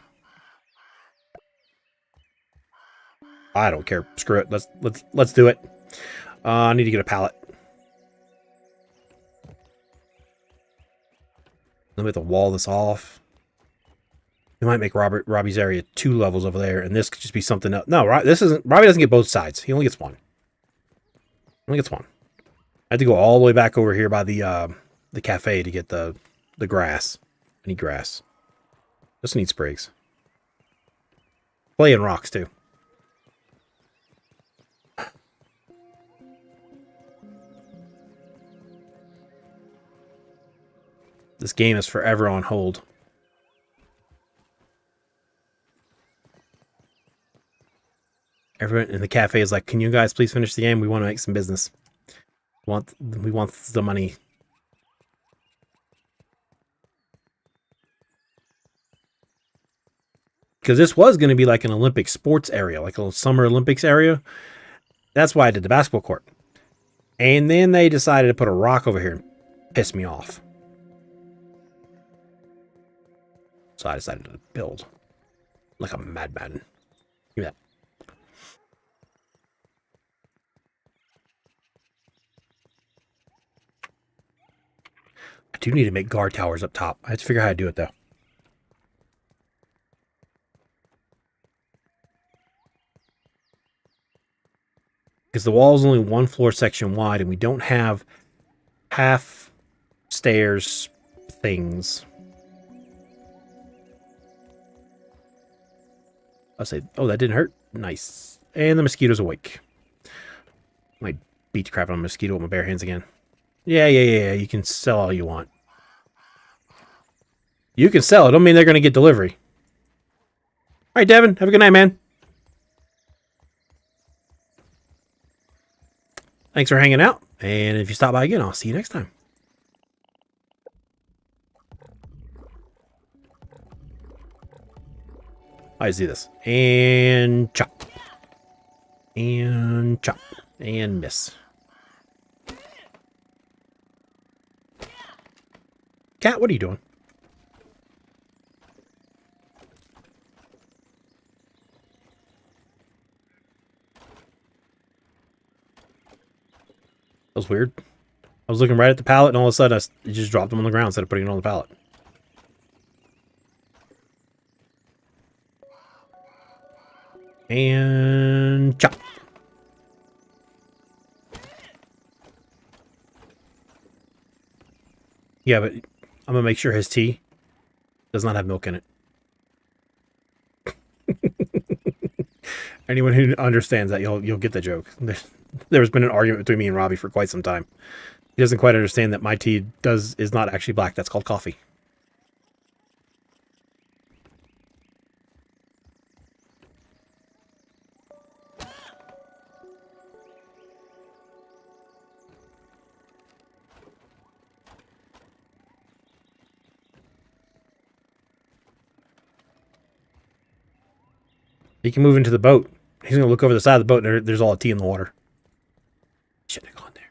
I don't care. Screw it. Let's do it. I need to get a pallet. Then we have to wall this off. We might make Robbie's area 2 levels over there, and this could just be something else. No, this isn't. Robbie doesn't get both sides. He only gets one. Only gets one. I had to go all the way back over here by the cafe to get the grass. I need grass. Just need sprigs. Clay and rocks too. This game is forever on hold. Everyone in the cafe is like, "Can you guys please finish the game? We want to make some business. We want the money." Because this was going to be like an Olympic sports area, like a summer Olympics area. That's why I did the basketball court. And then they decided to put a rock over here and piss me off. So I decided to build like a madman. Give me that. I do need to make guard towers up top. I have to figure out how to do it though. Because the wall is only 1 floor section wide and we don't have half stairs things. I'll say, oh, that didn't hurt. Nice. And the mosquito's awake. Might beat the crap out of a mosquito with my bare hands again. Yeah. You can sell all you want. You can sell it. Don't mean they're going to get delivery. All right, Devin. Have a good night, man. Thanks for hanging out. And if you stop by again, I'll see you next time. Let's do this. And chop. And chop. And miss. Cat, what are you doing? was weird. I was looking right at the pallet, and all of a sudden, it just dropped them on the ground instead of putting it on the pallet. And chop. Yeah, but I'm gonna make sure his tea does not have milk in it. Anyone who understands that, you'll get the joke. There's been an argument between me and Robbie for quite some time. He doesn't quite understand that my tea is not actually black. That's called coffee. He can move into the boat. He's going to look over the side of the boat, and there's all the tea in the water. Shouldn't have gone there.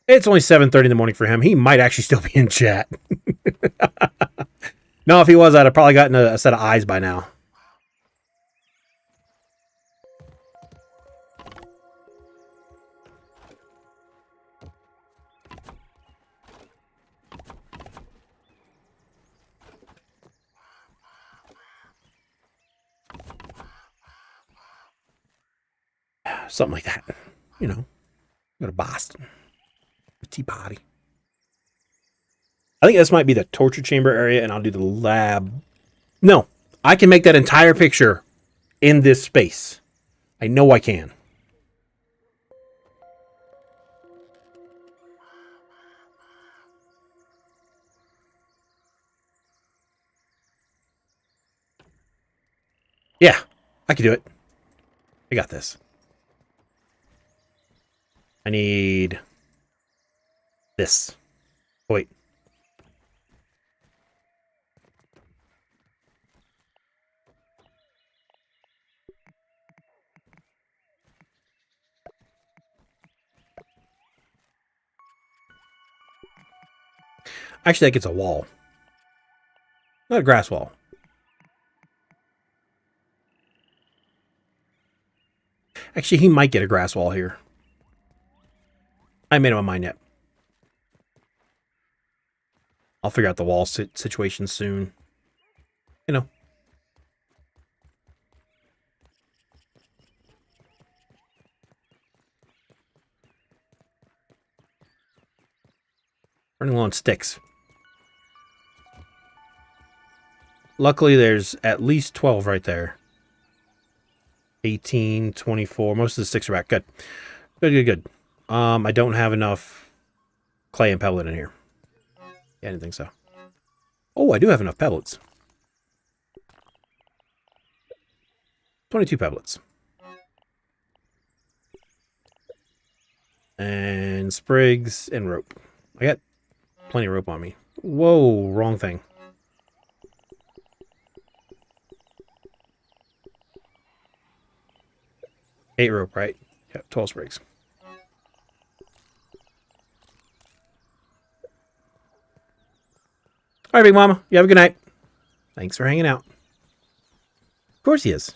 It's only 7:30 in the morning for him. He might actually still be in chat. No, if he was, I'd have probably gotten a set of eyes by now. Something like that. You know, go to Boston. A tea party. I think this might be the torture chamber area, and I'll do the lab. No, I can make that entire picture in this space. I know I can. Yeah, I can do it. I got this. I need this. Oh, wait. Actually, that gets a wall. Not a grass wall. Actually, he might get a grass wall here. I made up my mind yet. I'll figure out the wall situation soon. You know. Running low on sticks. Luckily, there's at least 12 right there. 18, 24. Most of the sticks are back. Good. Good. I don't have enough clay and pellet in here. Yeah, I didn't think so. Oh, I do have enough pellets. 22 pellets. And sprigs and rope. I got plenty of rope on me. Whoa, wrong thing. Eight rope, right? Yep, 12 sprigs. All right, Big Mama. You have a good night. Thanks for hanging out. Of course he is.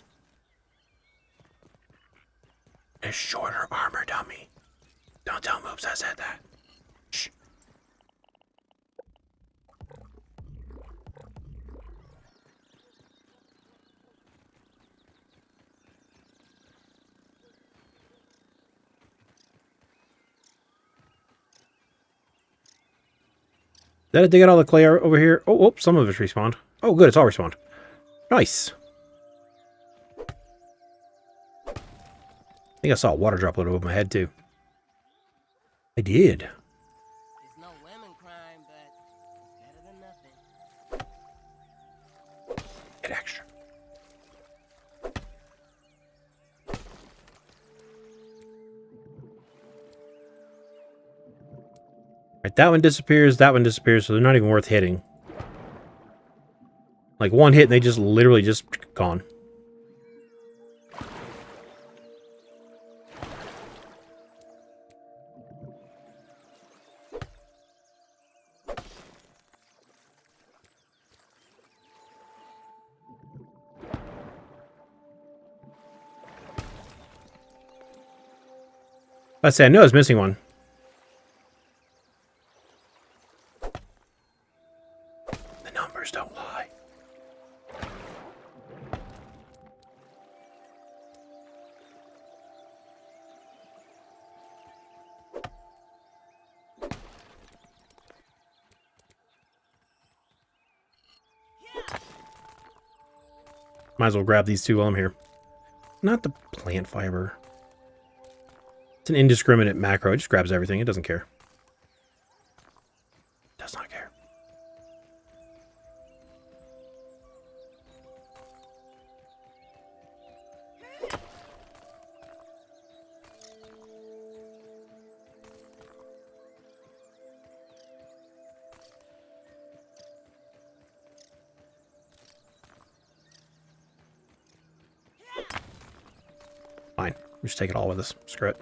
A shorter armor dummy. Don't tell Moobs I said that. Shh. Did I dig out all the clay over here? Oh, some of it's respawned. Oh, good. It's all respawned. Nice. I think I saw a water droplet over my head, too. I did. It's no women crime, but it's better than nothing. Get extra. Right, that one disappears, so they're not even worth hitting. Like one hit and they just literally just gone. Let's say I knew I was missing one. The numbers don't lie. Might as well grab these two while I'm here. Not the plant fiber. It's an indiscriminate macro. It just grabs everything. It doesn't care. Does not care. Fine. We just take it all with us. Screw it.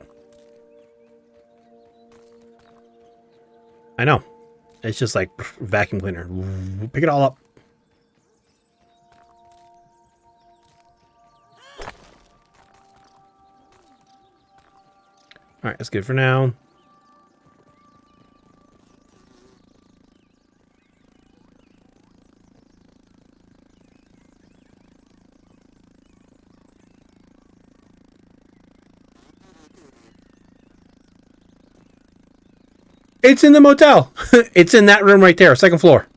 I know. It's just like vacuum cleaner. Pick it all up. Alright, that's good for now. It's in the motel. It's in that room right there, second floor.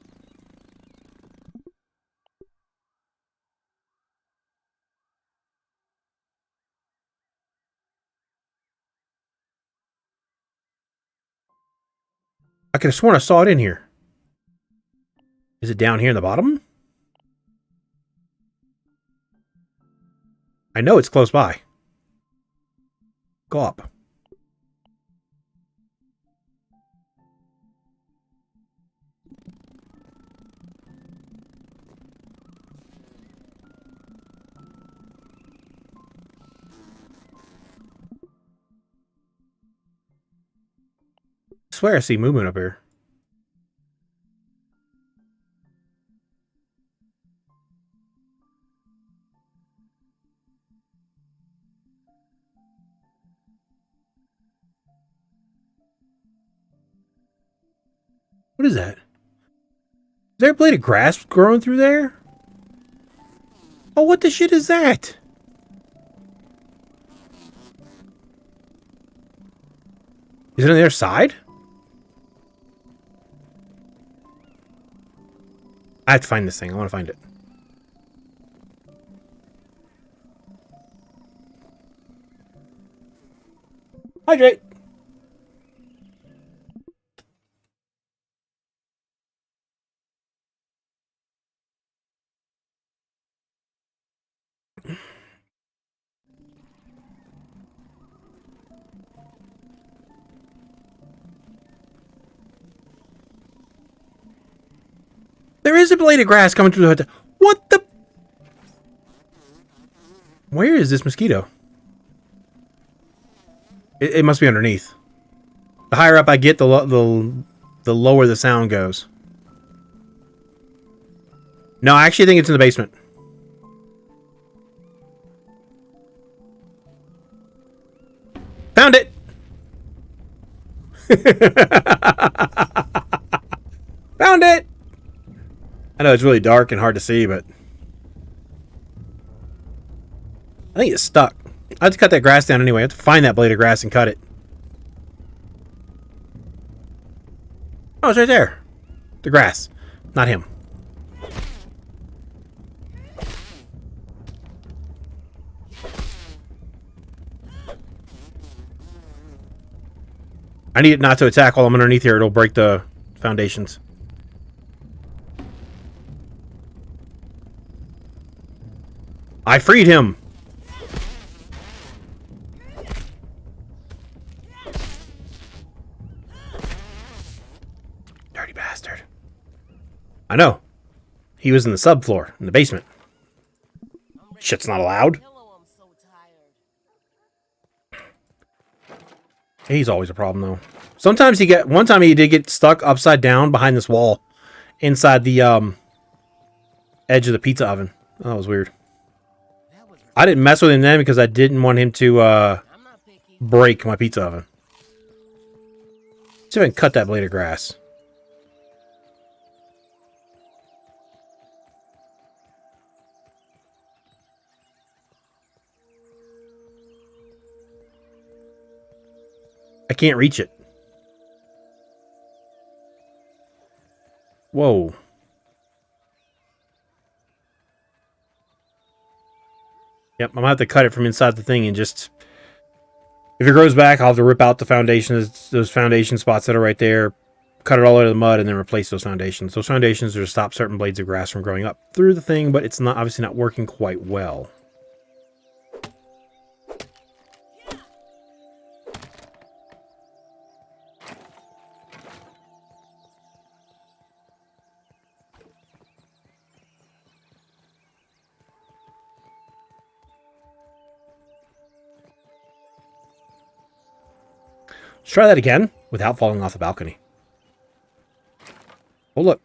I could have sworn I saw it in here. Is it down here in the bottom? I know it's close by. Go up. I swear I see movement up here. What is that? Is there a blade of grass growing through there? Oh, what the shit is that? Is it on the other side? I have to find this thing. I want to find it. Hydrate. There is a blade of grass coming through the hotel. What the? Where is this mosquito? It must be underneath. The higher up I get, the lower the sound goes. No, I actually think it's in the basement. Found it! Found it! I know it's really dark and hard to see, but I think it's stuck. I have to cut that grass down anyway. I have to find that blade of grass and cut it. Oh, it's right there. The grass. Not him. I need it not to attack while I'm underneath here. It'll break the foundations. I freed him. Dirty bastard. I know. He was in the subfloor, in the basement. Shit's not allowed. He's always a problem, though. Sometimes he get... One time he did get stuck upside down behind this wall. Inside the edge of the pizza oven. Oh, that was weird. I didn't mess with him then because I didn't want him to break my pizza oven. See if I can cut that blade of grass. I can't reach it. Whoa. Yep, I'm gonna have to cut it from inside the thing and just... If it grows back, I'll have to rip out the foundations, those foundation spots that are right there, cut it all out of the mud, and then replace those foundations. Those foundations are to stop certain blades of grass from growing up through the thing, but it's not obviously not working quite well. Let's try that again without falling off the balcony. Oh, look.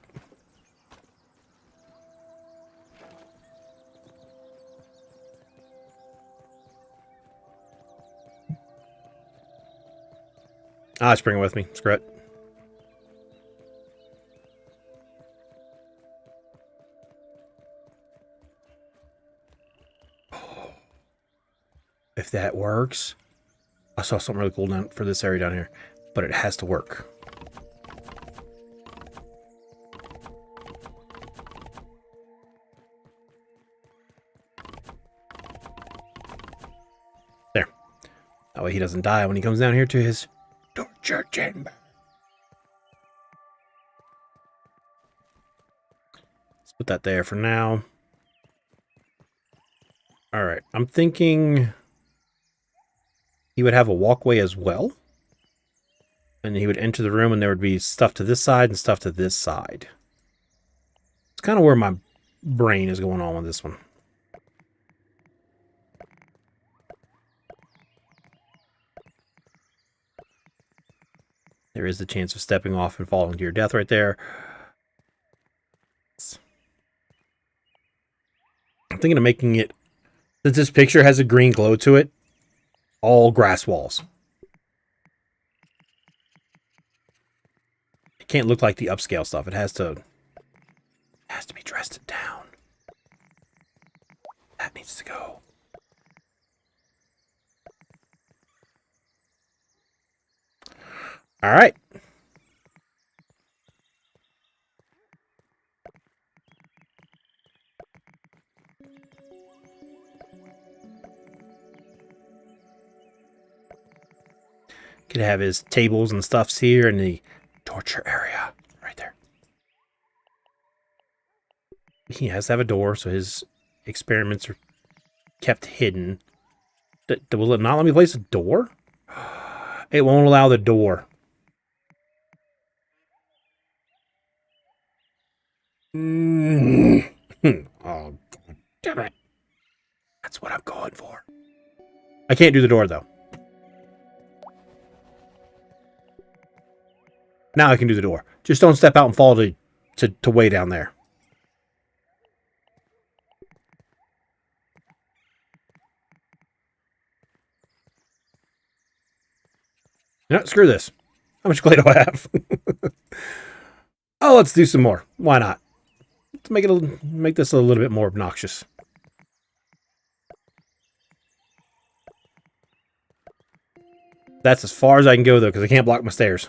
Ah, just bring it with me. Screw it. If that works... I saw something really cool down for this area down here, but it has to work. There. That way he doesn't die when he comes down here to his torture chamber. Let's put that there for now. All right, I'm thinking... He would have a walkway as well. And he would enter the room and there would be stuff to this side and stuff to this side. It's kind of where my brain is going on with this one. There is the chance of stepping off and falling to your death right there. I'm thinking of making it, since this picture has a green glow to it, all grass walls. It can't look like the upscale stuff. It has to be dressed down. That needs to go. All right. Could have his tables and stuffs here in the torture area right there. He has to have a door, so his experiments are kept hidden. Will it not let me place a door? It won't allow the door. Oh, God damn it. That's what I'm going for. I can't do the door, though. Now I can do the door. Just don't step out and fall to way down there. No, screw this. How much clay do I have? Oh, let's do some more. Why not? Let's make this a little bit more obnoxious. That's as far as I can go, though, because I can't block my stairs.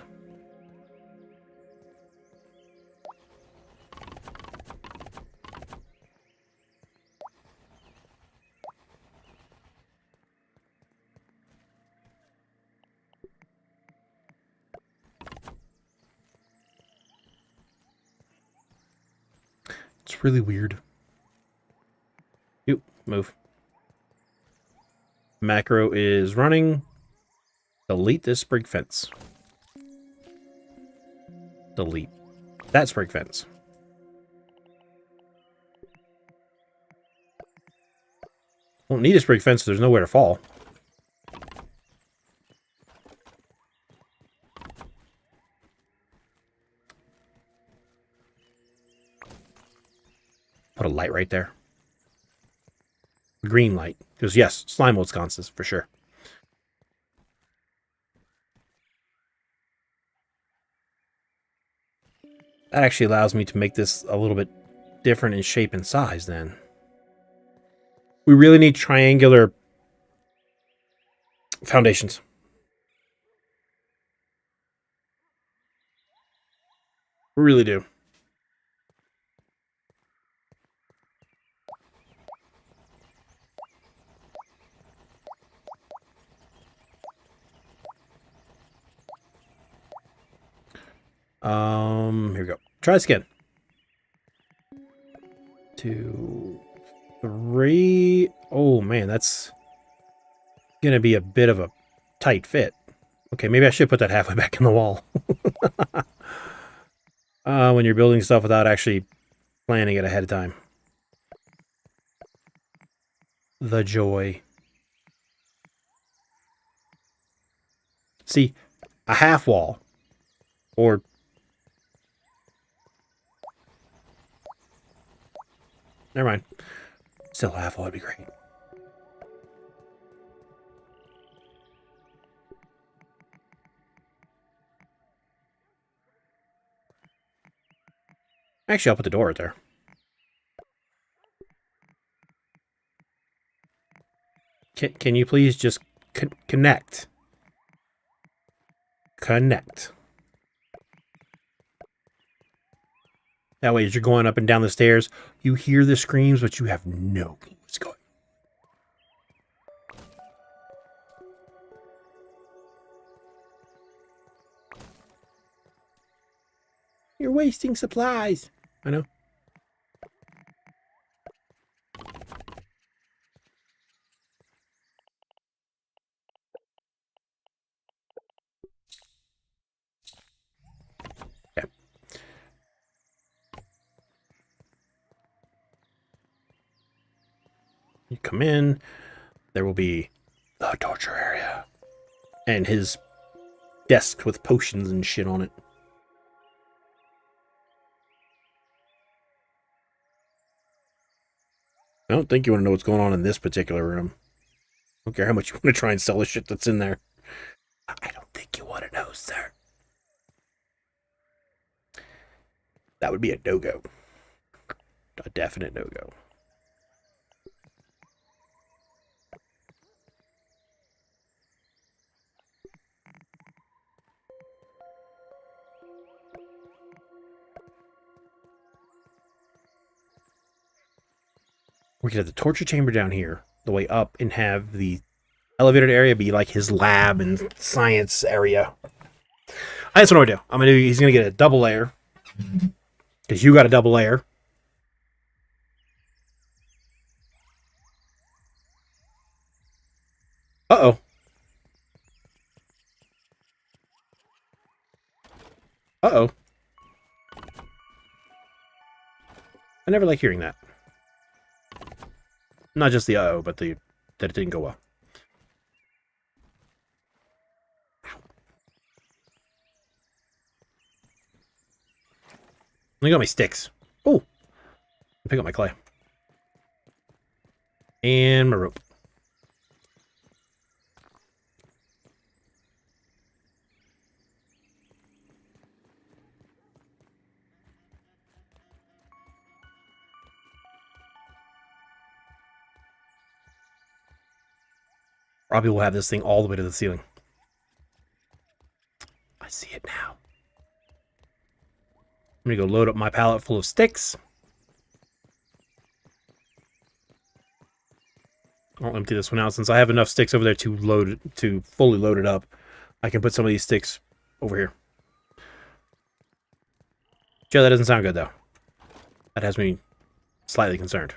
It's really weird. Oop, move. Macro is running. Delete this sprig fence. Delete that sprig fence. Won't need a sprig fence, so there's nowhere to fall. Put a light right there. Green light. Because yes, slime mold sconces for sure. That actually allows me to make this a little bit different in shape and size then. We really need triangular foundations. We really do. Here we go. Try this again. 2, 3. Oh man, that's gonna be a bit of a tight fit. Okay, maybe I should put that halfway back in the wall. When you're building stuff without actually planning it ahead of time. The joy. See, a half wall, or never mind. Still a half wall would be great. Actually, I'll put the door right there. Can you please just connect? Connect. That way, as you're going up and down the stairs, you hear the screams, but you have no clue what's going on. You're wasting supplies. I know. Okay. You come in. There will be the torture area. And his desk with potions and shit on it. I don't think you want to know what's going on in this particular room. I don't care how much you want to try and sell the shit that's in there. I don't think you want to know, sir. That would be a no-go. A definite no-go. We could have the torture chamber down here, the way up, and have the elevated area be like his lab and science area. That's what I'm gonna do. He's gonna get a double layer. Because you got a double layer. Uh-oh. Uh-oh. I never like hearing that. Not just the uh-oh, but that it didn't go well. Let me got my sticks. Oh! Pick up my clay. And my rope. Probably will have this thing all the way to the ceiling. I see it now. I'm gonna go load up my pallet full of sticks. I'll empty this one out since I have enough sticks over there to fully load it up. I can put some of these sticks over here. Joe, that doesn't sound good though. That has me slightly concerned.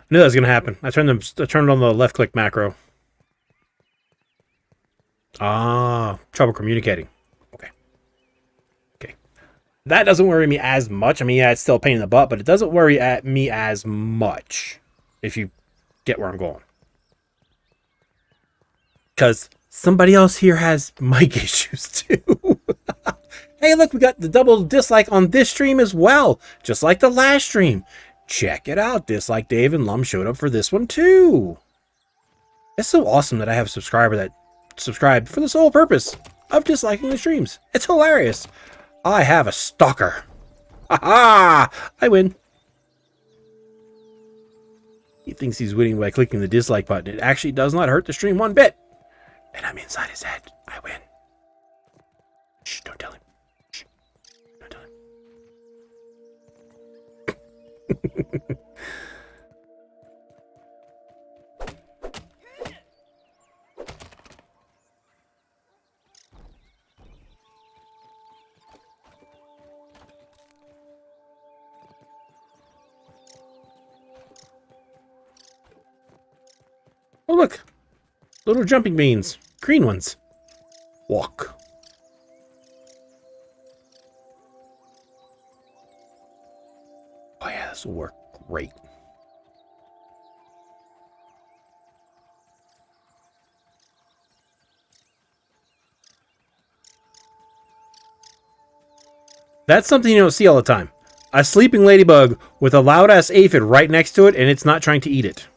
I knew that was gonna happen. I turned on the left click macro. Ah, trouble communicating. Okay. Okay. That doesn't worry me as much. I mean, yeah, it's still a pain in the butt, but it doesn't worry me as much. If you get where I'm going. Because somebody else here has mic issues too. Hey, look, we got the double dislike on this stream as well, just like the last stream. Check it out. Dislike Dave and Lum showed up for this one too. It's so awesome that I have a subscriber that subscribed for the sole purpose of disliking the streams. It's hilarious. I have a stalker. Ha! I win. He thinks he's winning by clicking the dislike button. It actually does not hurt the stream one bit. And I'm inside his head. I win. Shh, don't tell him. Shh, don't tell him. Oh, look. Little jumping beans. Green ones. Walk. Oh, yeah, this will work great. That's something you don't see all the time. A sleeping ladybug with a loud-ass aphid right next to it, and it's not trying to eat it.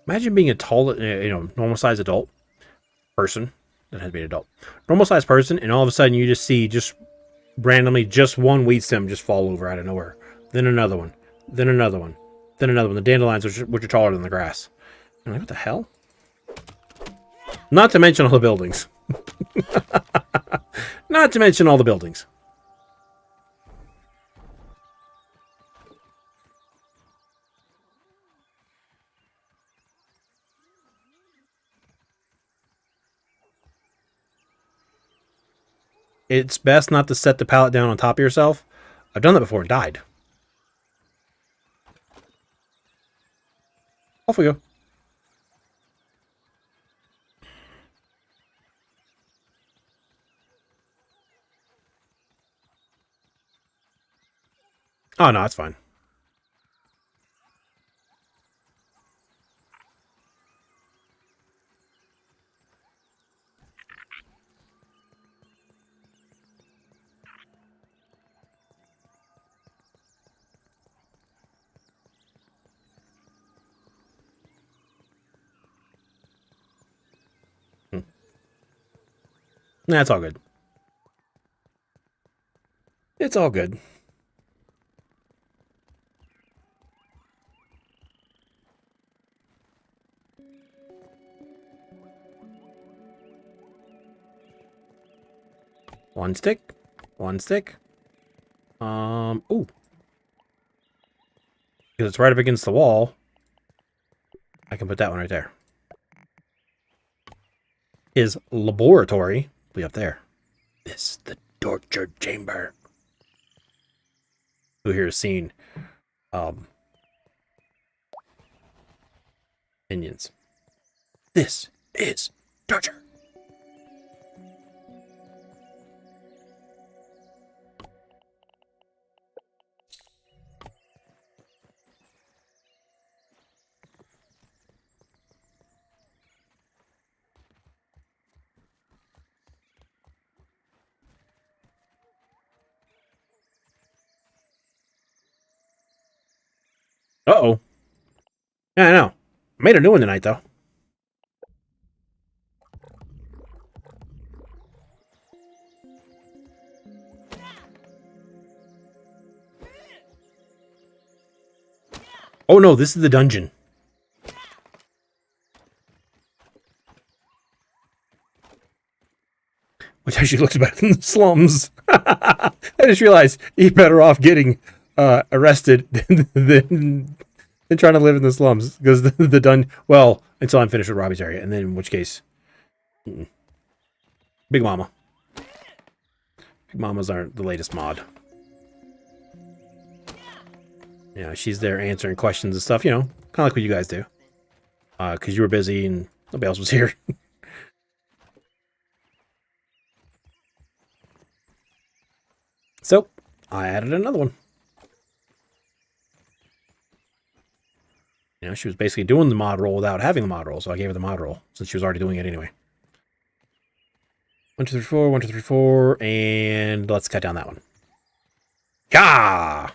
Imagine being a tall, normal-sized adult person. That has to be an adult. Normal-sized person, and all of a sudden you just see randomly just one weed stem just fall over out of nowhere. Then another one. Then another one. Then another one. The dandelions, which are taller than the grass. I'm like, what the hell? Not to mention all the buildings. Not to mention all the buildings. It's best not to set the pallet down on top of yourself. I've done that before and died. Off we go. Oh, no, it's fine. Nah, it's all good. It's all good. One stick. One stick. Ooh. Because it's right up against the wall. I can put that one right there. His laboratory will be up there. This is the torture chamber. Who here has seen minions? This is torture. Uh-oh. Yeah, I know. I made a new one tonight, though. Oh, no, this is the dungeon. Which actually looks better than the slums. I just realized you're better off getting arrested than trying to live in the slums, because the done well until I'm finished with Robbie's area, and then in which case, Big Mama. Big Mamas aren't the latest mod. You know, she's there answering questions and stuff, you know, kind of like what you guys do. Because you were busy and nobody else was here. So, I added another one. You know, she was basically doing the mod roll without having the mod roll, so I gave her the mod roll, since she was already doing it anyway. 1, 2, 3, 4, 1, 2, 3, 4, and let's cut down that one. Gah!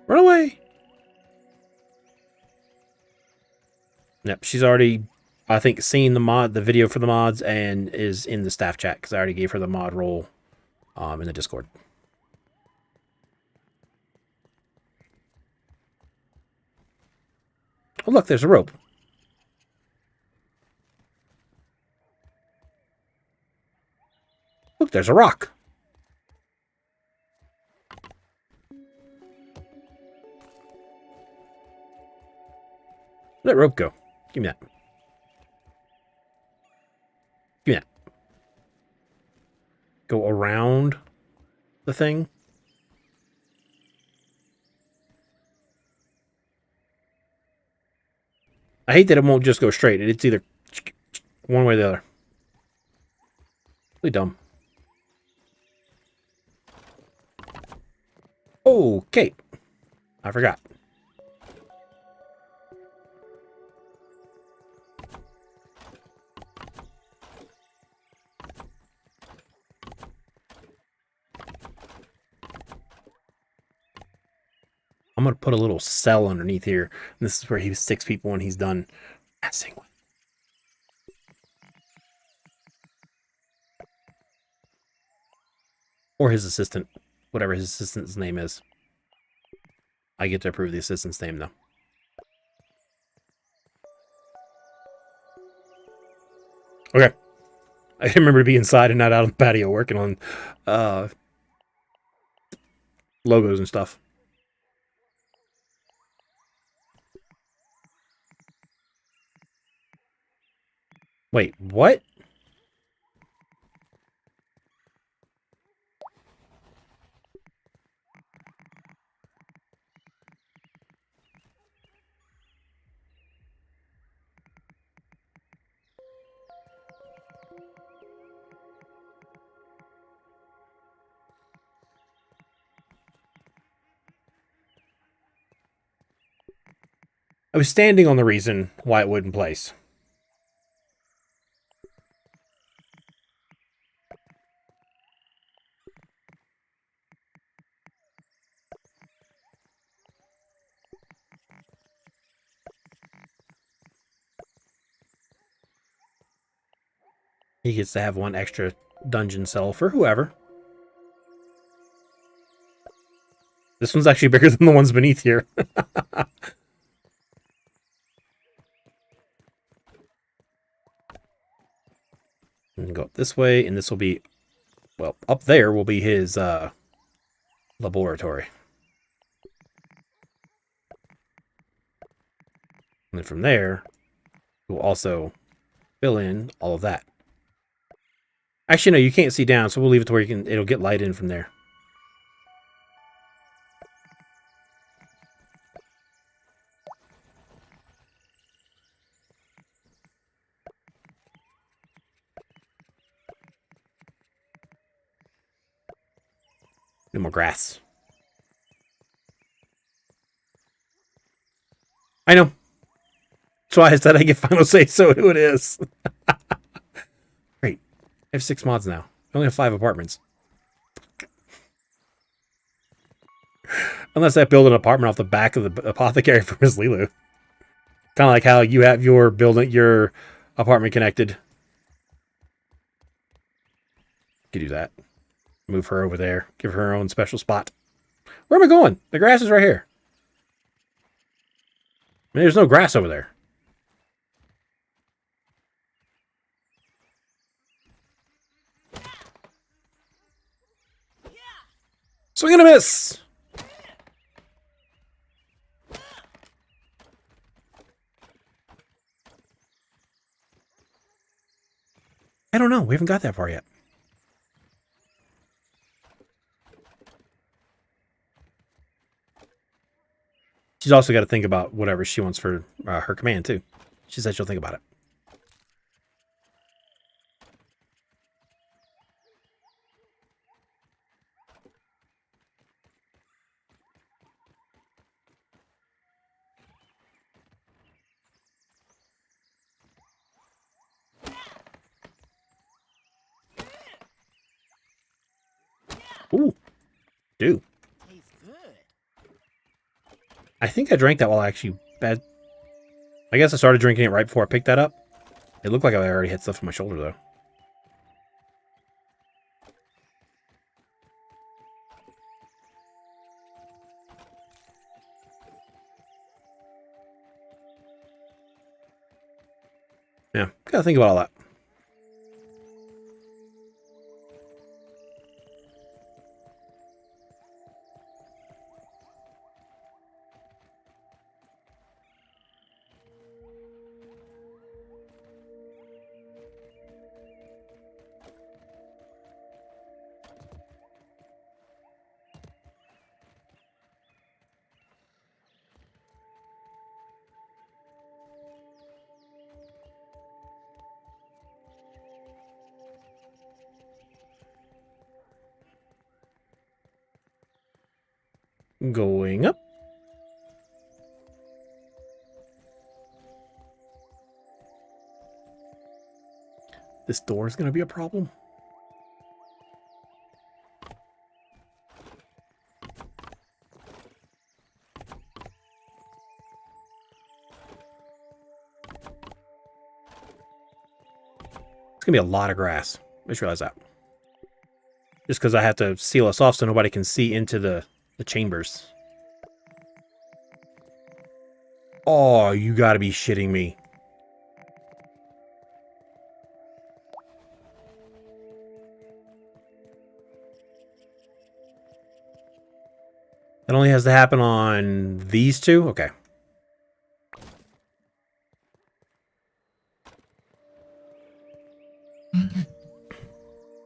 Run away! Yep, she's already, I think, seen the video for the mods, and is in the staff chat, because I already gave her the mod roll in the Discord. Oh, look, there's a rope. Look, there's a rock. Where'd that rope go? Give me that. Give me that. Go around the thing. I hate that it won't just go straight. It's either one way or the other. Really dumb. Okay. I forgot. I'm going to put a little cell underneath here. And this is where he sticks people when he's done messing with. Or his assistant. Whatever his assistant's name is. I get to approve the assistant's name, though. Okay. I remember to be inside and not out on the patio working on logos and stuff. Wait, what? I was standing on the reason why it wouldn't place. He gets to have one extra dungeon cell for whoever. This one's actually bigger than the ones beneath here. And go up this way, and this will be, well, up there will be his laboratory. And then from there, we'll also fill in all of that. Actually, no, you can't see down, so we'll leave it to where you can. It'll get light in from there. No more grass. I know. That's why I said I get final say so who it is. Great. I have 6 mods now. I only have 5 apartments. Unless I build an apartment off the back of the apothecary for Miss Lilu. Kind of like how you have your apartment connected. You could do that. Move her over there. Give her her own special spot. Where am I going? The grass is right here. I mean, there's no grass over there. Swing and a miss! I don't know. We haven't got that far yet. She's also got to think about whatever she wants for her command, too. She said she'll think about it. Ooh. Dude. Tastes good. I think I drank that while I actually... I guess I started drinking it right before I picked that up. It looked like I already had stuff on my shoulder, though. Yeah, gotta think about all that. Going up. This door is going to be a problem. It's going to be a lot of grass. I just realized that. Just because I have to seal us off so nobody can see into the chambers. Oh, you got to be shitting me. That only has to happen on these two? Okay.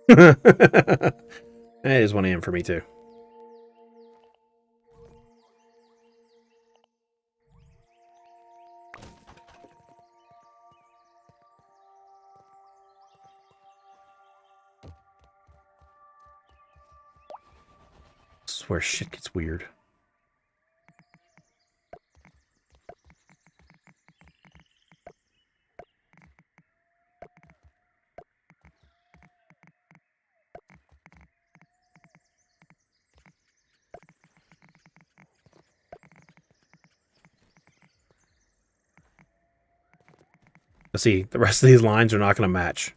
That is 1 a.m. for me, too. This is where shit gets weird. Let's see, the rest of these lines are not going to match.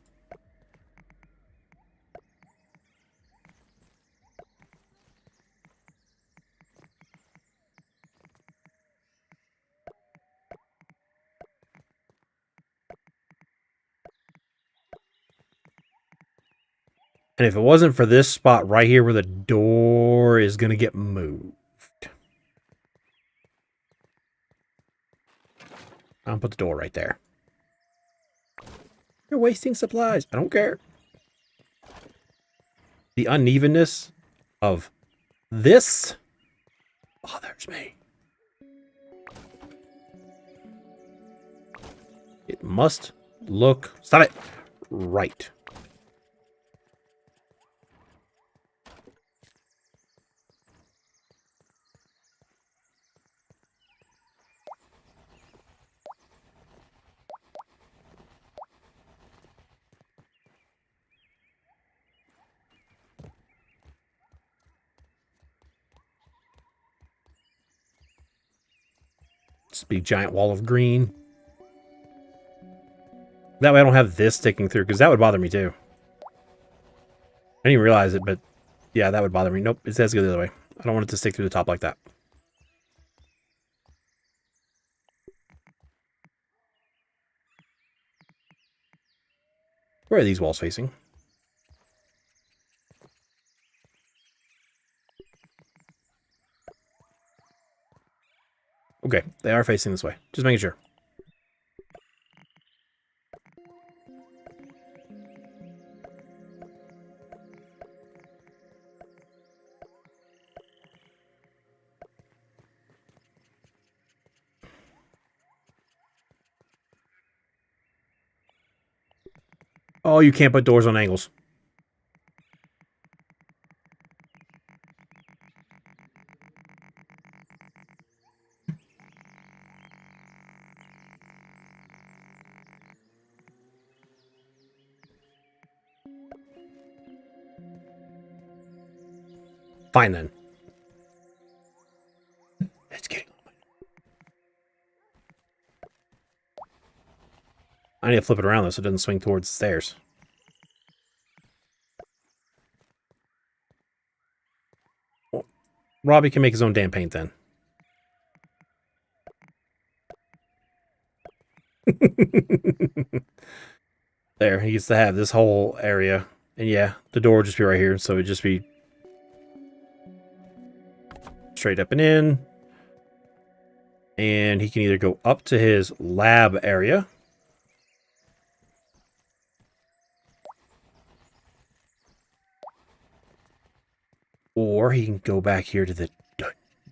And if it wasn't for this spot right here where the door is going to get moved. I'll put the door right there. You're wasting supplies. I don't care. The unevenness of this bothers me. It must look... Stop it! Right. Just be a giant wall of green. That way I don't have this sticking through, because that would bother me too. I didn't even realize it, but yeah, that would bother me. Nope, it says go the other way. I don't want it to stick through the top like that. Where are these walls facing? Okay, they are facing this way. Just making sure. Oh, you can't put doors on angles. Fine then. It's getting. I need to flip it around though so it doesn't swing towards the stairs. Well, Robbie can make his own damn paint then. There, he gets to have this whole area. And yeah, the door would just be right here, so it'd just be straight up and in. And he can either go up to his lab area. Or he can go back here to the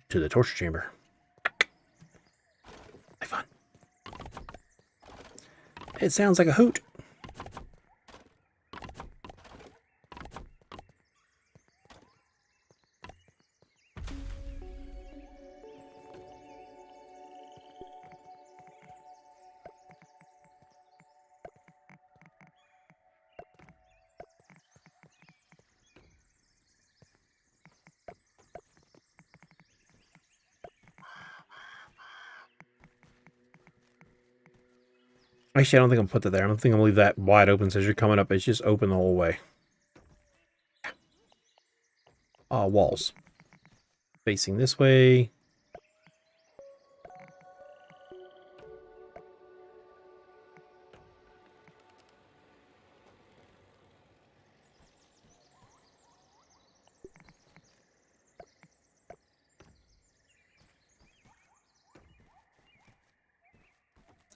torture chamber. Have fun. It sounds like a hoot. Actually, I don't think I'm put that there. I don't think I'm gonna leave that wide open so as you're coming up. It's just open the whole way. Walls. Facing this way.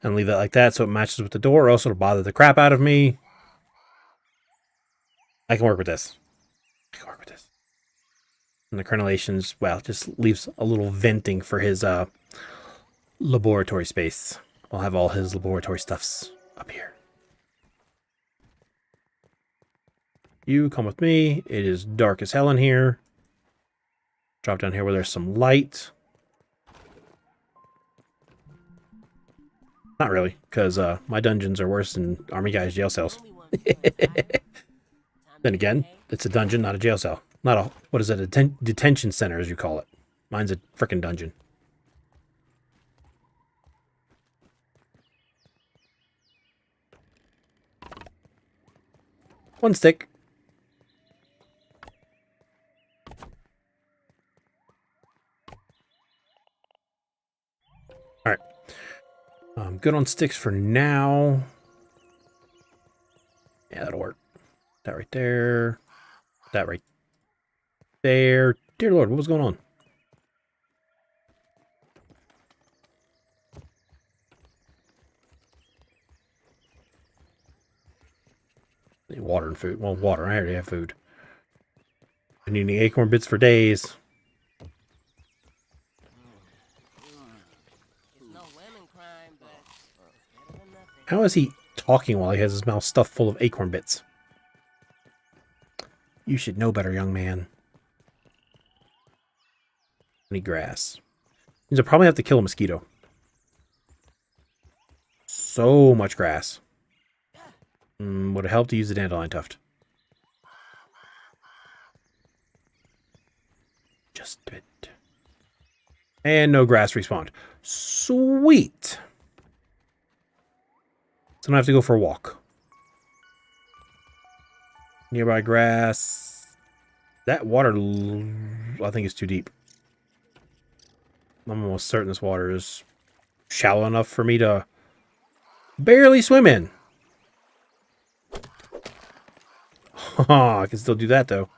And leave that like that so it matches with the door, or else it'll bother the crap out of me. I can work with this. I can work with this. And the crenellations, well, just leaves a little venting for his laboratory space. I'll have all his laboratory stuffs up here. You come with me. It is dark as hell in here. Drop down here where there's some light. Not really, because my dungeons are worse than army guys' jail cells. Then again, it's a dungeon, not a jail cell. Not a, what is it, a detention center, as you call it. Mine's a frickin' dungeon. One stick. Alright. I'm good on sticks for now. Yeah, that'll work. That right there. That right there. Dear Lord, what was going on? Need water and food. Well, water. I already have food. Been eating acorn bits for days. How is he talking while he has his mouth stuffed full of acorn bits? You should know better, young man. Any grass. Means I probably have to kill a mosquito. So much grass. Would have helped to use the dandelion tuft. Just a bit. And no grass respawned. Sweet. So I have to go for a walk. Nearby grass. That water, I think, is too deep. I'm almost certain this water is shallow enough for me to barely swim in. I can still do that, though.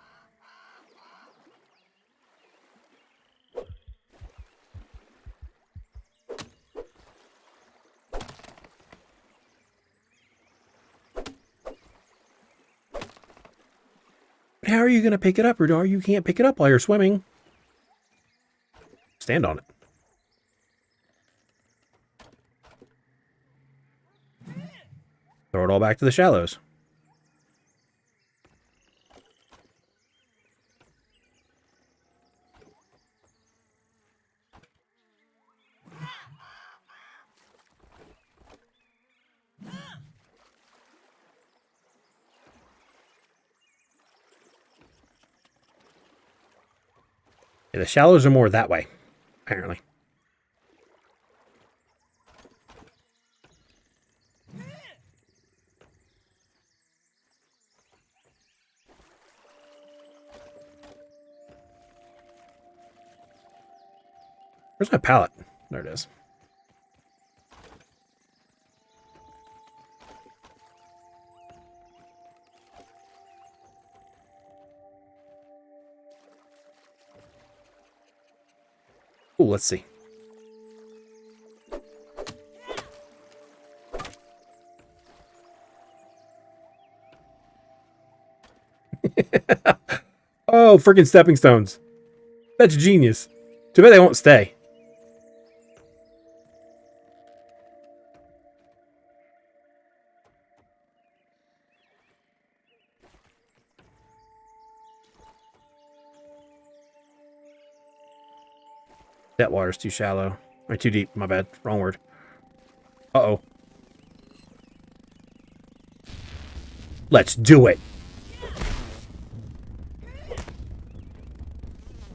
How are you going to pick it up, Rudar? You can't pick it up while you're swimming. Stand on it. Throw it all back to the shallows. Yeah, the shallows are more that way, apparently. Where's my pallet? There it is. Oh, let's see. Oh, freaking stepping stones. That's genius. Too bad they won't stay. That water's too shallow. Or too deep. My bad. Wrong word. Uh-oh. Let's do it.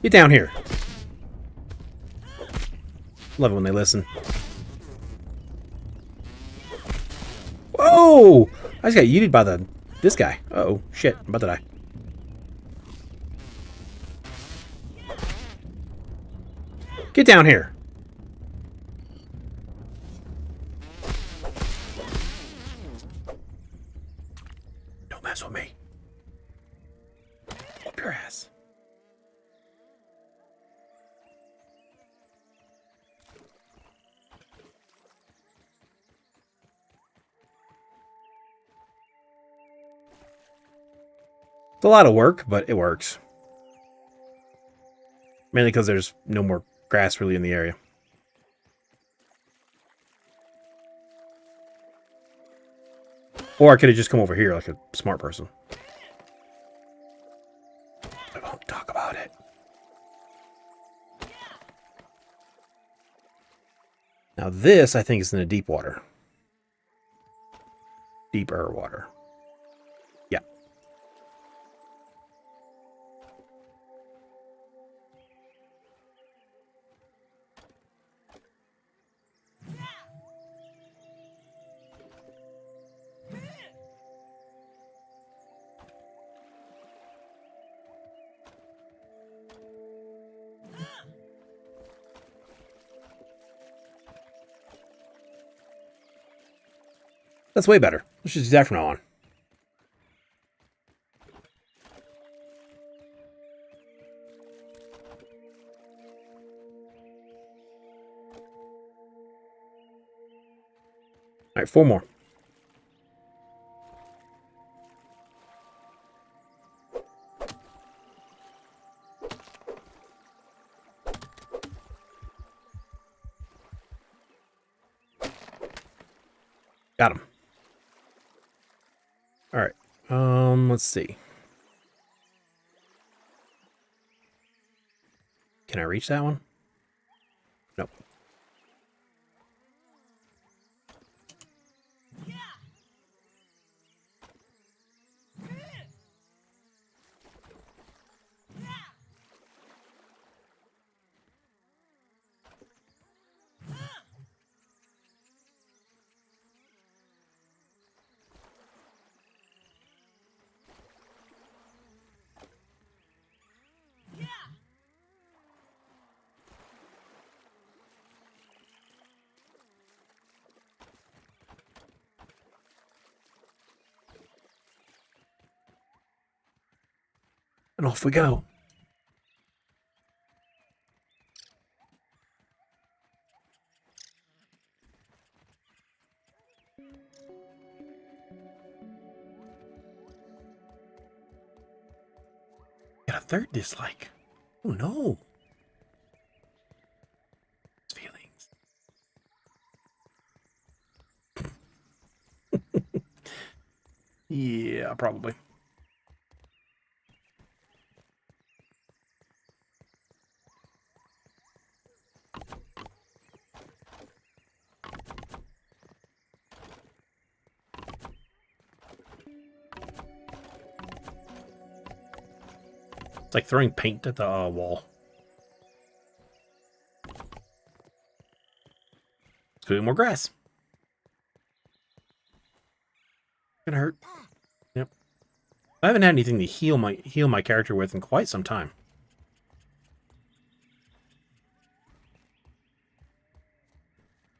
Get down here. Love it when they listen. Whoa! I just got yeeted by this guy. Uh-oh. Shit. I'm about to die. Get down here. Don't mess with me. Whoop your ass. It's a lot of work, but it works. Mainly because there's no more grass really in the area. Or I could have just come over here like a smart person. I won't talk about it. Now this, I think, is in the deep water. Deeper water. Yeah. That's way better. Let's just do that from now on. All right, 4 more. Got him. All right. Let's see. Can I reach that one? Nope. And off we go. Got a third dislike. Oh no. Feelings. Yeah, probably. It's like throwing paint at the wall. Let's do more grass. Gonna hurt. Yep. I haven't had anything to heal my character with in quite some time.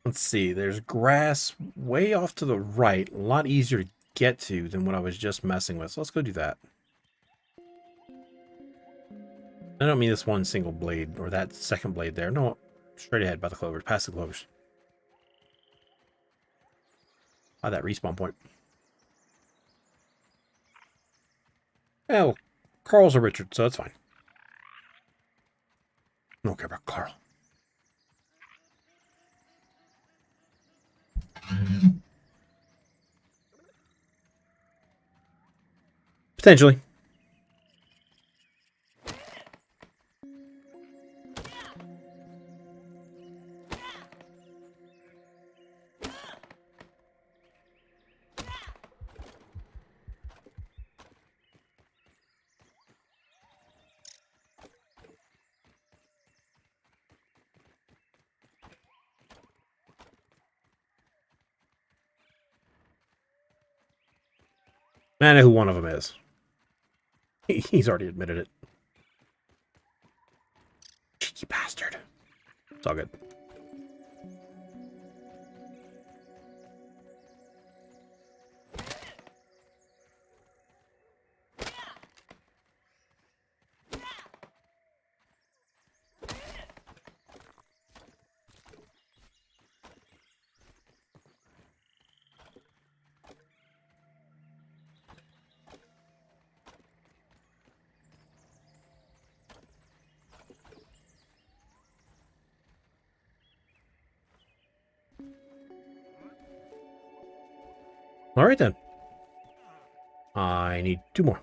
Let's see. There's grass way off to the right. A lot easier to get to than what I was just messing with. So let's go do that. I don't mean this one single blade or that second blade there. No, straight ahead by the clovers, past the clovers. By that respawn point. Oh, Carl's a Richard, so that's fine. I don't care about Carl. Potentially. I know who one of them is. He's already admitted it. Cheeky bastard. It's all good. All right, then. I need 2 more.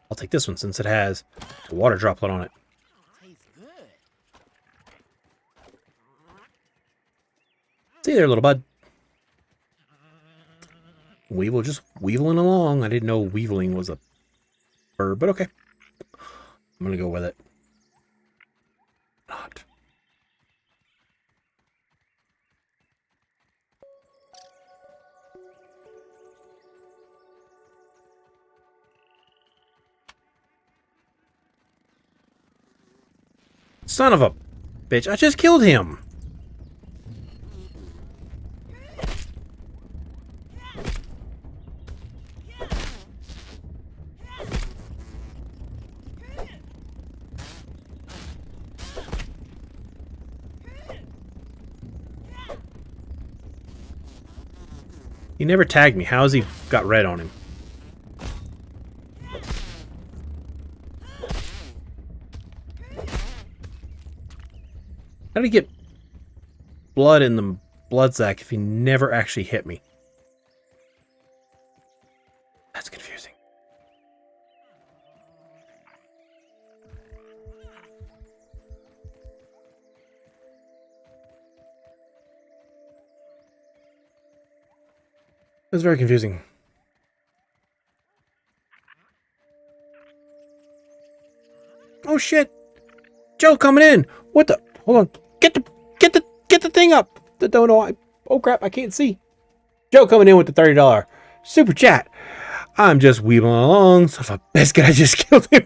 I'll take this one since it has a water droplet on it. Tastes good. See there, little bud. Weevil just weeveling along. I didn't know weeveling was a verb, but okay. I'm going to go with it. Not. Son of a bitch. I just killed him. He never tagged me. How has he got red on him? How did he get blood in the blood sac if he never actually hit me? That's confusing. That's very confusing. Oh shit! Joe coming in! What the? Hold on. Get the thing up. Don't know. Oh crap! I can't see. Joe coming in with the $30 super chat. I'm just weaving along. Son of a biscuit! I just killed him.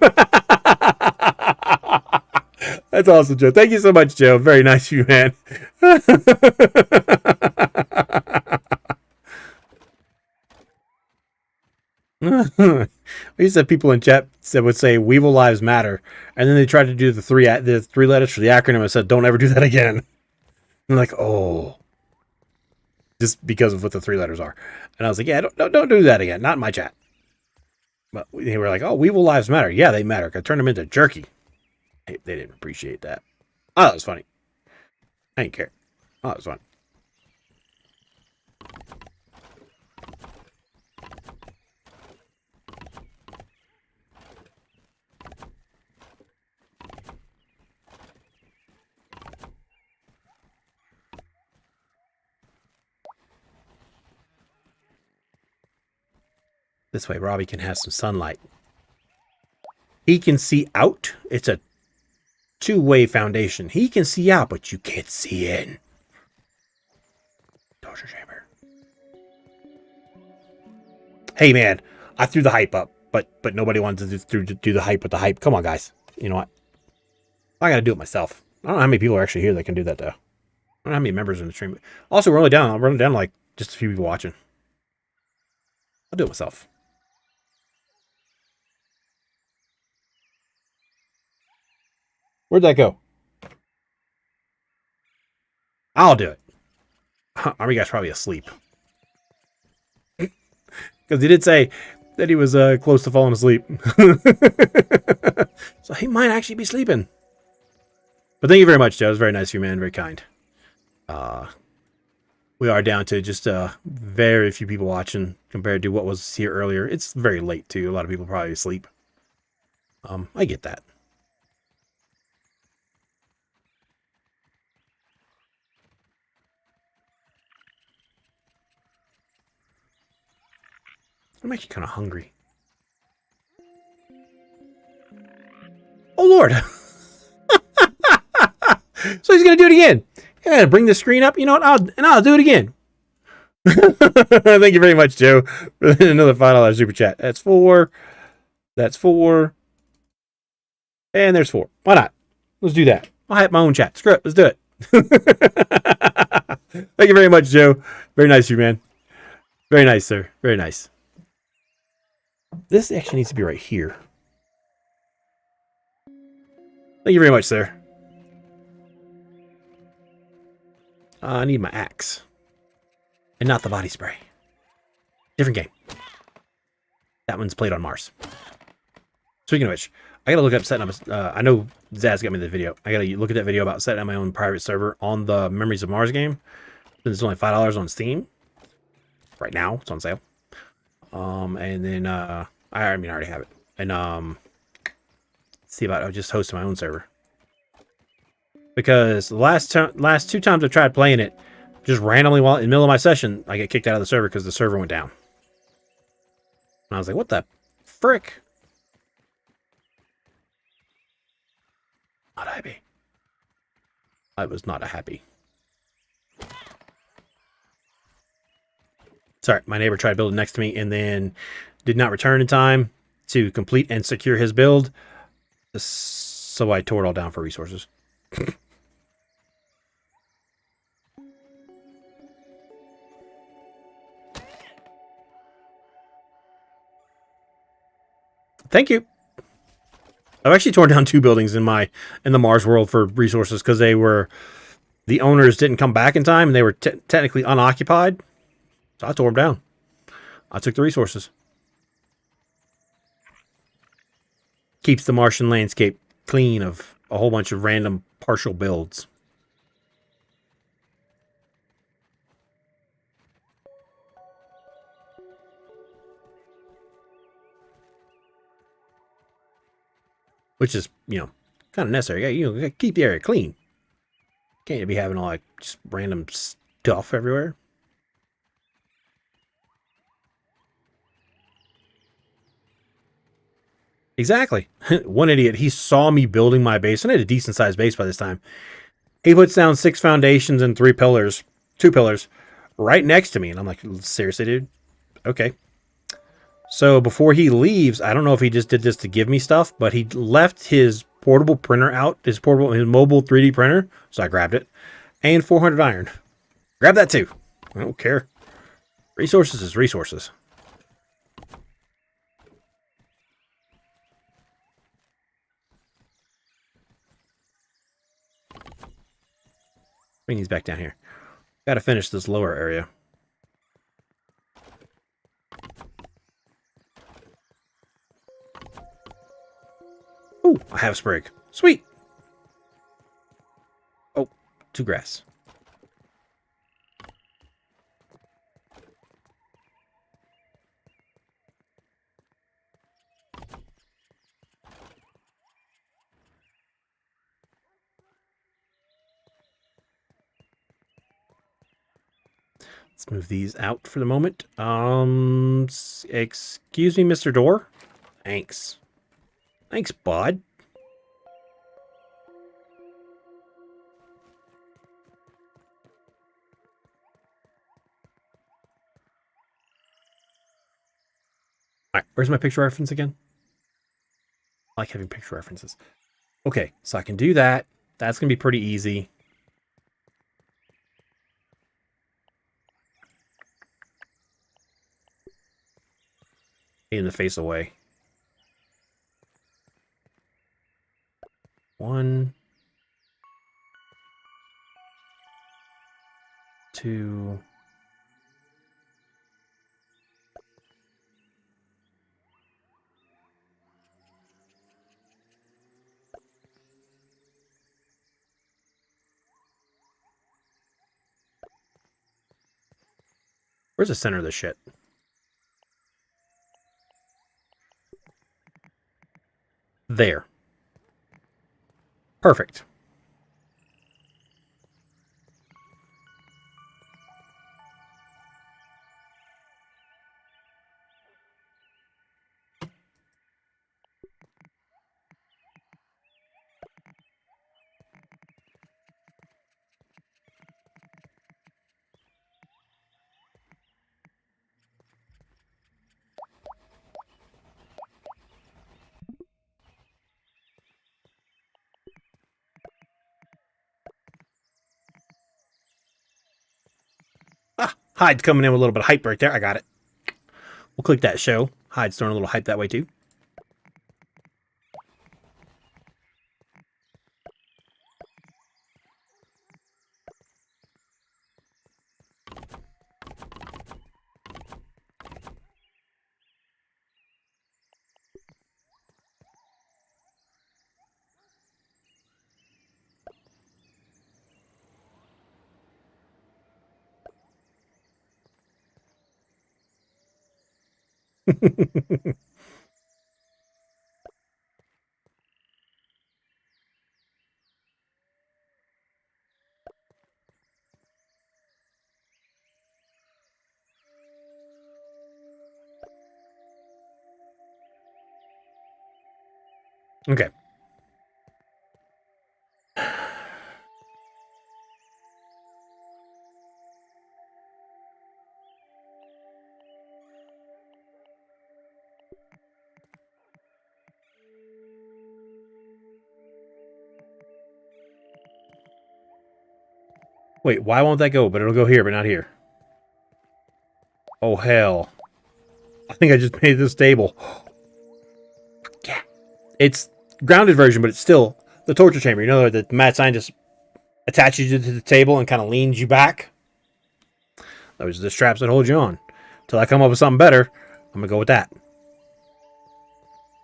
That's awesome, Joe. Thank you so much, Joe. Very nice of you, man. We used to have people in chat that would say "Weevil Lives Matter," and then they tried to do the three letters for the acronym and said, "Don't ever do that again." I'm like, oh, just because of what the 3 letters are. And I was like, yeah, don't do that again. Not in my chat. But they were like, oh, Weevil Lives Matter. Yeah, they matter. I turned them into jerky. They didn't appreciate that. Oh, that was funny. I didn't care. Oh, that was fun. This way Robbie can have some sunlight. He can see out. It's a two-way foundation. He can see out, but you can't see in. Torture chamber. Hey, man, I threw the hype up, but nobody wanted to do the hype with the hype. Come on, guys. You know what? I got to do it myself. I don't know how many people are actually here that can do that, though. I don't know how many members in the stream. Also, we're only down. We're only down like just a few people watching. I'll do it myself. Where'd that go? I'll do it. Army guy's probably asleep. Because he did say that he was close to falling asleep. So he might actually be sleeping. But thank you very much, Joe. It was very nice of you, man. Very kind. We are down to just very few people watching compared to what was here earlier. It's very late, too. A lot of people probably asleep. I get that. I'm actually kind of hungry. Oh, Lord. So he's going to do it again. Yeah, bring the screen up. You know what? I'll do it again. Thank you very much, Joe, for another $5 super chat. That's 4. That's 4. And there's 4. Why not? Let's do that. I'll have my own chat. Screw it. Let's do it. Thank you very much, Joe. Very nice of you, man. Very nice, sir. Very nice. This actually needs to be right here. Thank you very much, sir. I need my axe. And not the body spray. Different game. That one's played on Mars. Speaking of which, I gotta look up setting up I know Zaz got me the video. I gotta look at that video about setting up my own private server on the Memories of Mars game. It's only $5 on Steam. Right now, it's on sale. And then I already have it. And see about just hosting my own server. Because the last 2 times I tried playing it, just randomly while in the middle of my session, I get kicked out of the server because the server went down. And I was like, what the frick? Not happy. I was not happy. Sorry, my neighbor tried building next to me and then did not return in time to complete and secure his build. So I tore it all down for resources. Thank you. I've actually torn down 2 buildings in the Mars world for resources because the owners didn't come back in time and they were technically unoccupied. So I tore them down. I took the resources. Keeps the Martian landscape clean of a whole bunch of random partial builds. Which is, kind of necessary. You gotta keep the area clean. Can't be having all like just random stuff everywhere. Exactly. One idiot, he saw me building my base, and I had a decent sized base by this time. He puts down 6 foundations and 2 pillars, right next to me. And I'm like, seriously, dude? Okay. So before he leaves, I don't know if he just did this to give me stuff, but he left his portable printer out, his mobile 3D printer. So I grabbed it. And 400 iron. Grab that too. I don't care. Resources is resources. Bring these back down here. Got to finish this lower area. Oh, I have a sprig. Sweet. Oh, 2 grass. Let's move these out for the moment. Excuse me, Mr. Door. Thanks. Thanks, bud. Where's my picture reference again? I like having picture references. Okay, so I can do that. That's going to be pretty easy. In the face away. 1, 2. Where's the center of this shit? There. Perfect. Ah, Hyde's coming in with a little bit of hype right there. I got it. We'll click that show. Hyde's throwing a little hype that way too. Okay. Wait, why won't that go? But it'll go here, but not here. Oh, hell. I think I just made this table. Yeah. It's grounded version, but it's still the torture chamber. You know that the mad scientist attaches you to the table and kind of leans you back? Those are the straps that hold you on. Until I come up with something better, I'm going to go with that.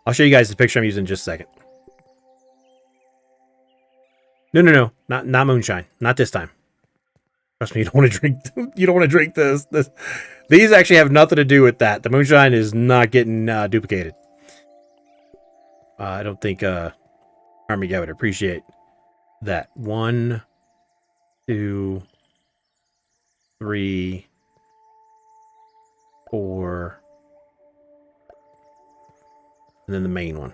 I'll show you guys the picture I'm using in just a second. No. Not moonshine. Not this time. Trust me, you don't want to drink. You don't want to drink this. These actually have nothing to do with that. The moonshine is not getting duplicated. I don't think Army guy would appreciate that. 1, 2, 3, 4, and then the main one.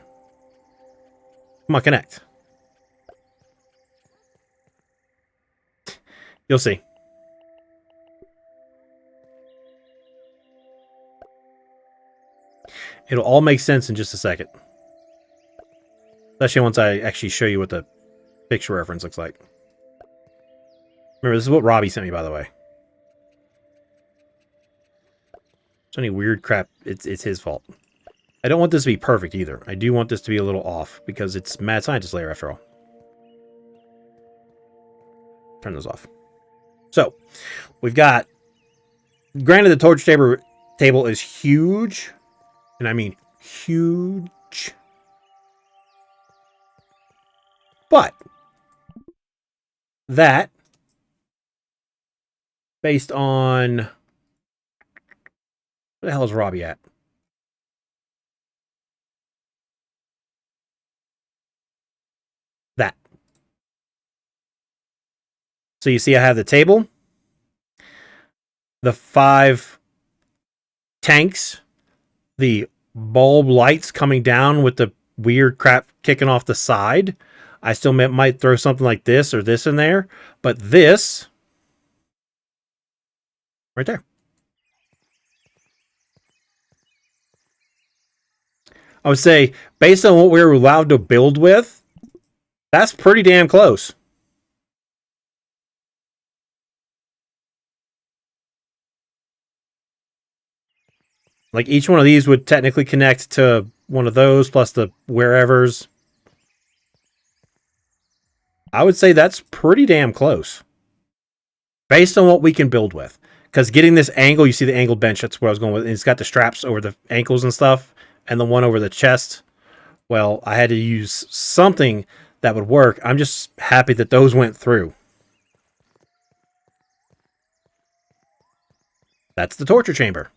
Come on, connect. You'll see. It'll all make sense in just a second. Especially once I actually show you what the picture reference looks like. Remember, this is what Robbie sent me, by the way. So any weird crap, it's his fault. I don't want this to be perfect either. I do want this to be a little off because it's Mad Scientist layer after all. Turn those off. So, we've got... Granted, the torture table is huge. And I mean huge. But that, based on... Where the hell is Robbie at? That. So you see I have the table, the 5 tanks, the bulb lights coming down with the weird crap kicking off the side. I still might throw something like this or this in there, but this right there. I would say, based on what we were allowed to build with, that's pretty damn close. Like, each one of these would technically connect to one of those, plus the wherevers. I would say that's pretty damn close. Based on what we can build with. Because getting this angle, you see the angled bench, that's what I was going with. And it's got the straps over the ankles and stuff, and the one over the chest. Well, I had to use something that would work. I'm just happy that those went through. That's the torture chamber.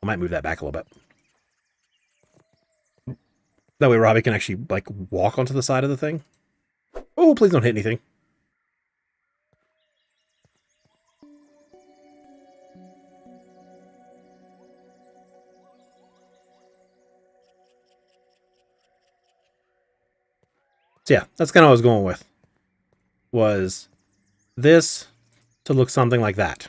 I might move that back a little bit. That way Robbie can actually, like, walk onto the side of the thing. Oh, please don't hit anything. So yeah, that's kind of what I was going with. Was this to look something like that.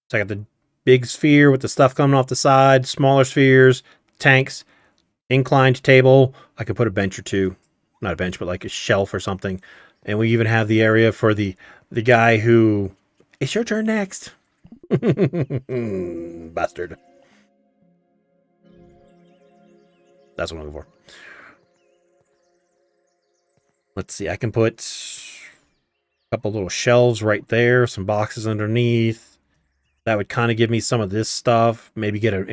So I got the big sphere with the stuff coming off the side, smaller spheres, tanks, inclined table. I could put a bench or two. Not a bench, but like a shelf or something. And we even have the area for the guy who... It's your turn next. Bastard. That's what I'm looking for. Let's see. I can put a couple little shelves right there. Some boxes underneath. That would kind of give me some of this stuff. Maybe get an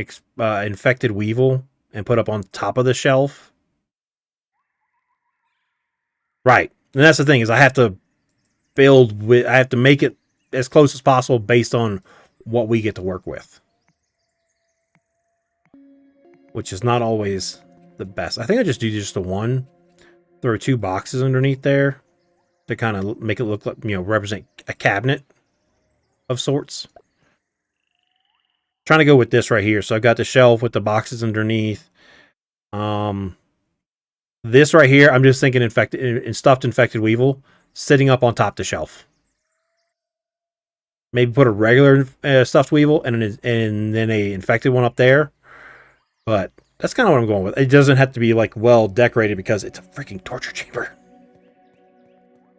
infected weevil and put up on top of the shelf. Right. And that's the thing, is I have to build with... I have to make it as close as possible based on what we get to work with. Which is not always the best. I think I just do just the one. Throw two boxes underneath there to kind of make it look like, represent a cabinet of sorts. Trying to go with this right here. So I've got the shelf with the boxes underneath. This right here, I'm just thinking stuffed infected weevil sitting up on top of the shelf. Maybe put a regular stuffed weevil and then a infected one up there. But that's kind of what I'm going with. It doesn't have to be like well decorated because it's a freaking torture chamber.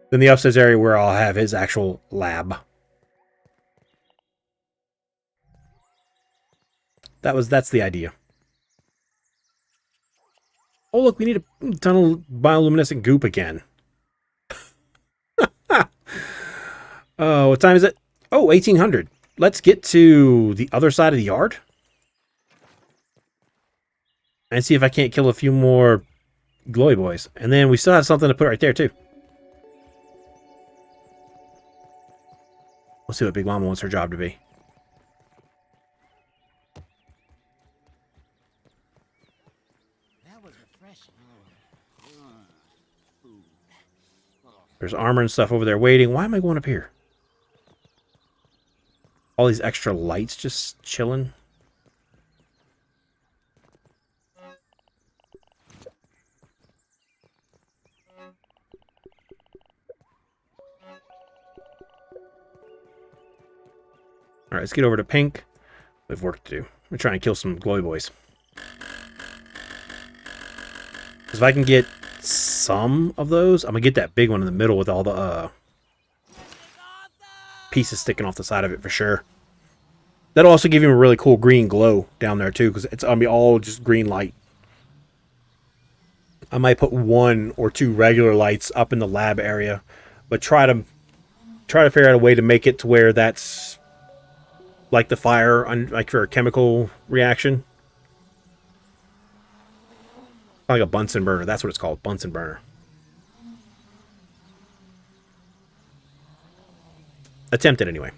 Then the upstairs area where I'll have his actual lab. That's the idea. Oh look, we need a ton of bioluminescent goop again. What time is it? Oh, 1800. Let's get to the other side of the yard. And see if I can't kill a few more glowy boys. And then we still have something to put right there, too. Let's see what Big Mama wants her job to be. That was refreshing. Food. There's armor and stuff over there waiting. Why am I going up here? All these extra lights just chilling. Alright, let's get over to pink. We have work to do. We're trying to kill some glowy boys. Because if I can get some of those, I'm going to get that big one in the middle with all the pieces sticking off the side of it for sure. That'll also give him a really cool green glow down there too, because it's going to be all just green light. I might put one or two regular lights up in the lab area, but try to figure out a way to make it to where that's like the fire, like for a chemical reaction. Like a Bunsen burner. That's what it's called. Bunsen burner. Attempt it anyway.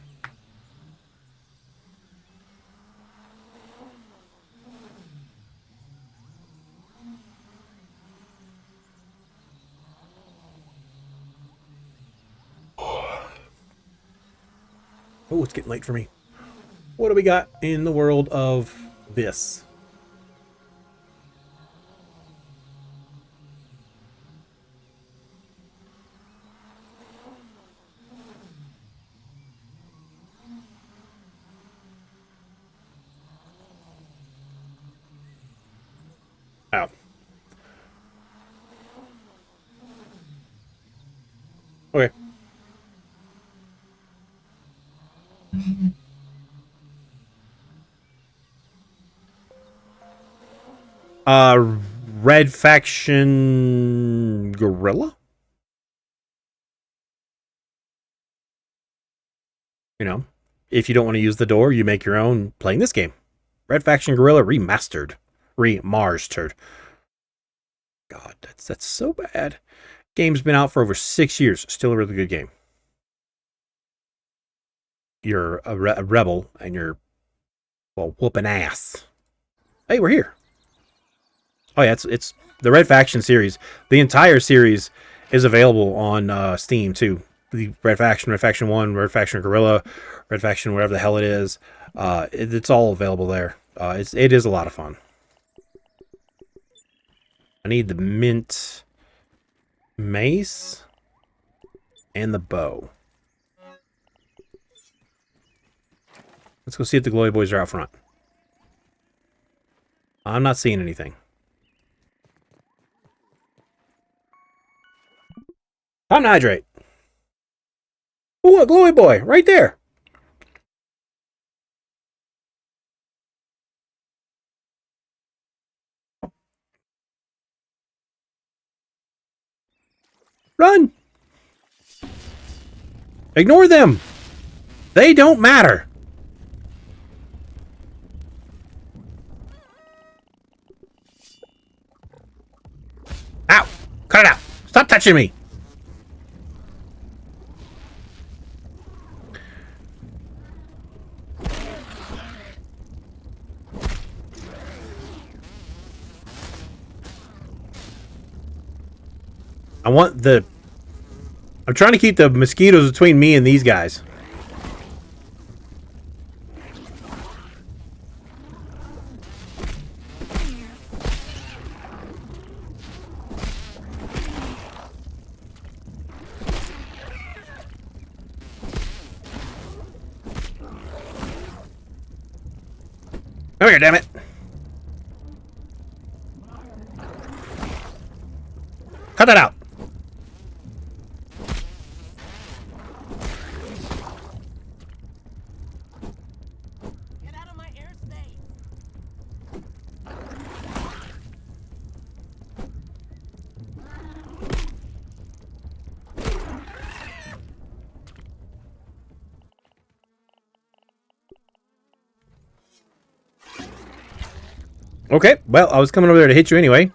Oh, it's getting late for me. What do we got in the world of this? Oh. Okay. Uh, Red Faction Gorilla? You know, if you don't want to use the door, you make your own playing this game. Red Faction Gorilla Remastered. Remastered. God, that's so bad. Game's been out for over 6 years. Still a really good game. You're a rebel, and you're, well, whooping ass. Hey, we're here. Oh yeah, it's the Red Faction series. The entire series is available on Steam too. The Red Faction 1, Red Faction Gorilla, Red Faction whatever the hell it is. It's all available there. It is a lot of fun. I need the mint mace and the bow. Let's go see if the glowy boys are out front. I'm not seeing anything. Time to hydrate. Ooh, a glowy boy right there. Run! Ignore them! They don't matter! Ow! Cut it out! Stop touching me! I'm trying to keep the mosquitoes between me and these guys. Come here, damn it. Cut that out. Get out of my airspace. Okay, well, I was coming over there to hit you anyway.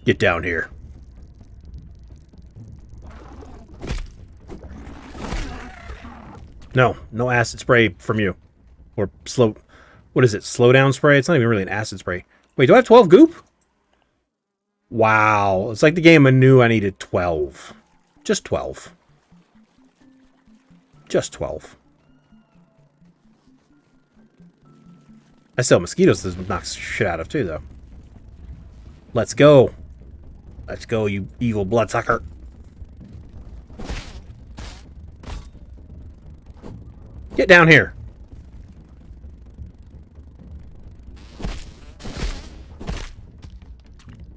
Get down here. No acid spray from you. Or slow... What is it? Slow down spray? It's not even really an acid spray. Wait, do I have 12 goop? Wow. It's like the game I knew I needed 12. Just 12. Just 12. I still have mosquitoes to knock shit out of too, though. Let's go. Let's go, you evil bloodsucker. Get down here.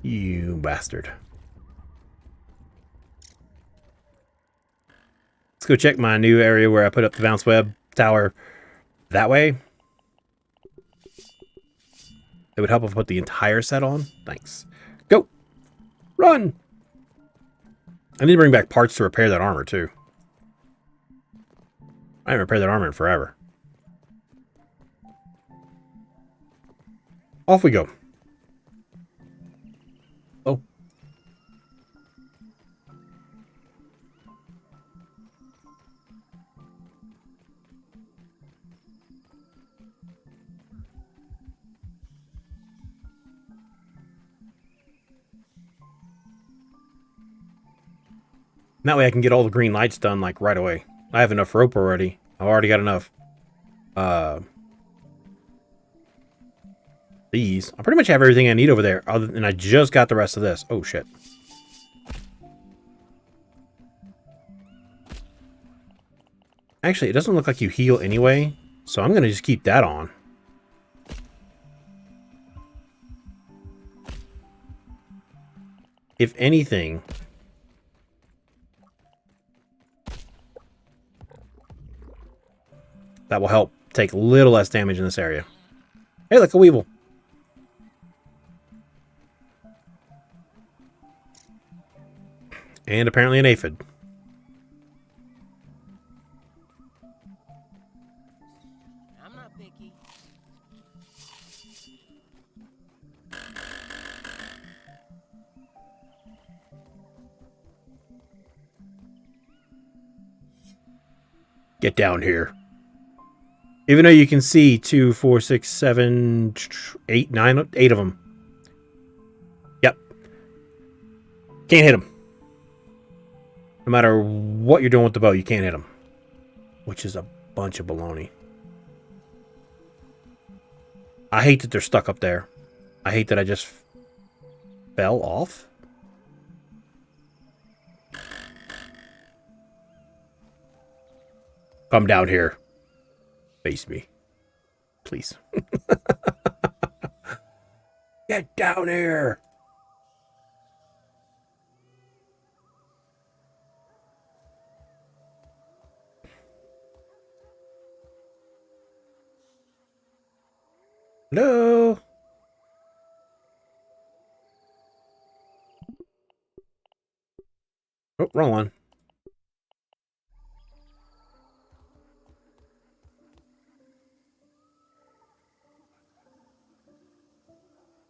You bastard. Let's go check my new area where I put up the bounce web tower that way. It would help if I put the entire set on. Thanks. Go. Run. I need to bring back parts to repair that armor, too. I haven't repaired that armor in forever. Off we go. Oh. That way I can get all the green lights done, like, right away. I have enough rope already. I've already got enough. These. I pretty much have everything I need over there. And I just got the rest of this. Oh, shit. Actually, it doesn't look like you heal anyway, so I'm going to just keep that on. If anything, that will help take a little less damage in this area. Hey, look, a weevil. And apparently an aphid. I'm not picky. Get down here. Even though you can see 2, 4, 6, 7, 8, 9, 8 of them. Yep. Can't hit them. No matter what you're doing with the bow, you can't hit them. Which is a bunch of baloney. I hate that they're stuck up there. I hate that I just fell off. Come down here. Face me. Please. Get down here. Hello. Oh, wrong one.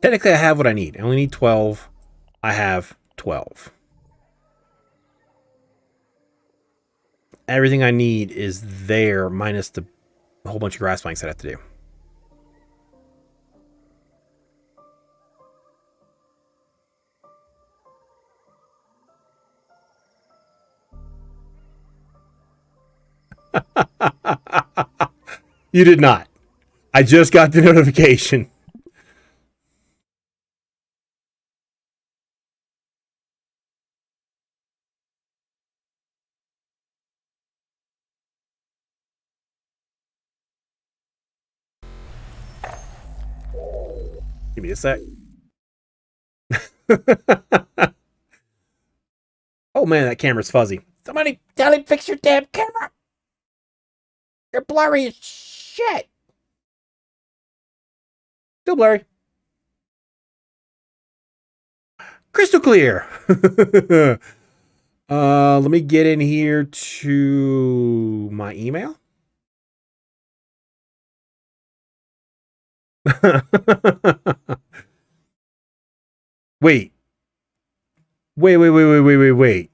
Technically, I have what I need. I only need 12. I have 12. Everything I need is there, minus the whole bunch of grass planks that I have to do. You did not. I just got the notification. Give me a sec. Oh man, that camera's fuzzy. Somebody tell him fix your damn camera. You're blurry as shit. Still blurry. Crystal clear. Let me get in here to my email. Wait. Wait.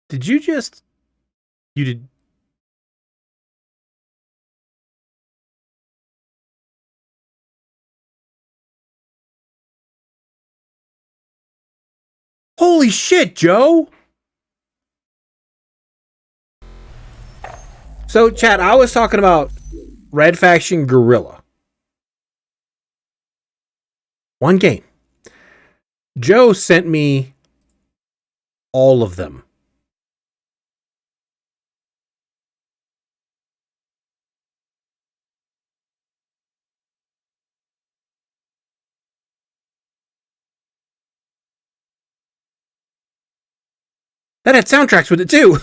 Did you just... You did... Holy shit, Joe! So, chat, I was talking about Red Faction Guerrilla. One game. Joe sent me all of them. That had soundtracks with it too.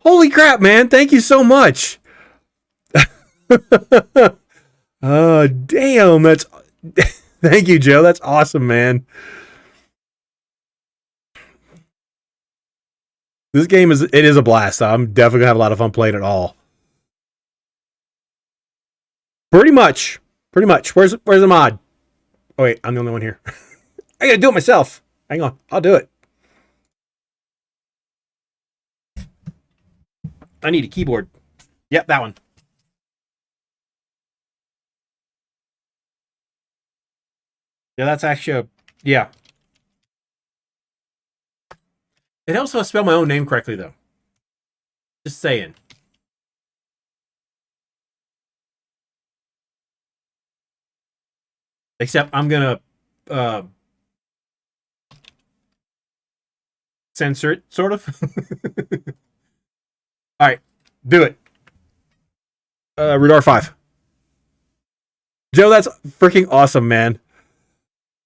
Holy crap, man. Thank you so much. Oh, damn. That's... Thank you, Joe. That's awesome, man. This game is a blast. I'm definitely gonna have a lot of fun playing it all. Pretty much. Pretty much. Where's the mod? Oh, wait. I'm the only one here. I gotta do it myself. Hang on. I'll do it. I need a keyboard. Yep, that one. Yeah, that's actually yeah. It helps if I spell my own name correctly, though. Just saying. Except I'm gonna censor it, sort of. All right, do it. Radar 5. Joe, that's freaking awesome, man.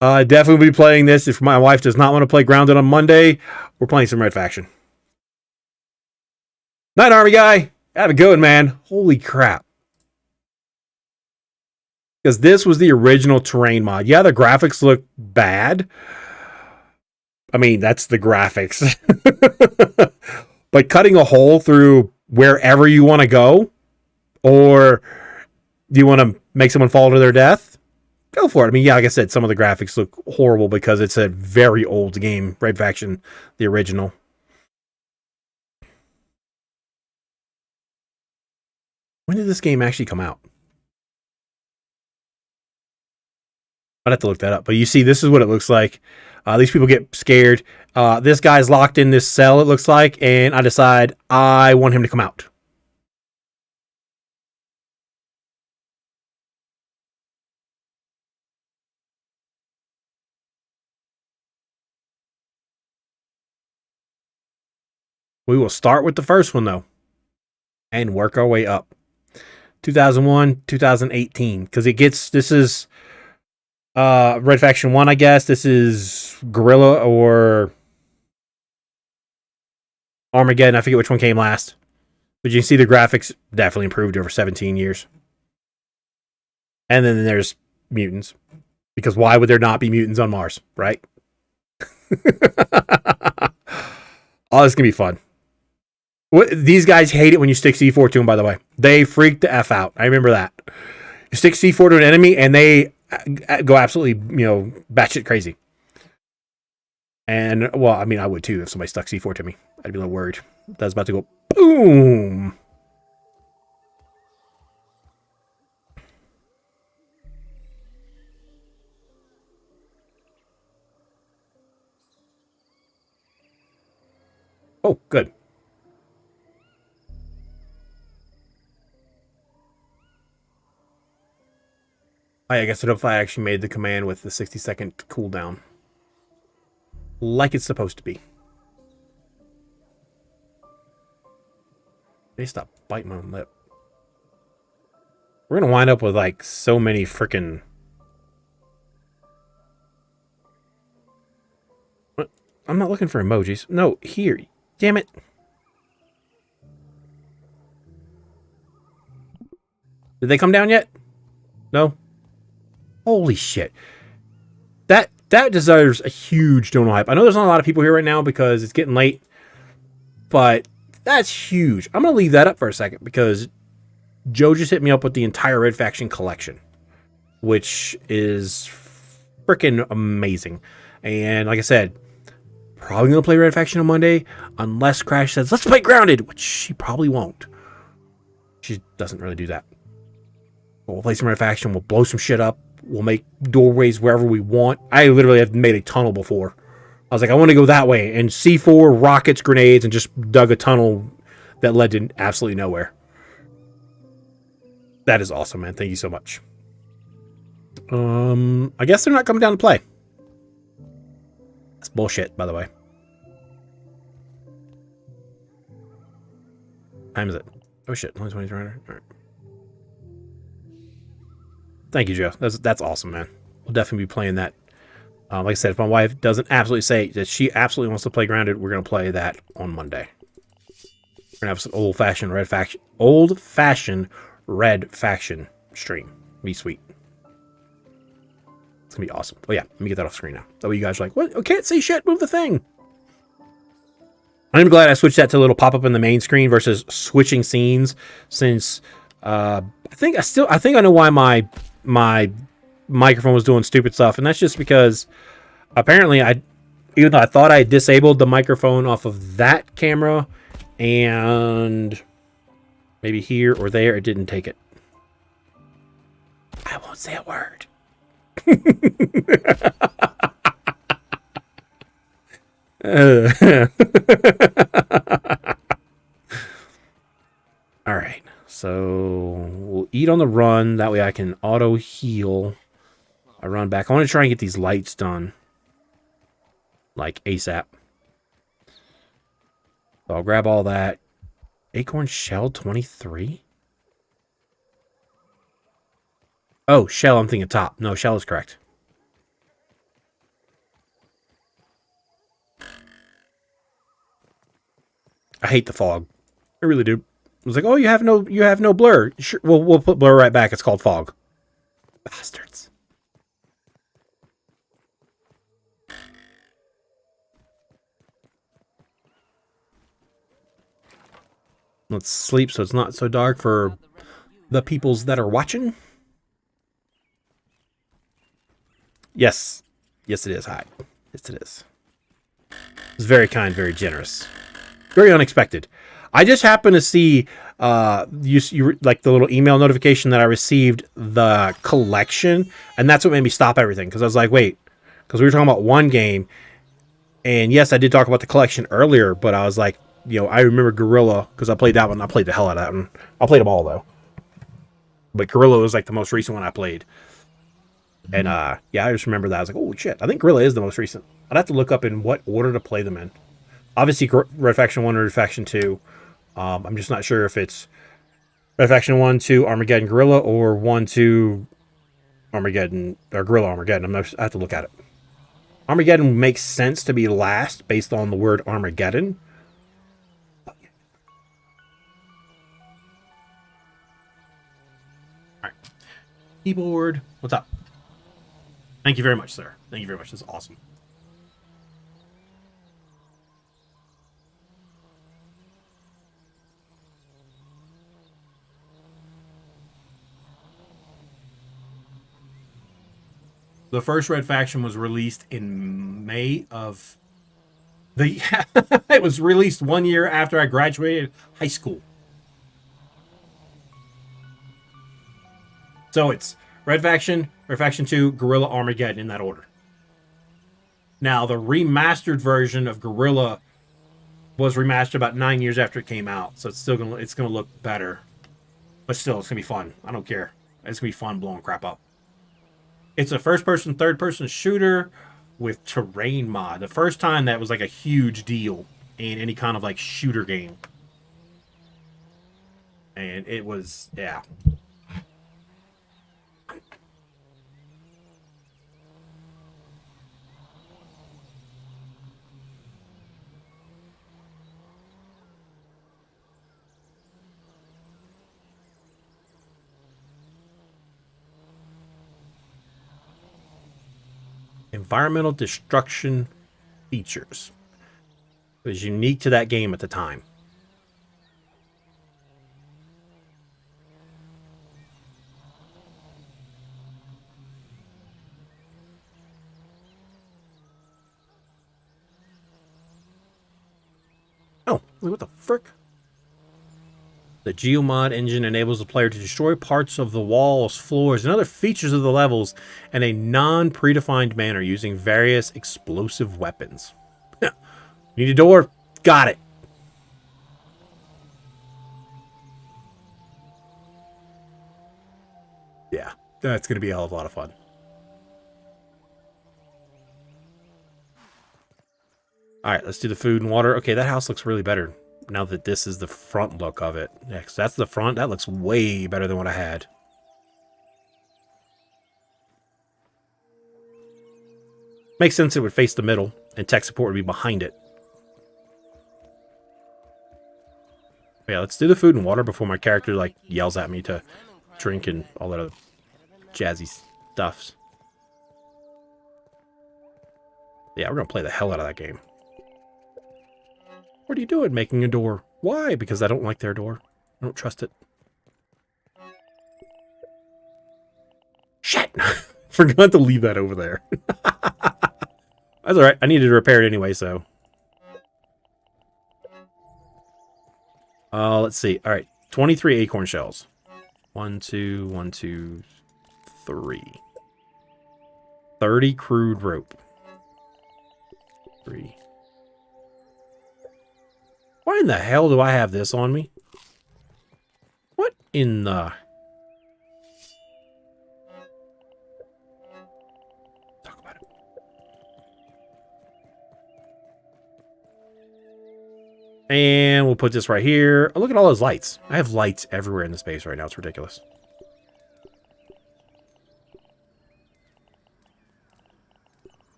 Definitely be playing this. If my wife does not want to play Grounded on Monday, we're playing some Red Faction. Night, Army guy. Have a good one, man. Holy crap. Because this was the original terrain mod. Yeah, the graphics look bad. I mean, that's the graphics. But cutting a hole through wherever you want to go, or do you want to make someone fall to their death? Go for it. I mean, yeah, like I said, some of the graphics look horrible because it's a very old game. Red Faction, the original. When did this game actually come out? I'd have to look that up. But you see, this is what it looks like. These people get scared. This guy's locked in this cell, it looks like, and I decide I want him to come out. We will start with the first one, though, and work our way up. 2001, 2018, because it gets, this is Red Faction 1, I guess. This is Guerrilla or Armageddon. I forget which one came last. But you can see the graphics definitely improved over 17 years. And then there's mutants. Because why would there not be mutants on Mars, right? Oh, this is going to be fun. These guys hate it when you stick C4 to them, by the way. They freak the F out. I remember that. You stick C4 to an enemy, and they go absolutely, batshit crazy. And, well, I mean, I would too if somebody stuck C4 to me. I'd be a little worried. That's about to go boom. Oh, good. I guess I don't know if I actually made the command with the 60-second cooldown. Like it's supposed to be. They stop biting my own lip. We're going to wind up with like so many freaking... What? I'm not looking for emojis. No, here. Damn it. Did they come down yet? No? Holy shit. That deserves a huge donor hype. I know there's not a lot of people here right now because it's getting late, but that's huge. I'm going to leave that up for a second because Joe just hit me up with the entire Red Faction collection, which is freaking amazing. And like I said, probably going to play Red Faction on Monday unless Crash says, let's play Grounded, which she probably won't. She doesn't really do that. But we'll play some Red Faction. We'll blow some shit up. We'll make doorways wherever we want. I literally have made a tunnel before. I was like, I want to go that way. And C4, rockets, grenades, and just dug a tunnel that led to absolutely nowhere. That is awesome, man. Thank you so much. I guess they're not coming down to play. That's bullshit, by the way. What time is it? Oh shit, only 2300. All right. Thank you, Joe. That's awesome, man. We'll definitely be playing that. Like I said, if my wife doesn't absolutely say that she absolutely wants to play Grounded, we're going to play that on Monday. We're going to have some old-fashioned Red Faction stream. Be sweet. It's going to be awesome. Oh, yeah. Let me get that off screen now. That way you guys are like, what? I can't see shit. Move the thing. I'm glad I switched that to a little pop-up in the main screen versus switching scenes since I think I know why my microphone was doing stupid stuff, and that's just because apparently even though I thought I disabled the microphone off of that camera, and maybe here or there, it didn't take it. I won't say a word. All right, so we'll eat on the run. That way I can auto heal. I run back. I want to try and get these lights done, like ASAP. So I'll grab all that. Acorn shell 23. Oh, shell. I'm thinking top. No, shell is correct. I hate the fog. I really do. I was like, oh, you have no blur. Sure, we'll put blur right back. It's called fog. Bastards. Let's sleep so it's not so dark for the peoples that are watching. Yes. Yes, it is. Hi. Yes, it is. It's very kind, very generous. Very unexpected. I just happened to see you like the little email notification that I received the collection, and that's what made me stop everything, because I was like, wait, because we were talking about one game, and yes, I did talk about the collection earlier, but I was like, you know, I remember Gorilla because I played that one. I played the hell out of that one. I played them all though, but Gorilla was like the most recent one I played. And yeah, I just remember that. I was like, oh shit, I think Gorilla is the most recent. I'd have to look up in what order to play them in. Obviously, Red Faction 1 or Red Faction 2. I'm just not sure if it's Red Faction 1, 2, Armageddon, Gorilla, or 1, 2, Armageddon, or Gorilla, Armageddon. I have to look at it. Armageddon makes sense to be last based on the word Armageddon. All right. Keyboard, what's up? Thank you very much, sir. Thank you very much. That's awesome. The first Red Faction was released in May of the... It was released 1 year after I graduated high school. So it's Red Faction 2, Gorilla, Armageddon in that order. Now, the remastered version of Gorilla was remastered about 9 years after it came out, so it's gonna look better. But still, it's gonna be fun. I don't care. It's gonna be fun blowing crap up. It's a first-person, third-person shooter with terrain mod. The first time that was like a huge deal in any kind of like shooter game. And it was, yeah. Environmental destruction features. It was unique to that game at the time. Oh, what the frick? The Geomod engine enables the player to destroy parts of the walls, floors, and other features of the levels in a non-predefined manner using various explosive weapons. Need a door? Got it. Yeah, that's going to be a hell of a lot of fun. All right, let's do the food and water. Okay, that house looks really better now that this is the front look of it. Next, that's the front. That looks way better than what I had. Makes sense it would face the middle and tech support would be behind it. Yeah, let's do the food and water before my character like yells at me to drink and all that other jazzy stuffs. Yeah, we're gonna play the hell out of that game. What are you doing making a door? Why? Because I don't like their door. I don't trust it. Shit! Forgot to leave that over there. That's alright. I needed to repair it anyway, so. Let's see. Alright. 23 acorn shells. 1, 2, 1, 2, 3. 30 crude rope. 3. Why in the hell do I have this on me? What in the... Talk about it. And we'll put this right here. Oh, look at all those lights. I have lights everywhere in the space right now. It's ridiculous.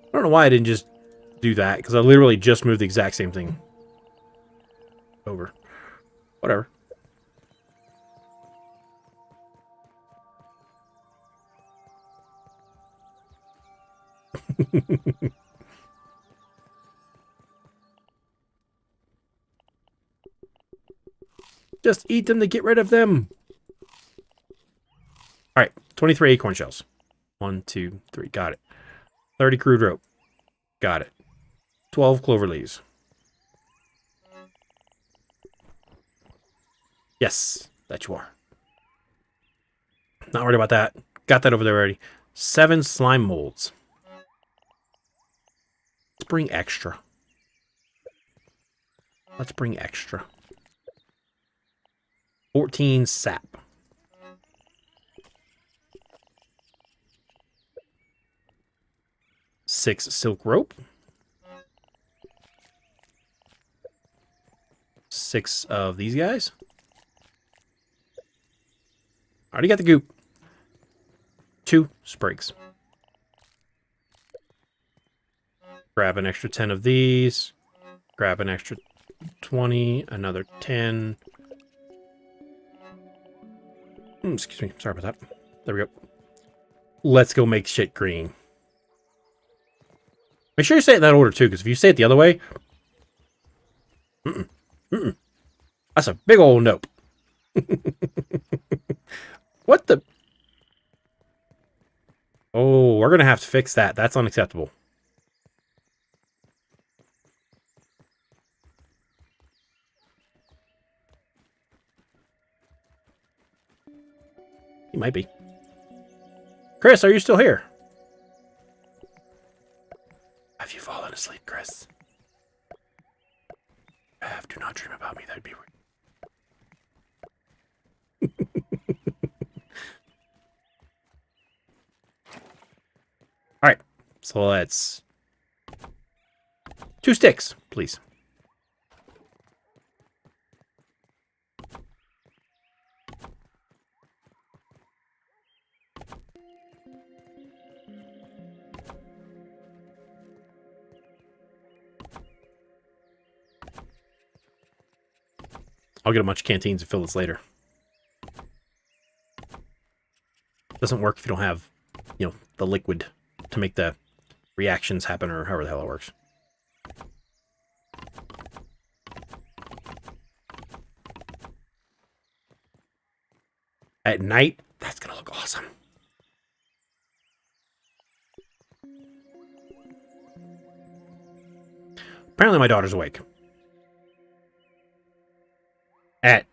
I don't know why I didn't just do that, because I literally just moved the exact same thing over. Whatever. Just eat them to get rid of them. All right, 23 acorn shells. 1, 2, 3. Got it. 30 crude rope. Got it. 12 clover leaves. Yes, that you are. Not worried about that. Got that over there already. 7 slime molds. Let's bring extra. Let's bring extra. 14 sap. 6 silk rope. 6 of these guys. Already got the goop. 2 sprigs. Grab an extra 10 of these. Grab an extra 20. Another 10. Excuse me. Sorry about that. There we go. Let's go make shit green. Make sure you say it in that order, too, because if you say it the other way... That's a big old nope. What the... Oh, we're going to have to fix that. That's unacceptable. He might be. Chris, are you still here? Have you fallen asleep, Chris? Do not dream about me. That'd be weird. All right. So let's... 2 sticks, please. I'll get a bunch of canteens and fill this later. Doesn't work if you don't have, you know, the liquid to make the reactions happen, or however the hell it works. At night, that's gonna look awesome. Apparently my daughter's awake. At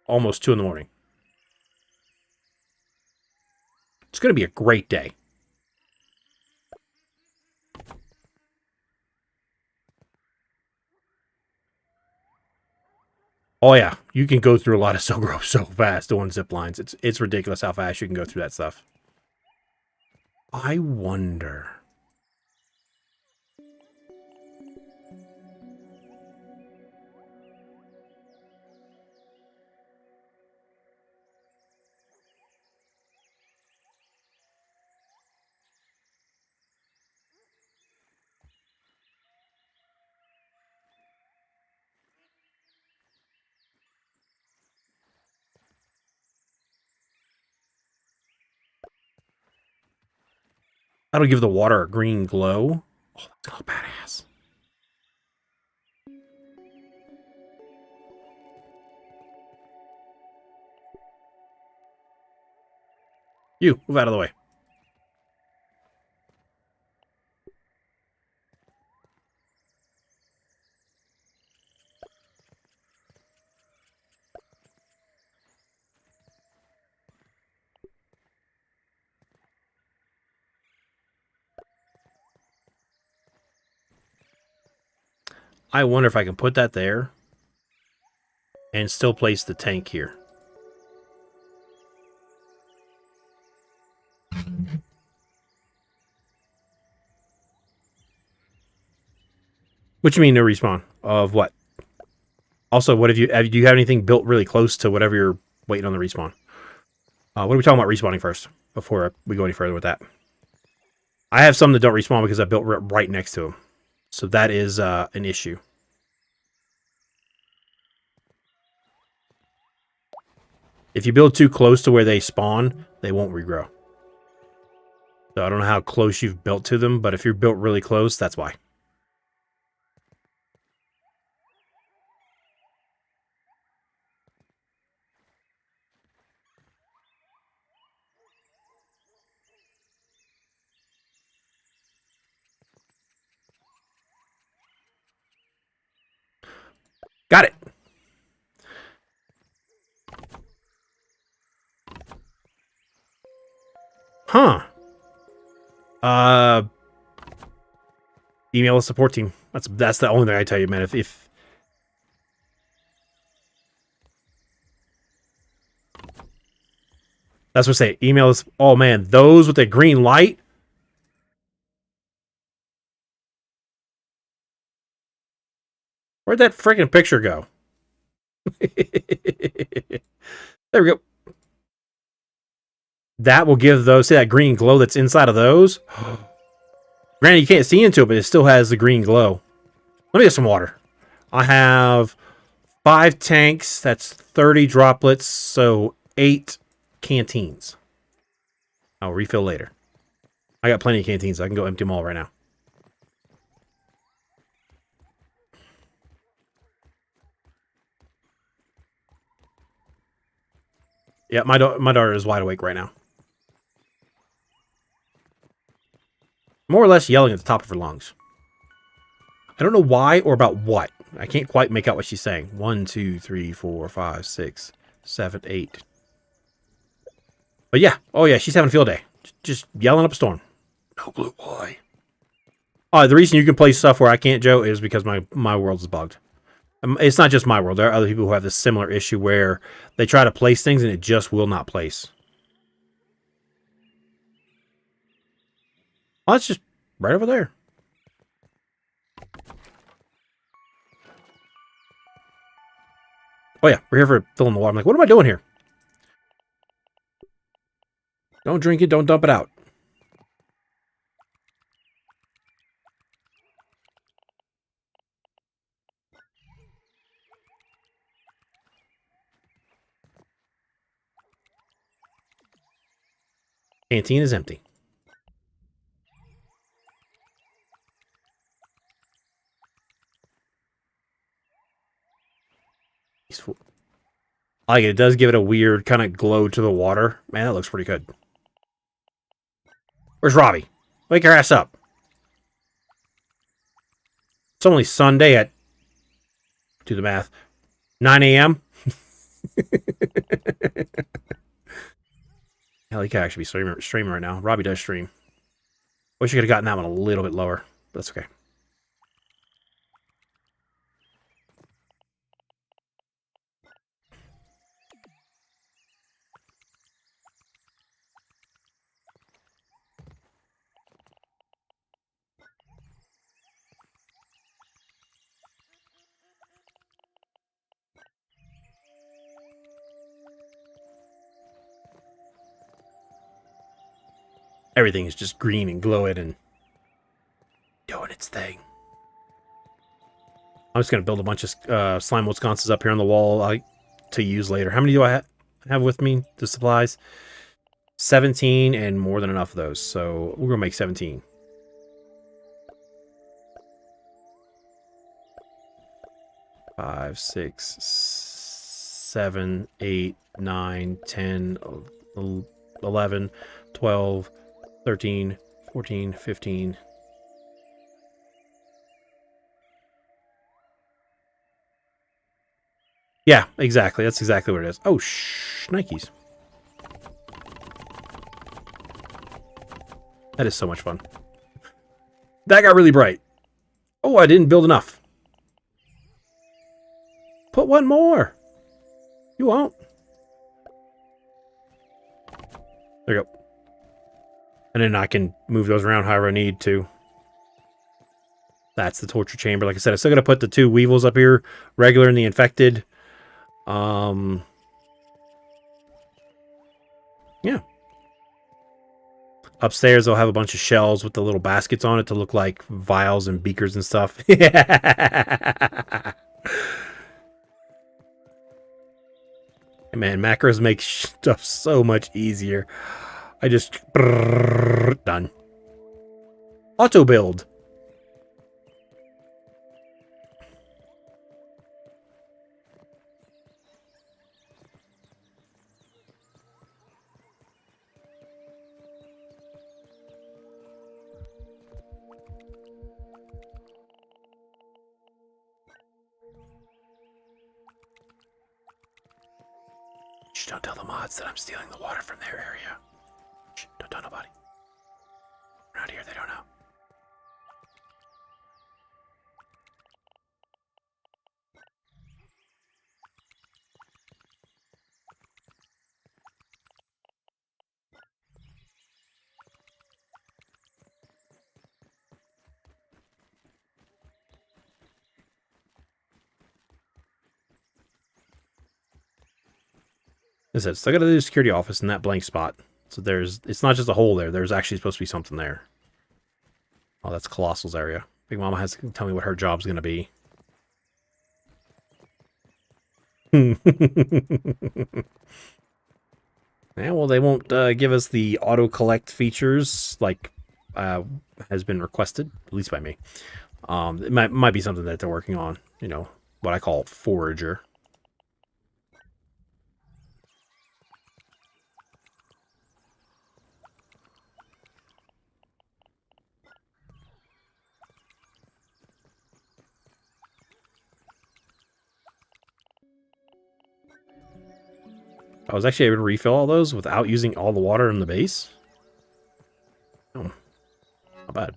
almost 2 in the morning. It's going to be a great day. Oh yeah, you can go through a lot of silk rope so fast doing zip lines. It's ridiculous how fast you can go through that stuff. I wonder... That'll give the water a green glow. Oh, that's gonna look badass. You, move out of the way. I wonder if I can put that there and still place the tank here. What you mean no respawn? Of what? Also, what do you have anything built really close to whatever you're waiting on the respawn? What are we talking about respawning first before we go any further with that? I have some that don't respawn because I built right next to them. So that is an issue. If you build too close to where they spawn, they won't regrow. So I don't know how close you've built to them, but if you're built really close, that's why. Got it. Huh. Email the support team. That's the only thing I tell you, man. If that's what I say. Email us. Oh man, those with the green light. Where'd that freaking picture go? There we go. That will give those, see that green glow that's inside of those? Granted, you can't see into it, but it still has the green glow. Let me get some water. I have 5 tanks. That's 30 droplets, so 8 canteens. I'll refill later. I got plenty of canteens. I can go empty them all right now. Yeah, my daughter is wide awake right now. More or less yelling at the top of her lungs. I don't know why or about what. I can't quite make out what she's saying. 1, 2, 3, 4, 5, 6, 7, 8. But yeah. Oh yeah, she's having a field day. Just yelling up a storm. No clue why. The reason you can place stuff where I can't, Joe, is because my world is bugged. It's not just my world. There are other people who have this similar issue where they try to place things and it just will not place. Oh, it's just right over there. Oh yeah, we're here for filling the water. I'm like, what am I doing here? Don't drink it, don't dump it out. Canteen is empty. Peaceful. I like it. It does give it a weird kind of glow to the water. Man, that looks pretty good. Where's Robbie? Wake your ass up. It's only Sunday at, do the math, 9 a.m. Hell, he could actually be streaming right now. Robbie does stream. Wish you could have gotten that one a little bit lower. But that's okay. Everything is just green and glowing and doing its thing. I'm just going to build a bunch of slime sconces up here on the wall to use later. How many do I have with me? The supplies? 17 and more than enough of those. So we're going to make 17. Five, 6, 7, 8, 9, 10, 11, 12, 13, 14, 15. Yeah, exactly. That's exactly what it is. Oh, Nikes. That is so much fun. That got really bright. Oh, I didn't build enough. Put one more. You won't. There you go. And then I can move those around however I need to. That's the torture chamber. Like I said, I'm still going to put the 2 weevils up here. Regular and the infected. Yeah. Upstairs, I'll have a bunch of shells with the little baskets on it to look like vials and beakers and stuff. Man, macros make stuff so much easier. I just... done. Auto build. Shh, don't tell the mods that I'm stealing the water from their area. Shh, don't tell nobody. Around here, they don't know. I said, still got to do the security office in that blank spot. So it's not just a hole there. There's actually supposed to be something there. Oh, that's Colossal's area. Big Mama has to tell me what her job's going to be. Yeah, well, they won't give us the auto-collect features like has been requested, at least by me. It might be something that they're working on. You know, what I call forager. I was actually able to refill all those without using all the water in the base. Oh, not bad.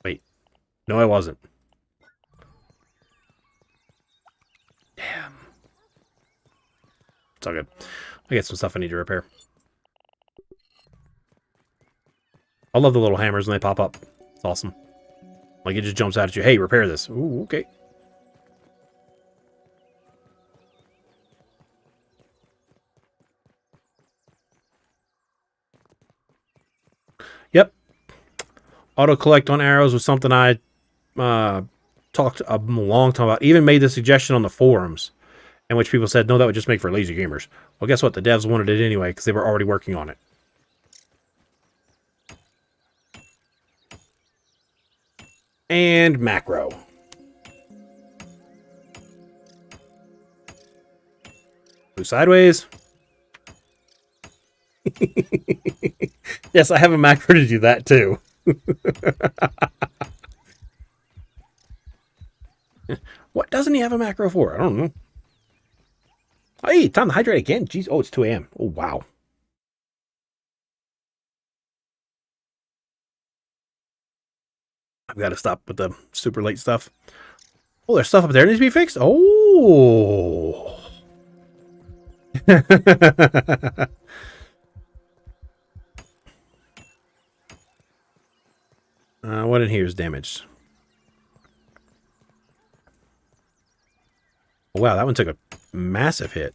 Wait. No, I wasn't. Damn. It's all good. I got some stuff I need to repair. I love the little hammers when they pop up. It's awesome. Like, it just jumps out at you. Hey, repair this. Ooh, okay. Yep. Auto-collect on arrows was something I talked a long time about. Even made the suggestion on the forums, in which people said, no, that would just make for lazy gamers. Well, guess what? The devs wanted it anyway, because they were already working on it. And macro. Move sideways. Yes, I have a macro to do that too. What doesn't he have a macro for? I don't know. Hey, time to hydrate again. Jeez. Oh, it's 2 a.m. Oh, wow. I've got to stop with the super late stuff. Oh, there's stuff up there that needs to be fixed. Oh. What in here is damaged? Oh, wow, that one took a massive hit.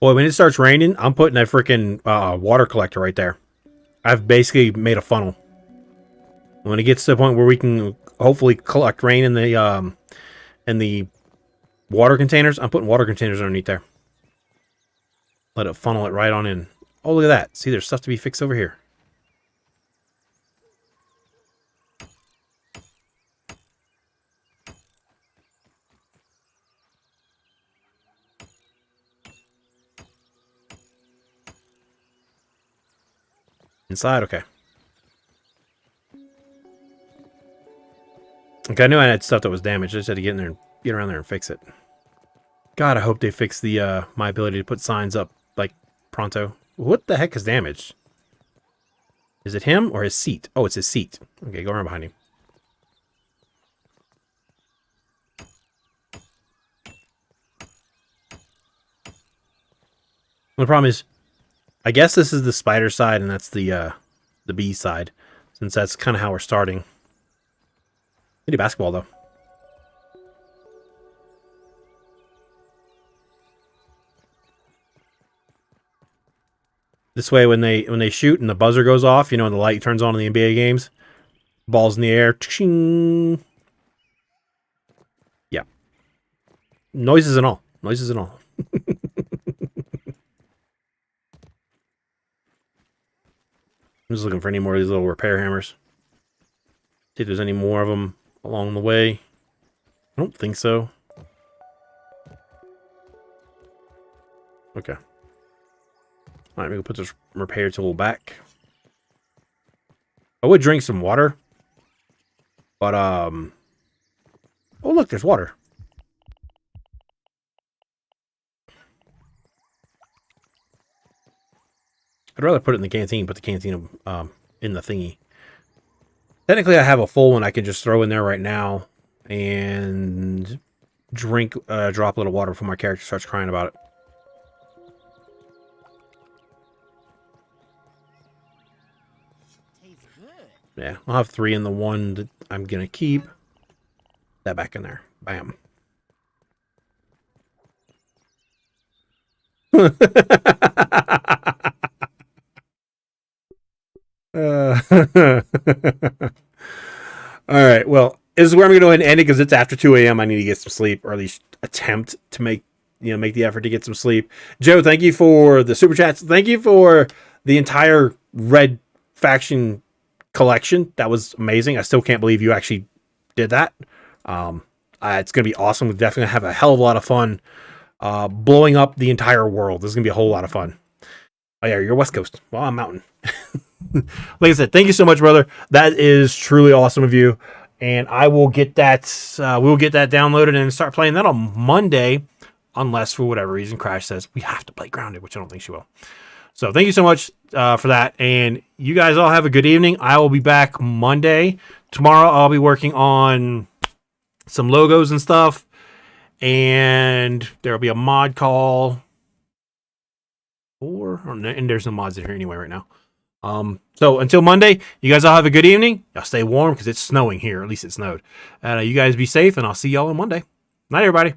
Boy, when it starts raining, I'm putting a freaking water collector right there. I've basically made a funnel. When it gets to the point where we can hopefully collect rain in the Water containers. I'm putting water containers underneath there. Let it funnel it right on in. Oh, look at that. See, there's stuff to be fixed over here. Inside, okay. Okay, I knew I had stuff that was damaged. I just had to get in there and get around there and fix it. God, I hope they fix the my ability to put signs up like pronto. What the heck is damaged? Is it him or his seat? Oh, it's his seat. Okay, go around behind him. The problem is, I guess this is the spider side and that's the bee side, since that's kind of how we're starting. Need a basketball though. This way, when they shoot and the buzzer goes off, you know, and the light turns on in the NBA games, balls in the air, ching. Yeah, noises and all, noises and all. I'm just looking for any more of these little repair hammers. See if there's any more of them along the way. I don't think so. Okay. All right, maybe we'll put this repair tool back. I would drink some water, but oh look, there's water. I'd rather put it in the canteen. Put the canteen in the thingy. Technically, I have a full one I can just throw in there right now and drink, drop a little water before my character starts crying about it. Tastes good. Yeah, I'll have 3 in the one that I'm going to keep. That back in there. Bam. All right, well, this is where I'm going to go ahead and end it because it's after 2 a.m. I need to get some sleep, or at least attempt to make the effort to get some sleep. Joe, thank you for the super chats. Thank you for the entire Red Faction collection. That was amazing. I still can't believe you actually did that. It's going to be awesome. We're definitely going to have a hell of a lot of fun blowing up the entire world. This is going to be a whole lot of fun. Oh, yeah, you're West Coast. Well, I'm Mountain. Like I said, thank you so much, brother. That is truly awesome of you. And I will get that, we'll get that downloaded and start playing that on Monday, unless for whatever reason Crash says we have to play Grounded, which I don't think she will. So thank you so much for that. And you guys all have a good evening. I will be back Monday. Tomorrow I'll be working on some logos and stuff. And there'll be a mod call. And there's no mods in here anyway right now. So until Monday, you guys all have a good evening. Y'all stay warm because it's snowing here. At least it snowed. And you guys be safe, and I'll see y'all on Monday. Night, everybody.